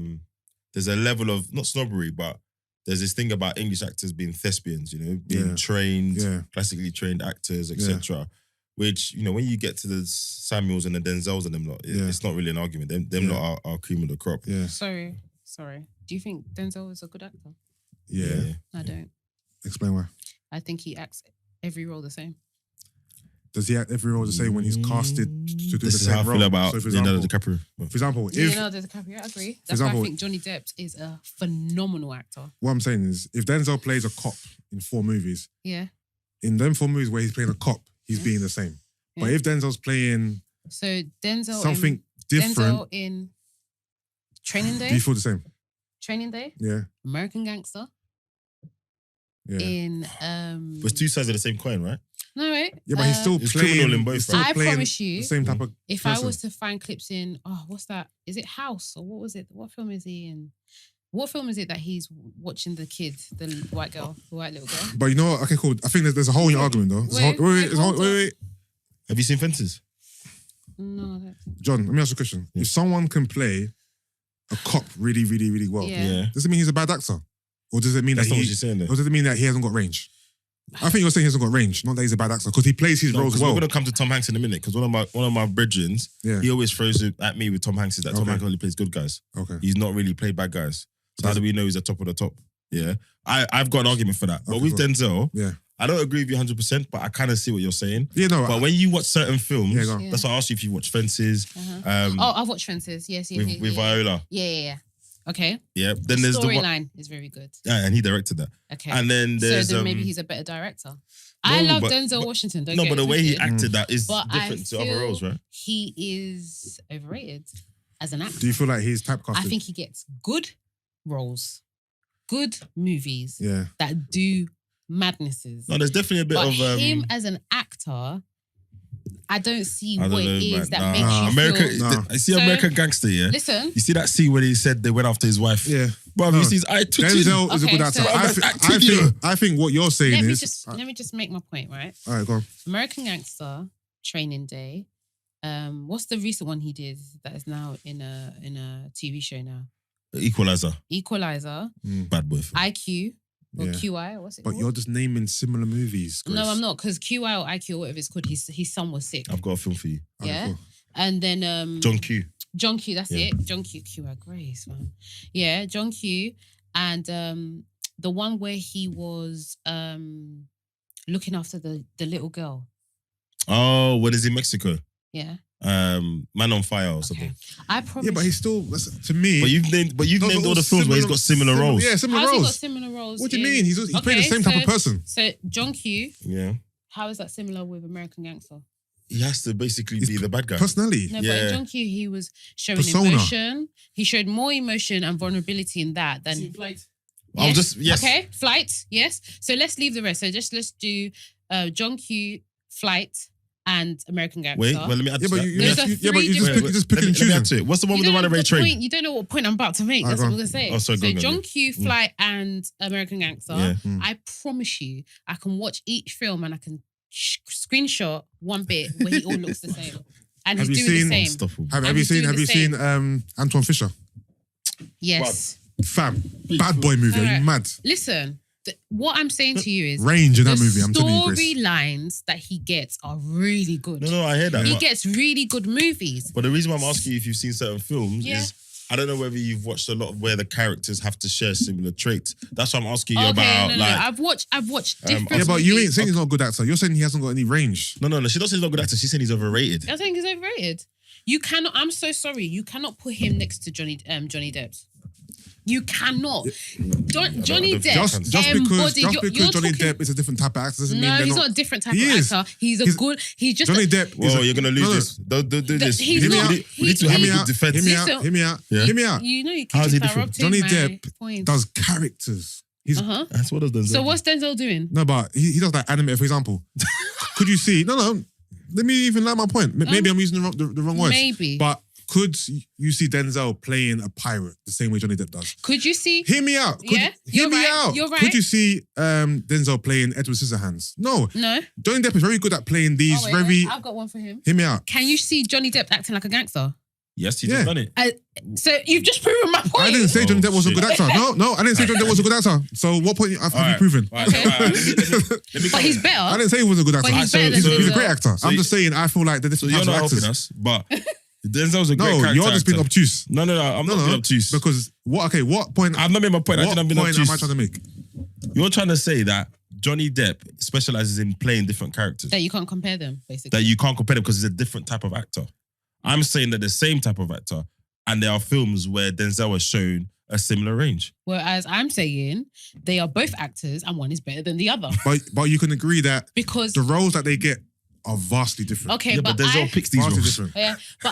level of not snobbery, but there's this thing about English actors being thespians, being Yeah. trained, yeah, classically trained actors, etc. which, you know, when you get to the Samuels and the Denzels and them lot, it's not really an argument. Them lot are cream of the crop. Yeah. Sorry. Do you think Denzel is a good actor? Yeah. I don't. Explain why. I think he acts every role the same. Does he act every role the same when he's casted to do This the is same how I role? feel about So, for Leonardo example, DiCaprio. if Leonardo DiCaprio, I agree. That's why I think Johnny Depp is a phenomenal actor. what I'm saying is, if Denzel plays a cop in 4 movies, Yeah. in them 4 movies where he's playing a cop, he's being the same. Yeah. But if Denzel's playing So Denzel something different, Denzel in Training do you Day, feel the same? Training Day, Yeah. American Gangster, Yeah. in But it's two sides of the same coin, right? no wait. Yeah, but he's still It's playing. criminal in both, he's still I playing promise you, the same type of. If person. I was to find clips in, what's that? Is it House or what was it? What film is he in? What film is it that he's watching the kid, the white girl, the white little girl? But you know what? Okay, cool. I think there's a whole new argument though. Wait. Have you seen Fences? No, I don't think. John, let me ask you a question. If someone can play a cop really, really, really well, Yeah. does it mean he's a bad actor? Or does it mean That's that not what she's saying there. or does it mean that he hasn't got range? I think you're saying he hasn't got range, not that he's a bad actor, because he plays his roles as well. We're gonna come to Tom Hanks in a minute because one of my brethren, he always throws it at me with Tom Hanks is that Tom Hanks only plays good guys. Okay. He's not really played bad guys. So how do we know he's the top of the top? Yeah. I've got an argument for that. But with Denzel, I don't agree with you 100%, but I kind of see what you're saying. Yeah, no. But when you watch certain films, go on. that's why I asked you if you watch Fences. I've watched Fences. Yes, with Viola. Yeah. Okay. Yeah. Then there's the one. Storyline is very good. Yeah, and he directed that. Okay. And then there's so then maybe he's a better director. I love Denzel Washington. Don't get but the way he twisted. acted that is But different to other roles, right? He is overrated as an actor. Do you feel like he's typecasted? I think he gets good roles, good movies Yeah. that do madnesses. No, there's definitely a bit But of him as an actor, I don't see I don't what know, it is man. that makes you American, feel... I see So, American Gangster, yeah? Listen. You see that scene where he said they went after his wife? Yeah. Bro, No. you see his eye twitching? Denzel is a good actor. so- I think what you're saying is... Let me just make my point, right? All right, go on. American Gangster, Training Day. What's the recent one he did that is now in a TV show now? Equalizer. Bad boy. IQ or Yeah. QI. What's it But called? you're just naming similar movies, Grace. No, I'm not, because QI or IQ or whatever it's called, his son was sick. I've got a film for you. Yeah. And then John Q. John Q, that's Yeah. it. John Q, QI, Grace, man. Yeah, John Q. And the one where he was looking after the little girl. Oh, what is in Mexico? Yeah. Man on Fire or something. I promise. Yeah, but he's still, to me... But you've named all the films where he's got similar roles. Yeah, similar How's roles. he got similar roles? What do you mean? He's playing the same type of person. So John Q, Yeah. how is that similar with American Gangster? He has to basically be the bad guy. Personality. No, but in John Q, he was showing Persona. emotion. He showed more emotion and vulnerability in that than... I'll just, yes. Okay, Flight, yes. So let's leave the rest. So let's do John Q, Flight, and American Gangster. Wait, well, let me add to that. You just pick and Let me add choose. to it. What's the one with the runaway train? You don't know what point I'm about to make. That's what I'm going to say. Oh, sorry, go on, John yeah. Q, Flight, and American Gangster. Yeah. I promise you, I can watch each film and I can screenshot one bit where he all looks the same. And Have he's you doing seen- the same. Have you seen Antoine Fisher? Yes. Fam, bad boy movie. Are Alright. you mad? Listen, what I'm saying to you is Range in that the movie. I'm telling you, Grace. storylines that he gets are really good. No, I hear that. He but- gets really good movies. But the reason why I'm asking you if you've seen certain films Yeah. is I don't know whether you've watched a lot of where the characters have to share similar traits. That's what I'm asking you Okay, about. no. Like, I've watched different. Yeah, but you ain't movies. saying he's not a good actor. You're saying he hasn't got any range. no. She doesn't say he's not a good actor. She's saying he's overrated. I think he's overrated. You cannot. I'm so sorry. You cannot put him next to Johnny Depp. You cannot. Johnny Depp. Just because embodied- Johnny you're talking- Depp is a different type of actor doesn't mean No, they're he's not. not a different type He of is. actor. He's He's- He's just Johnny Depp. Whoa, you're gonna lose this. Don't do this. he's we not- need to have a good defense. Hear me out. Listen- Hear me out. Yeah. Hear me out. You know you How keep is he different? interrupting Johnny my Depp point. does characters. He's That's what does Denzel. So what's Denzel doing? no, but he does like animated, for example. Could you see? No. Let me even land my point. Maybe I'm using the wrong words. Maybe. But could you see Denzel playing a pirate the same way Johnny Depp does? Could you see? Hear me out. Yeah, hear you're me right, out. you're right. Could you see Denzel playing Edward Scissorhands? No. No. Johnny Depp is very good at playing these Oh, wait, very. I've got one for him. Hear me out. Can you see Johnny Depp acting like a gangster? Yes, he Yeah. just done it. So you've just proven my point. I didn't say Johnny Depp was a shit. good actor. No, I didn't say Johnny Depp was a good actor. So what point have you proven? All right, let me But he's better. I didn't say he was a good actor. But he's better He's than a Denzel. great actor. I'm you- just saying I feel like they're So different you're types not of helping actors. us, but Denzel's a great No, character you're just being actor. obtuse. No, I'm not being obtuse. Because what point I've not made my point. I what think I've been point am obtuse. I trying to make? You're trying to say that Johnny Depp specializes in playing different characters. That you can't compare them, basically. That you can't compare them because he's a different type of actor. I'm saying that the same type of actor, and there are films where Denzel has shown a similar range. Whereas I'm saying they are both actors and one is better than the other. But you can agree that Because the roles that they get are vastly different. okay, Yeah, but but Denzel picks these Vastly roles. different.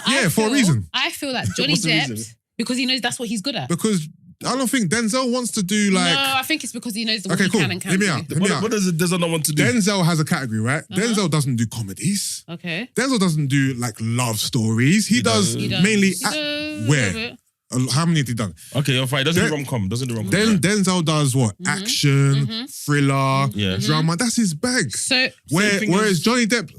yeah, For a reason. I feel like Johnny What's the Depp, reason? because he knows that's what he's good at. Because I don't think Denzel wants to do like. No, I think it's because he knows what Okay, he cool. can and Hear can't me do. out. Hear me out. What does Denzel not want to do? Denzel has a category, right? Uh-huh. Denzel doesn't do comedies. Okay. Denzel doesn't do like love stories. He does He does. mainly He does where? a bit. How many have he done? Okay, you're fine. Doesn't do Den- rom-com. Doesn't do rom-com. Then Denzel does what? Mm-hmm. Action, thriller, Yeah. drama. That's his bag. So Whereas Johnny Depp,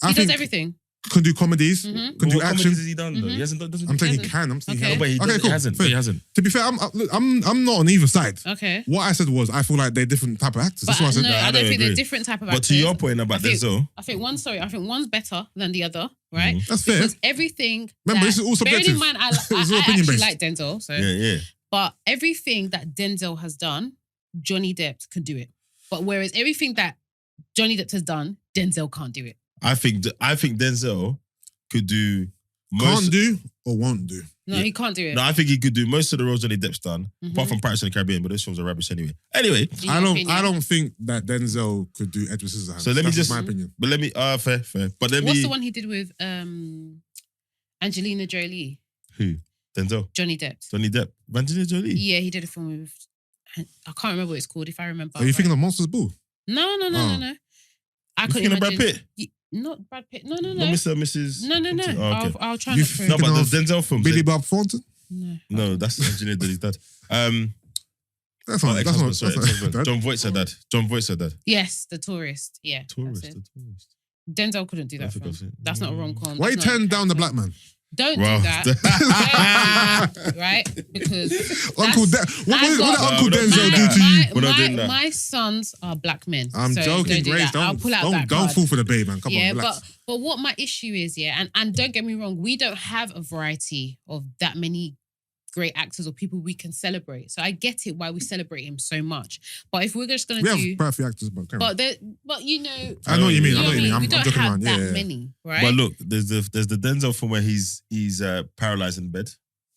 I he think does everything. can do comedies, Mm-hmm. can do What action. comedies has he done though? He hasn't done. Doesn't I'm do- saying he can. I'm saying Okay. he No, but he, can. doesn't- he hasn't. fair. He hasn't. To be fair, I'm not on either side. Okay. What I said was I feel like they're different type of actors. But That's what I said. no, I I don't don't think they're agree. different type of But actors. to your point about I think- Denzel, I think one's better than the other, right? That's fair. Because everything. Remember, that- this is all bearing subjective. in mind, I It's all actually opinion-based. like Denzel, so yeah. but everything that Denzel has done, Johnny Depp could do it. But whereas everything that Johnny Depp has done, Denzel can't do it. I think Denzel could do Can't do or won't do. No, he can't do it. No, I think he could do most of the roles Johnny Depp's done, Mhm. apart from Pirates of the Caribbean. But those films are rubbish anyway. Anyway, In I your don't. opinion. I don't think that Denzel could do Edward Scissorhands. so let me That's just. my opinion. But let me. Fair. But let What's me. the one he did with Angelina Jolie? Who? Denzel. Johnny Depp. Johnny Depp. Angelina Jolie. Yeah, he did a film with. I can't remember what it's called. If I remember. Are you thinking of Monsters Ball? No. Oh. I You couldn't thinking of Brad imagine. Pitt? Not Brad Pitt. No. Not Mr. Mrs. No. Oh, okay. I'll try You and look for No, it. but the of Denzel films. Billy Bob Thornton? No. No, that's Angelina Jolie's dad. That's Oh, not. That's ex-husband, not. sorry, That's ex-husband. not John Voight said that. John Voight said that. Yes, The Tourist. Yeah. that's Tourist. it. The tourist. Denzel couldn't do I that think film. I've seen- That's not a rom-com. Why you That's not a turned down the character. black man? Don't Wow. do that. Don't do that, right? Because Uncle that's- What I've did got- Uncle we're not Denzel doing do that. to you? We're not doing that. My sons are black men. I'm so joking, do Grace. that. I'll pull out that Don't card. fall for the bait, man. Come Yeah, on, relax. but what my issue is, and don't get me wrong, we don't have a variety of that many great actors or people we can celebrate. So I get it why we celebrate him so much. But if we're just gonna We do, have perfect actors, but carry on. but you know, I know what you mean. you I know what you mean. we I'm don't joking have around. that Yeah. many, right? But look, there's the Denzel film where he's paralyzed in bed.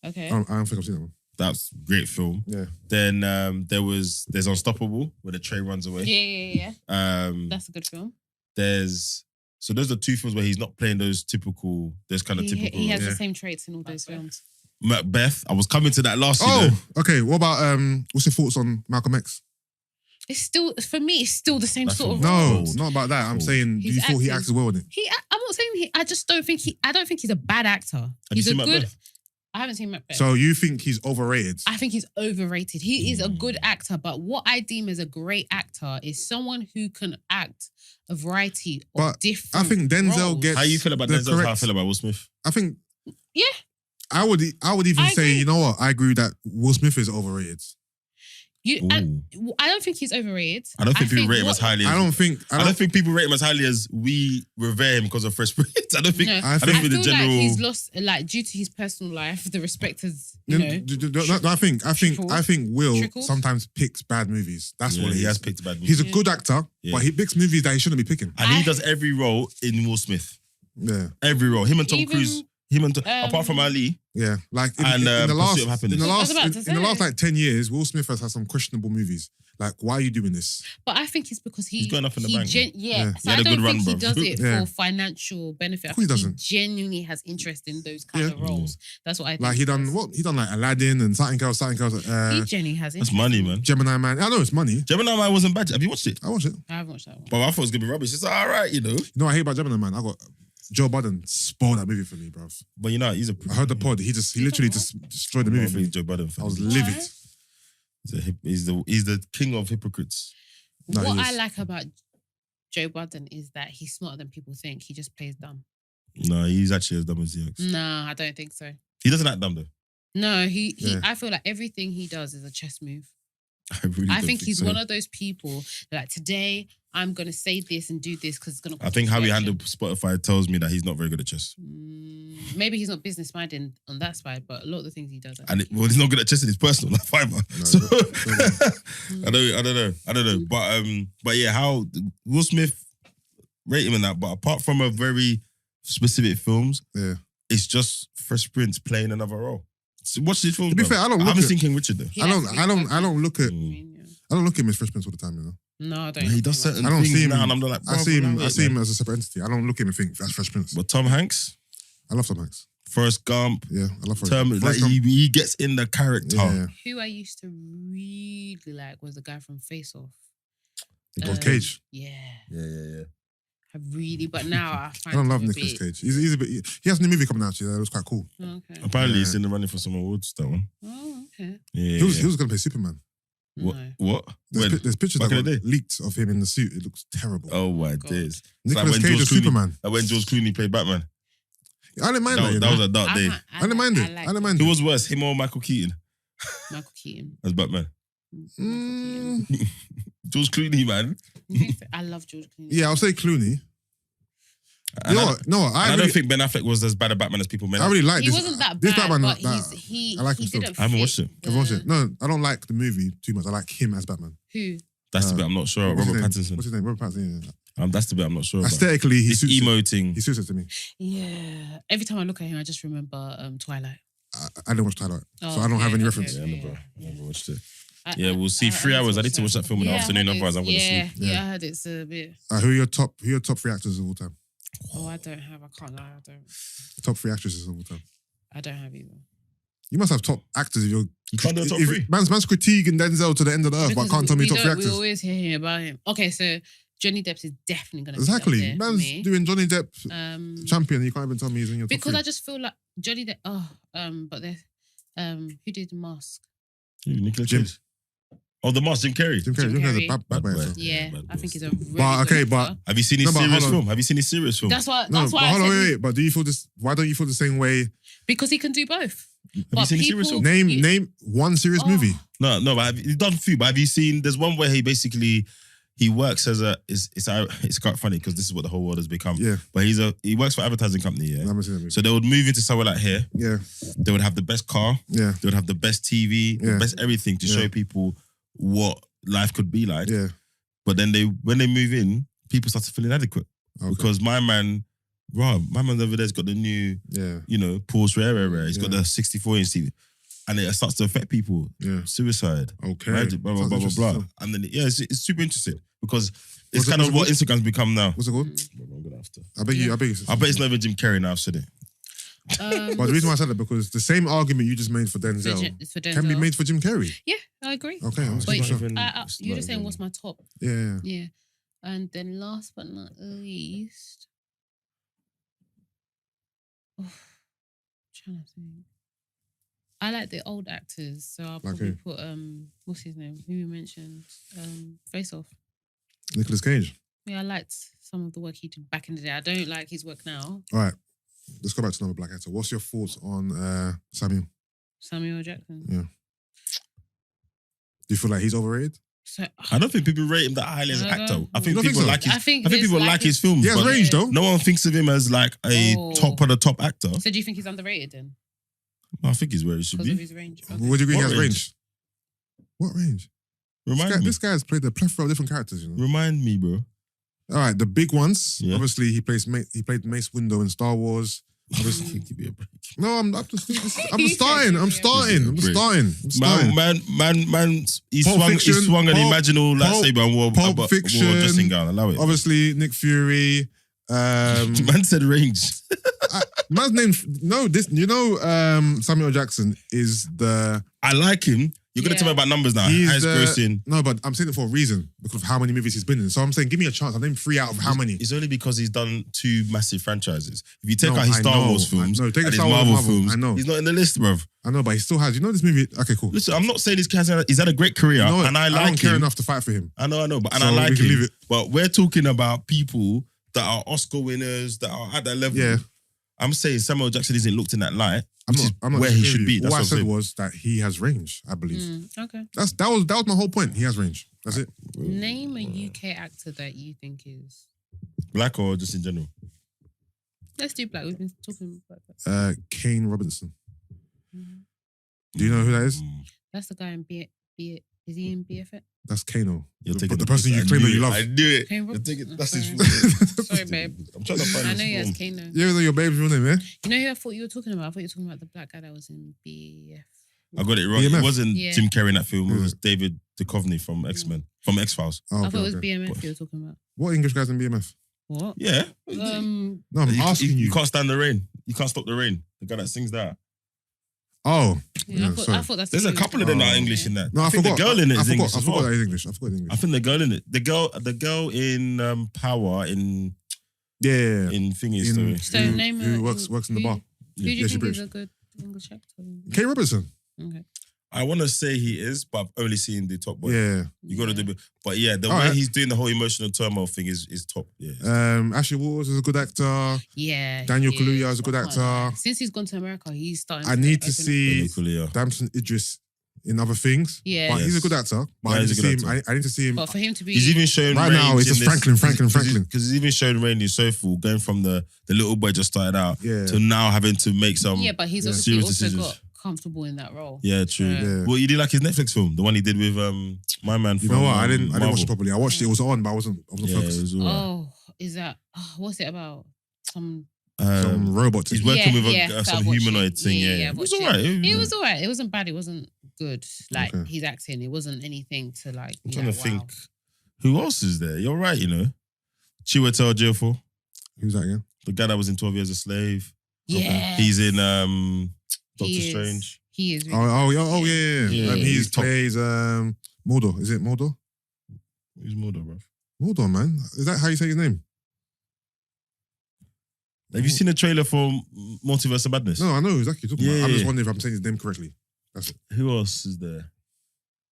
Okay. I don't think I've seen that one. That's a great film. Yeah. Then there's Unstoppable where the train runs away. Yeah. That's a good film. Those are two films where he's not playing those typical. There's kind of typical. He has yeah. the same traits in all those films. Macbeth. I was coming to that last year. Oh, okay. What about what's your thoughts on Malcolm X? It's still, for me, it's still the same That's sort of No, role. Cold. not about that. I'm Cold. saying, do He's you thought he acting. acted well in it? I'm not saying I just don't think I don't think he's a bad actor. Have He's you a seen good. Macbeth? I haven't seen Macbeth. So you think he's overrated? I think he's overrated. He is a good actor, but what I deem as a great actor is someone who can act a variety of But different I think Denzel roles. gets. How you feel about the Denzel? How I correct- feel about Will Smith? I think. Yeah. I would even I say, agree. you know what? I agree that Will Smith is overrated. And I don't think he's overrated. I don't think people rate him what- as highly. I don't think. I don't think people rate him as highly as we revere him because of Fresh Prince. I don't think. No, I I think feel with the general. like he's lost, like due to his personal life, the respect has, No, you know. I think Will Trickle. sometimes picks bad movies. That's Yeah, what he he has is. picked a bad movie. He's a good actor, Yeah. but he picks movies that he shouldn't be picking. And he I- does every role in Will Smith. Yeah, Every role. Him and Tom Even, Cruise. Apart from Ali. yeah. Like And, in the Pursuit last, of Happiness. in the I was last, about to in the last say. like 10 years, Will Smith has had some questionable movies. Like, why are you doing this? But I think it's because He's got enough in the bank, Yeah. Yeah. So He I had a don't good think run, he bro. does it Yeah. for financial benefit. I Of course he think doesn't. he genuinely has interest in those kind Yeah. of roles. That's what I think. Like he done what? He done like Aladdin and something else. He genuinely has That's interest. money, man. Gemini Man. I know it's money. Gemini Man wasn't bad. Have you watched it? I watch it. I haven't watched that one. But I thought it was gonna be rubbish. It's all right, you know. You know what I hate about Gemini Man? I got Joe Budden spoiled that movie for me, bro. But you know, he's a. I heard the pod. He literally just destroyed the movie for me. Joe Budden fan. I was livid. He's the king of hypocrites. No, What he I is. like about Joe Budden is that he's smarter than people think. He just plays dumb. No, he's actually as dumb as he acts. Nah, I don't think so. He doesn't act dumb though. No, he. Yeah. I feel like everything he does is a chess move. I I think he's one of those people like today I'm gonna say this and do this because it's gonna. I think how he handled Spotify tells me that he's not very good at chess. Maybe he's not business minded on that side, but a lot of the things he does. And he's not good at chess in his personal life either. No, So no. I don't know. But yeah, how Will Smith rate him in that. But apart from a very specific films, Yeah. it's just Fresh Prince playing another role. So watch these films. To be bro. fair, I don't look haven't at- seen King Richard though. He I has to be don't focused. look at. Mm. I don't look at him as Fresh Prince all the time. You know. No, I don't. He does certain I don't things see him. now, and I'm like, I see him. bro, I see him as a separate entity. I don't look at him and think that's Fresh Prince. But Tom Hanks, I love Tom Hanks. Forrest Gump, Yeah, I love Forrest Gump. like Forrest Gump. he gets in the character. Yeah, Who I used to really like was the guy from Face Off. yeah. Cage. Yeah, Yeah. I really. But now I I find don't him love a Nicolas bit- Cage. He's a bit. He has a new movie coming out. Actually, that was quite cool. Okay. Apparently, he's Yeah. in the running for some awards. That one. Oh, okay. Yeah. He was going to play Superman. What? No. What? There's, When? there's pictures Back that in the got day? leaked of him in the suit. It looks terrible. Oh my God. days! Nicolas when Cage George is Clooney- Superman. Like when George Clooney played Batman. I didn't mind that. That, You that know? was a dark day. I didn't mind it. I didn't mind Who it. was worse, him or Michael Keaton Michael Keaton. as Batman? Michael Keaton. George Clooney, man. You think so? I love George Clooney. Yeah, I'll say Clooney. And You know I, what? No, and I I really, don't think Ben Affleck was as bad a Batman as people made I out. really like He this. wasn't that This bad, Batman, but that- he I like he him still. didn't I haven't fit watched it. I've watched it. the- No, I don't like the movie too much. I like him as Batman. Who? That's the bit I'm not sure. What's his Robert name? Pattinson. What's his name? Robert Pattinson. Yeah. That's the bit I'm not sure about. Aesthetically, he This suits emo it. thing. He suits it to me. Yeah. Every time I look at him, I just remember Twilight. I don't watch Twilight, Oh, so I don't have any okay, reference. Yeah, okay. I never watched it. I- Yeah, we'll see. 3 hours. I need to watch that film in the afternoon. I heard Otherwise, I'm going to it's- sleep. Yeah, I heard it's a bit. Who are your top 3 actors of all time? Oh, I don't have. I can't lie. Top 3 actresses of all time. I don't have either. You must have top actors if you're. You can't do a top if 3. Man's critiquing Denzel to the end of the earth, but Because can't tell me we top 3 don't- We actors. always hear about him. Okay, so Johnny Depp is definitely going to Exactly. be up there for Man's me. doing Johnny Depp champion. You can't even tell me he's in your top Because 3. I just feel like Johnny Depp. But there's who did Mask? Nicolas Jim. Cage. Oh, The Mask, Jim Carrey. Jim Carrey. Jim Jim Carrey's a Carrey. bad Bad boy. boy. so. Yeah, bad I think boss. he's a really But, good okay, actor. but- Have you seen his No, but hold serious on. film? Have you seen his serious film? That's why. No, That's but why. I hold on, said wait. But do you feel this? Why don't you feel the same way? Because he can do both. Have you seen his serious film? Name one serious movie. No, but he's done a few. But have you seen? There's one where he works as a. It's quite funny because this is what the whole world has become. Yeah. But he works for an advertising company. Yeah. I haven't seen that movie. So they would move into somewhere like here. Yeah, They would have the best car. yeah, They would have the best TV, the Yeah. best everything to Yeah. show people what life could be like. yeah. But then when they move in, people start to feel inadequate Okay. because my man over there's got the new, Yeah, Porsche Rare. He's got Yeah. the 64-inch TV. And it starts to affect people. yeah. Suicide, Okay. marriage, blah, blah, Sounds blah, blah, interesting. blah. And then, it's super interesting because it's What's it- kind of what what's Instagram's become now. What's it called? I'm gonna have to. I beg you. I beg you. I bet it's not even Jim Carrey now, I've said it. But the reason why I said that because the same argument you just made for Denzel for Denzel. can be made for Jim Carrey. Yeah, I agree. Okay, I'm But sure. you're just saying what's my top. Yeah, Yeah. And then last but not least, trying to think. I like the old actors, so I'll Like probably who? put what's his name? Who you mentioned? Face Off. Nicolas Cage. Yeah, I liked some of the work he did back in the day. I don't like his work now. All right, let's go back to another black actor. What's your thoughts on Samuel? Samuel Jackson. Yeah. Do you feel like he's overrated? So I don't think people rate him that highly as an I actor. don't- I think You don't people think so? like his. I think I think his people like his films. He has but range though. No one thinks of him as like a Oh. top of the top actor. So do you think he's underrated then? I think he's where he should Because of be. his range. Would you agree he What has range? range? What range? Remind me. This guy's played a plethora of different characters. You know. Remind me, bro. All right, the big ones. Yeah. Obviously, he played Mace Windu in Star Wars. Obviously, Give me a break. no, I'm just He starting. said I'm give starting. me I'm break. starting. Man, he Pulp Fiction, swung an Pulp- imaginal lightsaber and wore Pulp wore a Fiction. dressing gown. Allow it. Obviously, Nick Fury. Man said range. Man's name. No, this. Samuel Jackson is the. I like him. You're gonna Yeah. tell me about numbers now. He's Highest the- grossing. No, but I'm saying it for a reason because of how many movies he's been in. So I'm saying, give me a chance. I've named 3 out of how many? It's only because he's done 2 massive franchises. If you take No, out his I Star know. Wars films No, take and his Star Wars Marvel, Marvel. films, I know. he's not in the list, bruv. I know, but he still has. You know this movie? Okay, cool. Listen, I'm not saying this guy's he's had a great career, You know what? and I don't like care him. enough to fight for him. I know, but So I like we can him. leave it. But we're talking about people that are Oscar winners, that are at that level. Yeah. I'm saying Samuel Jackson isn't looked in that light, which is I'm not where he disagreeing should with be. you. That's All I what I'm said saying. was that he has range, I believe. Okay. That was my whole point. He has range. That's it. Name a UK actor that you think is. Black or just in general? Let's do black. We've been talking about that. Kane Robinson. Mhm. Do you know who that is? That's the guy in Is he in BFF? That's Kano. You're the taking person you I claim knew that you it. love. I knew it. Kane You're Rob- taking, Oh, that's his sorry. full Sorry, babe. I'm trying to find I his know he has form. Kano. You ever know your babe's real name, eh? You know who I thought you were talking about? I thought you were talking about the black guy that was in BF. I got it wrong. BMF. It wasn't Yeah. Jim Carrey in that film. It Yeah. was David Duchovny from X-Men, from X-Files. Oh, I thought it was okay. BMF you were talking about. What English guys in BMF? What? Yeah. No, I'm asking you. You can't stand the rain. You can't stop the rain. The guy that sings that. Oh, Yeah, I sorry. thought that's There's a couple of them that are English in that. No, I think forgot. the girl in it I is forgot. English I as forgot well. that is English. I forgot I English. think the girl in it. The girl in Power in Yeah. Thingy. In- So Who- name who a- works in the bar. Who do Yeah, you she think is British. a good English actor? Kane Robinson. Okay. I want to say he is, but I've only seen the Top Boy. Yeah. You got to do, but yeah, the All way right. he's doing the whole emotional turmoil thing is top. Yeah. Ashley Waters is a good actor. Yeah. Daniel he Kaluuya is a good I can't actor. lie. Since he's gone to America, he's starting. I need to open see Equally, yeah. Damson Idris in other things. Yeah. But he's a Yes. good actor. But Yeah, I need he's to a see good him. actor. I need to see him. But for him to be, He's even shown Right range now, it's in just this- Franklin. Because he's even shown range in Soulful, going from the little boy just started out Yeah. to now having to make some. yeah, but he's Yeah. obviously Serious also decisions. got comfortable in that role. Yeah, true. Yeah. Well, you did like his Netflix film, the one he did with my man. You from, know what? I didn't watch Marvel. it properly. I watched it. It was on, but I wasn't Yeah, it focused. was alright. Oh, is that? What's it about? Some. Some robot He's thing. working Yeah, with yeah, so I some watched humanoid it. thing. Yeah, Yeah, yeah, I it was watched it. alright. It was alright. It wasn't bad. It wasn't good. Like Okay. his acting, it wasn't anything to like. I'm be trying like, to think. wow. Who else is there? You're right, you know. Chiwetel Ejiofor, Who's that again? the guy that was in 12 Years a Slave. Yeah, He's in Doctor He is. Strange. He is. Really Oh, yeah. Yeah, He he's top. plays Mordor. Is it Mordor? Who's more though, bro? Mordor, man. Is that how you say his name? Have you seen the trailer for Multiverse of Madness? No, I know exactly what you're talking about. I'm Yeah. just wondering if I'm saying his name correctly. That's it. Who else is there?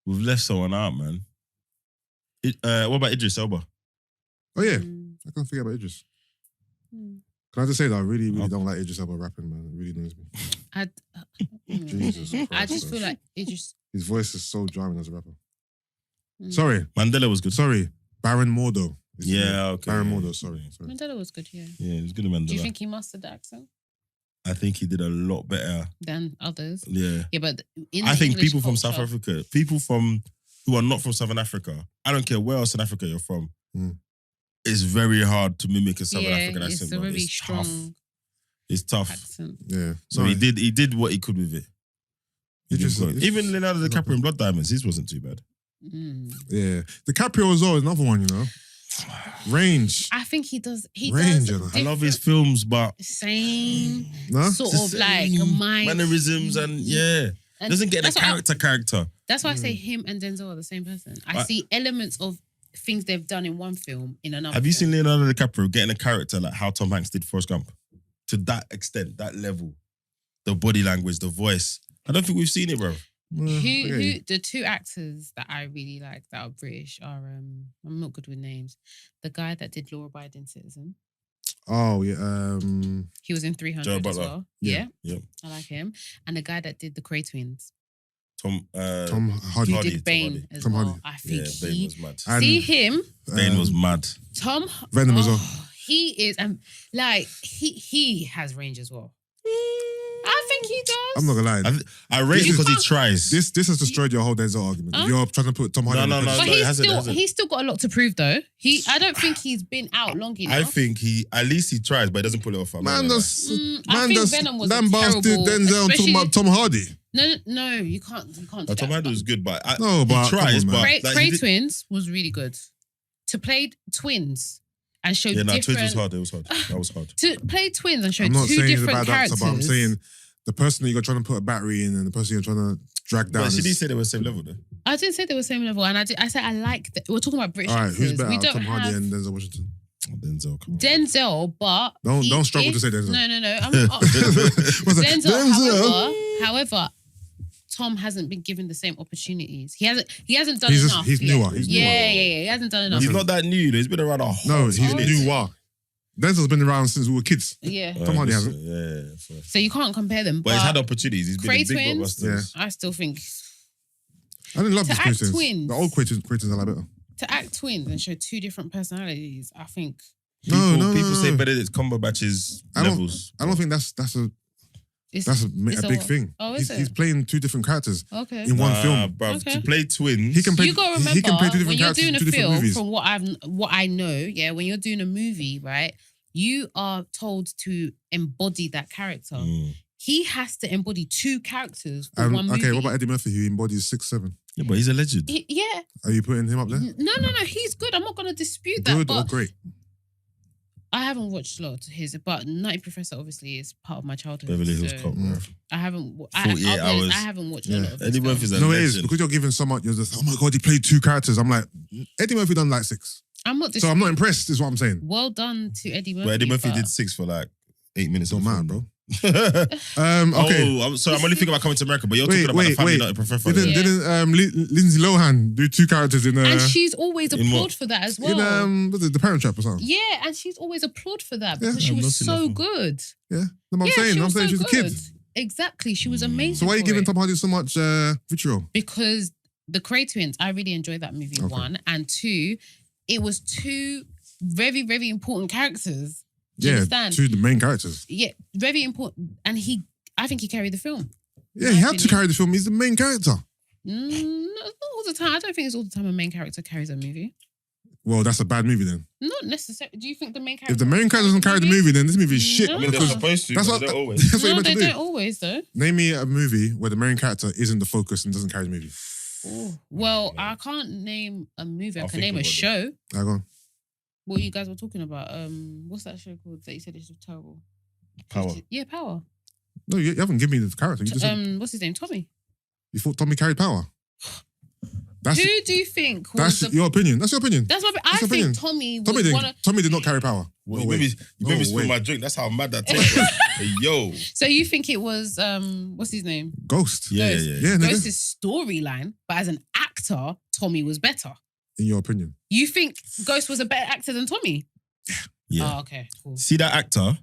We've left someone out, man. What about Idris Elba? Oh, yeah. Mm, I can't forget about Idris. mm. Can I just say that I really, really Oh. don't like Idris Elba rapping, man. It really annoys me. Jesus I Christ, just feel bro. like it just. His voice is so jarring as a rapper. Mm. Sorry. Mandela was good. Sorry. Baron Mordo. is his name. Yeah, okay. Baron yeah. Mordo, sorry. Mandela was good, yeah. Yeah, it was good in Mandela. Do you think he mastered the accent I think he did a lot better. than others? Yeah. Yeah, but in I the think English people from South culture- Africa, people from who are not from Southern Africa, I don't care where else in Africa you're from, Mm. it's very hard to mimic a Southern yeah, African it's accent. a bro. very It's tough. strong It's tough. accent. Yeah. So No, he did what he could with it. He did Idris- good. Idris- Even Leonardo DiCaprio in Blood Diamonds, his wasn't too bad. Mm. Yeah. DiCaprio as well is another one, you know. Range. I think he does. He Range, does. you know. I love his different- films, but same No? sort it's of the like same mind mannerisms and yeah, And doesn't get the that's what I- character. That's why I say him and Denzel are the same person. I Right. see elements of things they've done in one film in another. Have you film. seen Leonardo DiCaprio getting a character like how Tom Hanks did Forrest Gump? To that extent, that level, the body language, the voice. I don't think we've seen it, bro. Who the two actors that I really like that are British are I'm not good with names. The guy that did Law Abiding Citizen. Oh, yeah. He was in 300 Joe as Butler. well. Yeah. Yeah. Yep. I like him. And the guy that did the Cray Twins. Tom Tom Hardy. Who Hardy, did Tom Bane Hardy. as Tom well. Hardy. I Yeah, think Bane he was mad. And, see him, Bane was mad. Tom Venom as well. He is like he has range as well. I think he does. I'm not gonna lie. I rate it because he tries. This has destroyed your whole Denzel argument. Huh? If you're trying to put Tom Hardy No, on no, the no, But pedestal- it hasn't. he's still got a lot to prove though. I don't think he's been out long enough. I think at least he tries, but he doesn't pull it off. I'm not Man, gonna lie. that's I man, think that's Venom was a lambasted terrible- Denzel and talking especially- about Tom Hardy. No, you can't do Tom that. Hardy was good, but No, but he tries. come on, man. But Cray, like, Cray he did- Twins was really good. To play twins and show Yeah, no, different. Twins was hard. It was hard. That was hard. To play twins and show I'm not two saying he's a different bad actor, characters. but I'm saying the person that you're trying to put a battery in and the person you're trying to drag down. But she is- did say they were the same level, though. I didn't say they were same level, and I said I like. We're talking about British All right, actors. who's better, We don't Tom Hardy have and Denzel Washington? Oh, Denzel, come on. Denzel, but Don't struggle to say Denzel. No. What's that? Denzel. However, Tom hasn't been given the same opportunities. He hasn't done He's just- enough. he's yet. newer, he's yeah, newer. He hasn't done enough. He's not that new. Though. He's been around a No, whole he's time. newer. Denzel's been around since we were kids. Yeah. Tom Hardy hasn't. Yeah. So you can't compare them. But he's had opportunities. He's been in big Cray blockbusters. I still think I didn't love To these act Quaitins. twins. The old Quaitins are like better. to act twins and show two different personalities, I think. People say Benedict Cumberbatch's levels. I don't think that's a big thing. Oh, he's playing two different characters Okay. in one film. Bruv, Okay. to play twins. He can play. You gotta remember he can play two different when you're characters doing in a two different film, movies. from what I know, yeah, when you're doing a movie, right, you are told to embody that character. He has to embody two characters for one movie. Okay, what about Eddie Murphy, who embodies 6'7"? Yeah, but he's a legend. Yeah. Are you putting him up there? No. He's good. I'm not gonna dispute that. Good But or great? I haven't watched a lot of his, but Nutty Professor obviously is part of my childhood. Beverly Hills so Cop, bro. I haven't. 48 hours. I haven't watched a lot of his Eddie stuff. Murphy's a No, legend. it is because you're giving so much. You're just, oh my god, he played two characters. I'm like, Eddie Murphy done like 6, I'm not. so I'm not impressed. Is what I'm saying. Well done to Eddie Murphy. But Eddie Murphy but- did 6 for like 8 minutes. Don't of matter, film. bro. Okay. Okay. So I'm only thinking about coming to America, but you're talking about the family Nutty Professor. Didn't Lindsay Lohan do two characters in And she's always in applauded what? for that as well. was it The Parent Trap or something? Yeah, and she's always applauded for that Yeah. because she I'm was not so enough. good. Yeah, no, I'm Yeah, saying, she was she's so a kid. good. Exactly, she was amazing. So why are you for giving it. Tom Hardy so much vitriol? Because the Cray twins, I really enjoyed that movie. Okay. 1 and 2, it was two very, very important characters. Do you understand? two of the main characters. Yeah, very important, and I think he carried the film. Yeah, My he had to opinion. carry the film. He's the main character. Not all the time. I don't think it's all the time a main character carries a movie. Well, that's a bad movie then. Not necessarily. Do you think the main character? If the main character doesn't carry the movie, then this movie is shit. No. I mean, they're because supposed to, that's but what- they don't always. that's what you're No, meant they to do. don't always though. Name me a movie where the main character isn't the focus and doesn't carry the movie. Well, I can't name a movie. I I'll can think name a about it. show. I go. What you guys were talking about? What's that show called that you said it's terrible? Power. Yeah, Power. No, you haven't given me the character. You just said, What's his name? Tommy. you thought Tommy carried power. That's Who do you think was that's your opinion. That's your opinion. That's my. I That's your think opinion. Tommy was Tommy one of. did not carry power. Well, No you way. made me No spill way. my drink. That's how mad that tastes. Hey, yo. So you think it was what's his name? Ghost. Yeah. Yeah, nigga. Ghost's storyline, but as an actor, Tommy was better. In your opinion. You think Ghost was a better actor than Tommy? Yeah. Oh, okay, cool. See that actor?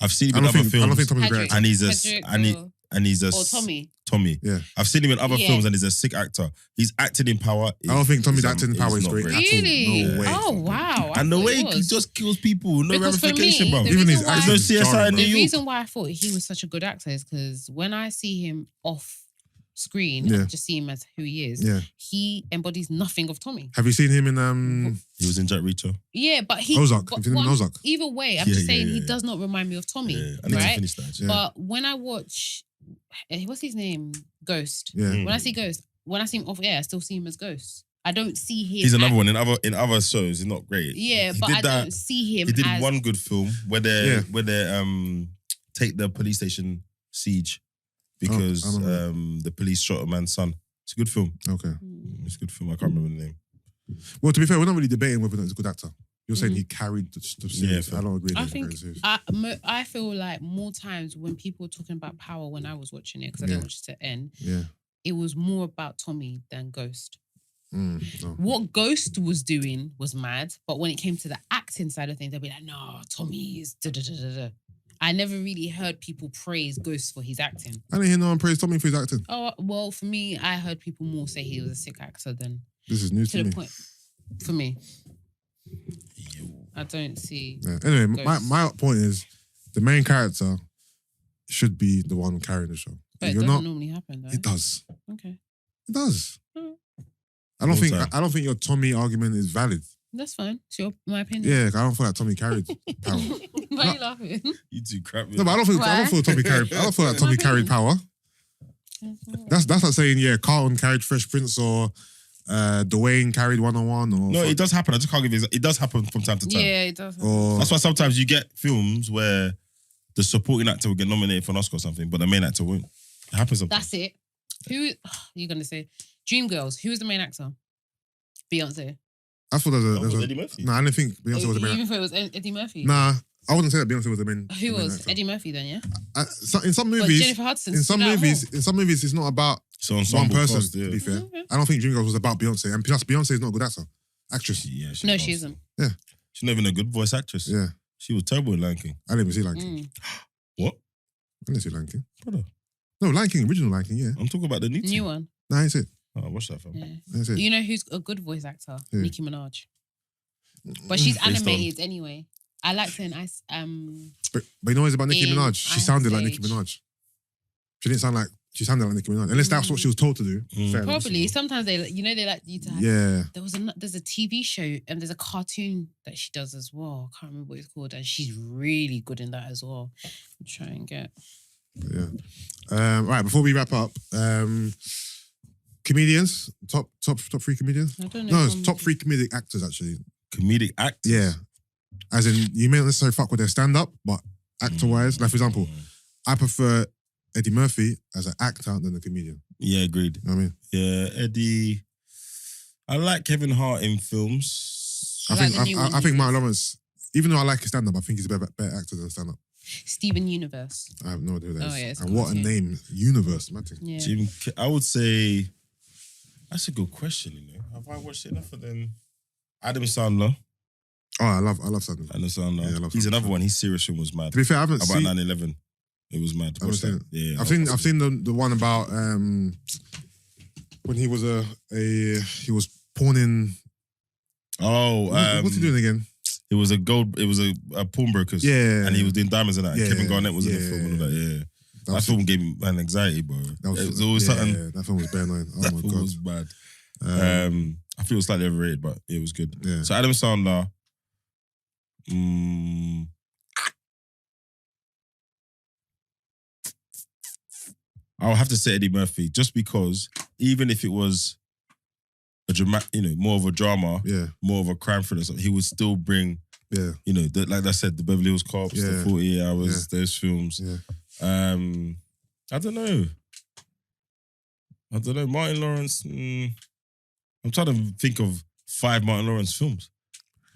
I've seen him I in don't other think films. Tommy's a great Hedrick. actor. And he's a Hedrick and he's a or Tommy. Tommy. Yeah. I've seen him in other Yeah. films and he's a sick actor. He's acted in Power. I don't think Tommy's He's, acting in Power is not great. Really? No way. Oh wow! I And the thought way he he was. just kills people, no Because for ramification, me, bro. the Even his reason why- acting No is CSI jarring, in bro. New The York. reason why I thought he was such a good actor is because when I see him off screen, Yeah. I just see him as who he is. Yeah. He embodies nothing of Tommy. Have you seen him in He was in Jack Reacher. Yeah, but he Ozark? but Have you seen him in one- Ozark? Either way, I'm Yeah, just yeah, saying yeah, he yeah. does not remind me of Tommy. Yeah, I need to right? finish that. Yeah. But when I watch, what's his name? Ghost. Yeah. Mm. When I see Ghost, when I see him off air, I still see him as Ghost. I don't see him. He's another as- one in other shows. He's not great. Yeah, He but did I that- don't see him. He did as, one good film where they Yeah. take the police station siege because I remember. the police shot a man's son. It's a good film. Okay. Mm. It's a good film. I can't remember the name. Well, to be fair, we're not really debating whether or not he's a good actor. You're saying he carried the series. fair. I don't agree. I that he's think very serious. I feel like more times when people were talking about Power when I was watching it because I Yeah. didn't watch it to end, Yeah. it was more about Tommy than Ghost. No. What Ghost was doing was mad, but when it came to the acting side of things, they'd be like, "No, Tommy is da da da da da." I never really heard people praise Ghost for his acting. I didn't hear no one praise Tommy for his acting. Oh well, for me, I heard people more say he was a sick actor than This is news to to the me. point. For me, I don't see. Yeah. Anyway, Ghost. my point is the main character should be the one carrying the show. But If it you're doesn't not, normally happen, though. it does. Okay, It does. Mm. I don't All think time. I don't think your Tommy argument is valid. that's fine. It's my opinion. Yeah, I don't feel like Tommy carried power. Why are you laughing? You two crap. No, but I don't feel Tommy carried. I don't feel like Tommy carried power. That's like saying Carlton carried Fresh Prince or Dwayne carried 101 or No, it does happen. I just can't give you. It does happen from time to time. Yeah, it does. or That's why sometimes you get films where the supporting actor will get nominated for an Oscar or something, but the main actor won't. It happens sometimes. That's it. Who you're gonna say? Dreamgirls. Who's the main actor? Beyonce. I thought there's a Eddie Murphy. no. I didn't think Beyonce was the main. Even if it was Eddie Murphy. Nah, I wouldn't say that Beyonce was the main. Who the main was actor. Eddie Murphy then? Yeah. In some But movies, Jennifer Hudson. in some stood out movies, it's not about So one ensemble person. cast, To yeah. be fair, Okay. I don't think Dreamgirls was about Beyonce, and plus Beyonce is not a good actor, actress. Yeah, more. No, can't. she isn't. She's not even a good voice actress. Yeah, She was terrible in Lion King. I didn't even see Lion King. What? I didn't see Lion King. Brother, No, Lion King, original Lion King, yeah. I'm talking about the New one. No, I ain't see it. Oh, watch that film. Yeah. I ain't see it. You know who's a good voice actor? Who? Nicki Minaj. But she's Based on- animated anyway. I liked her in But you know what it's about Nicki In Minaj? She Ice sounded like Nicki Age. Minaj. She sounded like Nicki Minaj. Unless that's what she was told to do. Fair enough. probably sometimes they like you to have. Yeah. There's a TV show and there's a cartoon that she does as well. I can't remember what it's called, and she's really good in that as well. I'm trying to get. Yeah. Right, before we wrap up, comedians, top 3 comedians. I don't know. No, if it's top 3 comedic actors actually. Comedic actors. Yeah. As in, you may not necessarily fuck with their stand-up, but actor-wise, like for example, I prefer Eddie Murphy as an actor than a comedian. Yeah, agreed. You know what I mean? Yeah, Eddie. I like Kevin Hart in films. I think Martin Lawrence, even though I like his stand-up, I think he's a better actor than stand-up. Steven Universe. I have no idea who that is. Yeah, it's and what a cartoon. name. Universe, man. Yeah. I would say that's a good question, you know. Have I watched enough of them? Adam Sandler. Oh, I love Sandler. Adam Sandler. Yeah, I love He's Sandler. another one. His serious film was mad. To be fair, I haven't About seen... 9/11. It was mad. I haven't Watch seen that. it. Yeah, I've seen the one about when he was he was pawning. What's he doing again? It was a pawnbrokers. Yeah, and he was doing diamonds and that. Yeah, Kevin Garnett was in the yeah, film and all that. Yeah, that was- film gave me an anxiety, bro. It was always yeah, something. Yeah, that film was bare annoying. Oh That my film god. was bad. I feel it was slightly overrated, but it was good. Yeah. So Adam Sandler. I'll have to say Eddie Murphy, just because even if it was a more of a drama, Yeah, more of a crime thriller, he would still bring, yeah, like I said, the Beverly Hills Cops, the Yeah. 48 Hours, Yeah. those films. yeah. I don't know. Martin Lawrence. I'm trying to think of 5 Martin Lawrence films.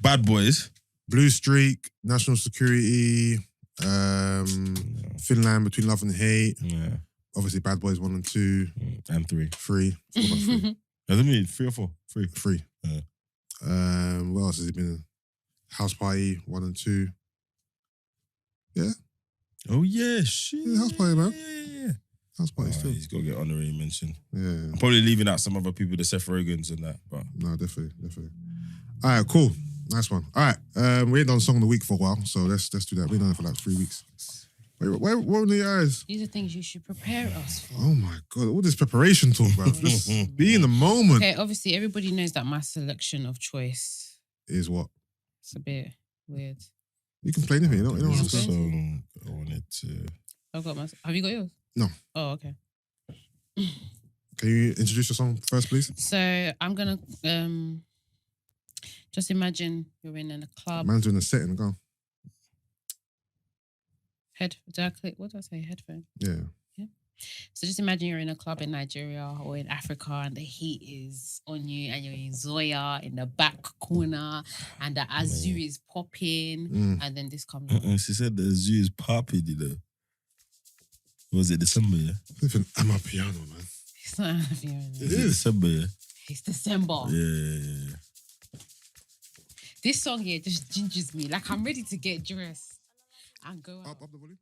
Bad Boys. Blue Streak, National Security, Finland Between Love and Hate. Yeah. Obviously, Bad Boys 1 and 2, And 3. 3. What about 3? Doesn't mean 3 or 4? 3. 3. Yeah. What else has he been in? House Party 1 and 2. Oh yeah, shit. Yeah, House Party, man. Yeah. House Party still. He's got to get honorary mention. Yeah. I'm probably leaving out some other people, the Seth Rogans and that, but No, definitely. All right, cool. Nice one. All right, we ain't done Song of the Week for a while, so let's do that. We've done it for like 3 weeks. Wait, where were the eyes? These are things you should prepare us for. Oh my God, all this preparation talk, bro. Just be in the moment. Okay, obviously everybody knows that my selection of choice Is what? is a bit weird. You can play anything, you know? You don't there's have a to. song I wanted to. I've got my. Have you got yours? No. Oh, okay. Can you introduce your song first, please? So I'm gonna just imagine you're in a club. Man's doing a setting, go. What did I say? Headphone. Yeah. So just imagine you're in a club in Nigeria or in Africa and the heat is on you and you're in Zoya in the back corner and the Azu is popping and then this comes on. She said the zoo is popping, you know. Was it December, yeah? Listen, I'm a piano, man. It's not It Is is. December, yeah? It's December. Yeah. This song here just gingers me. Like I'm ready to get dressed and go out. Up the volume.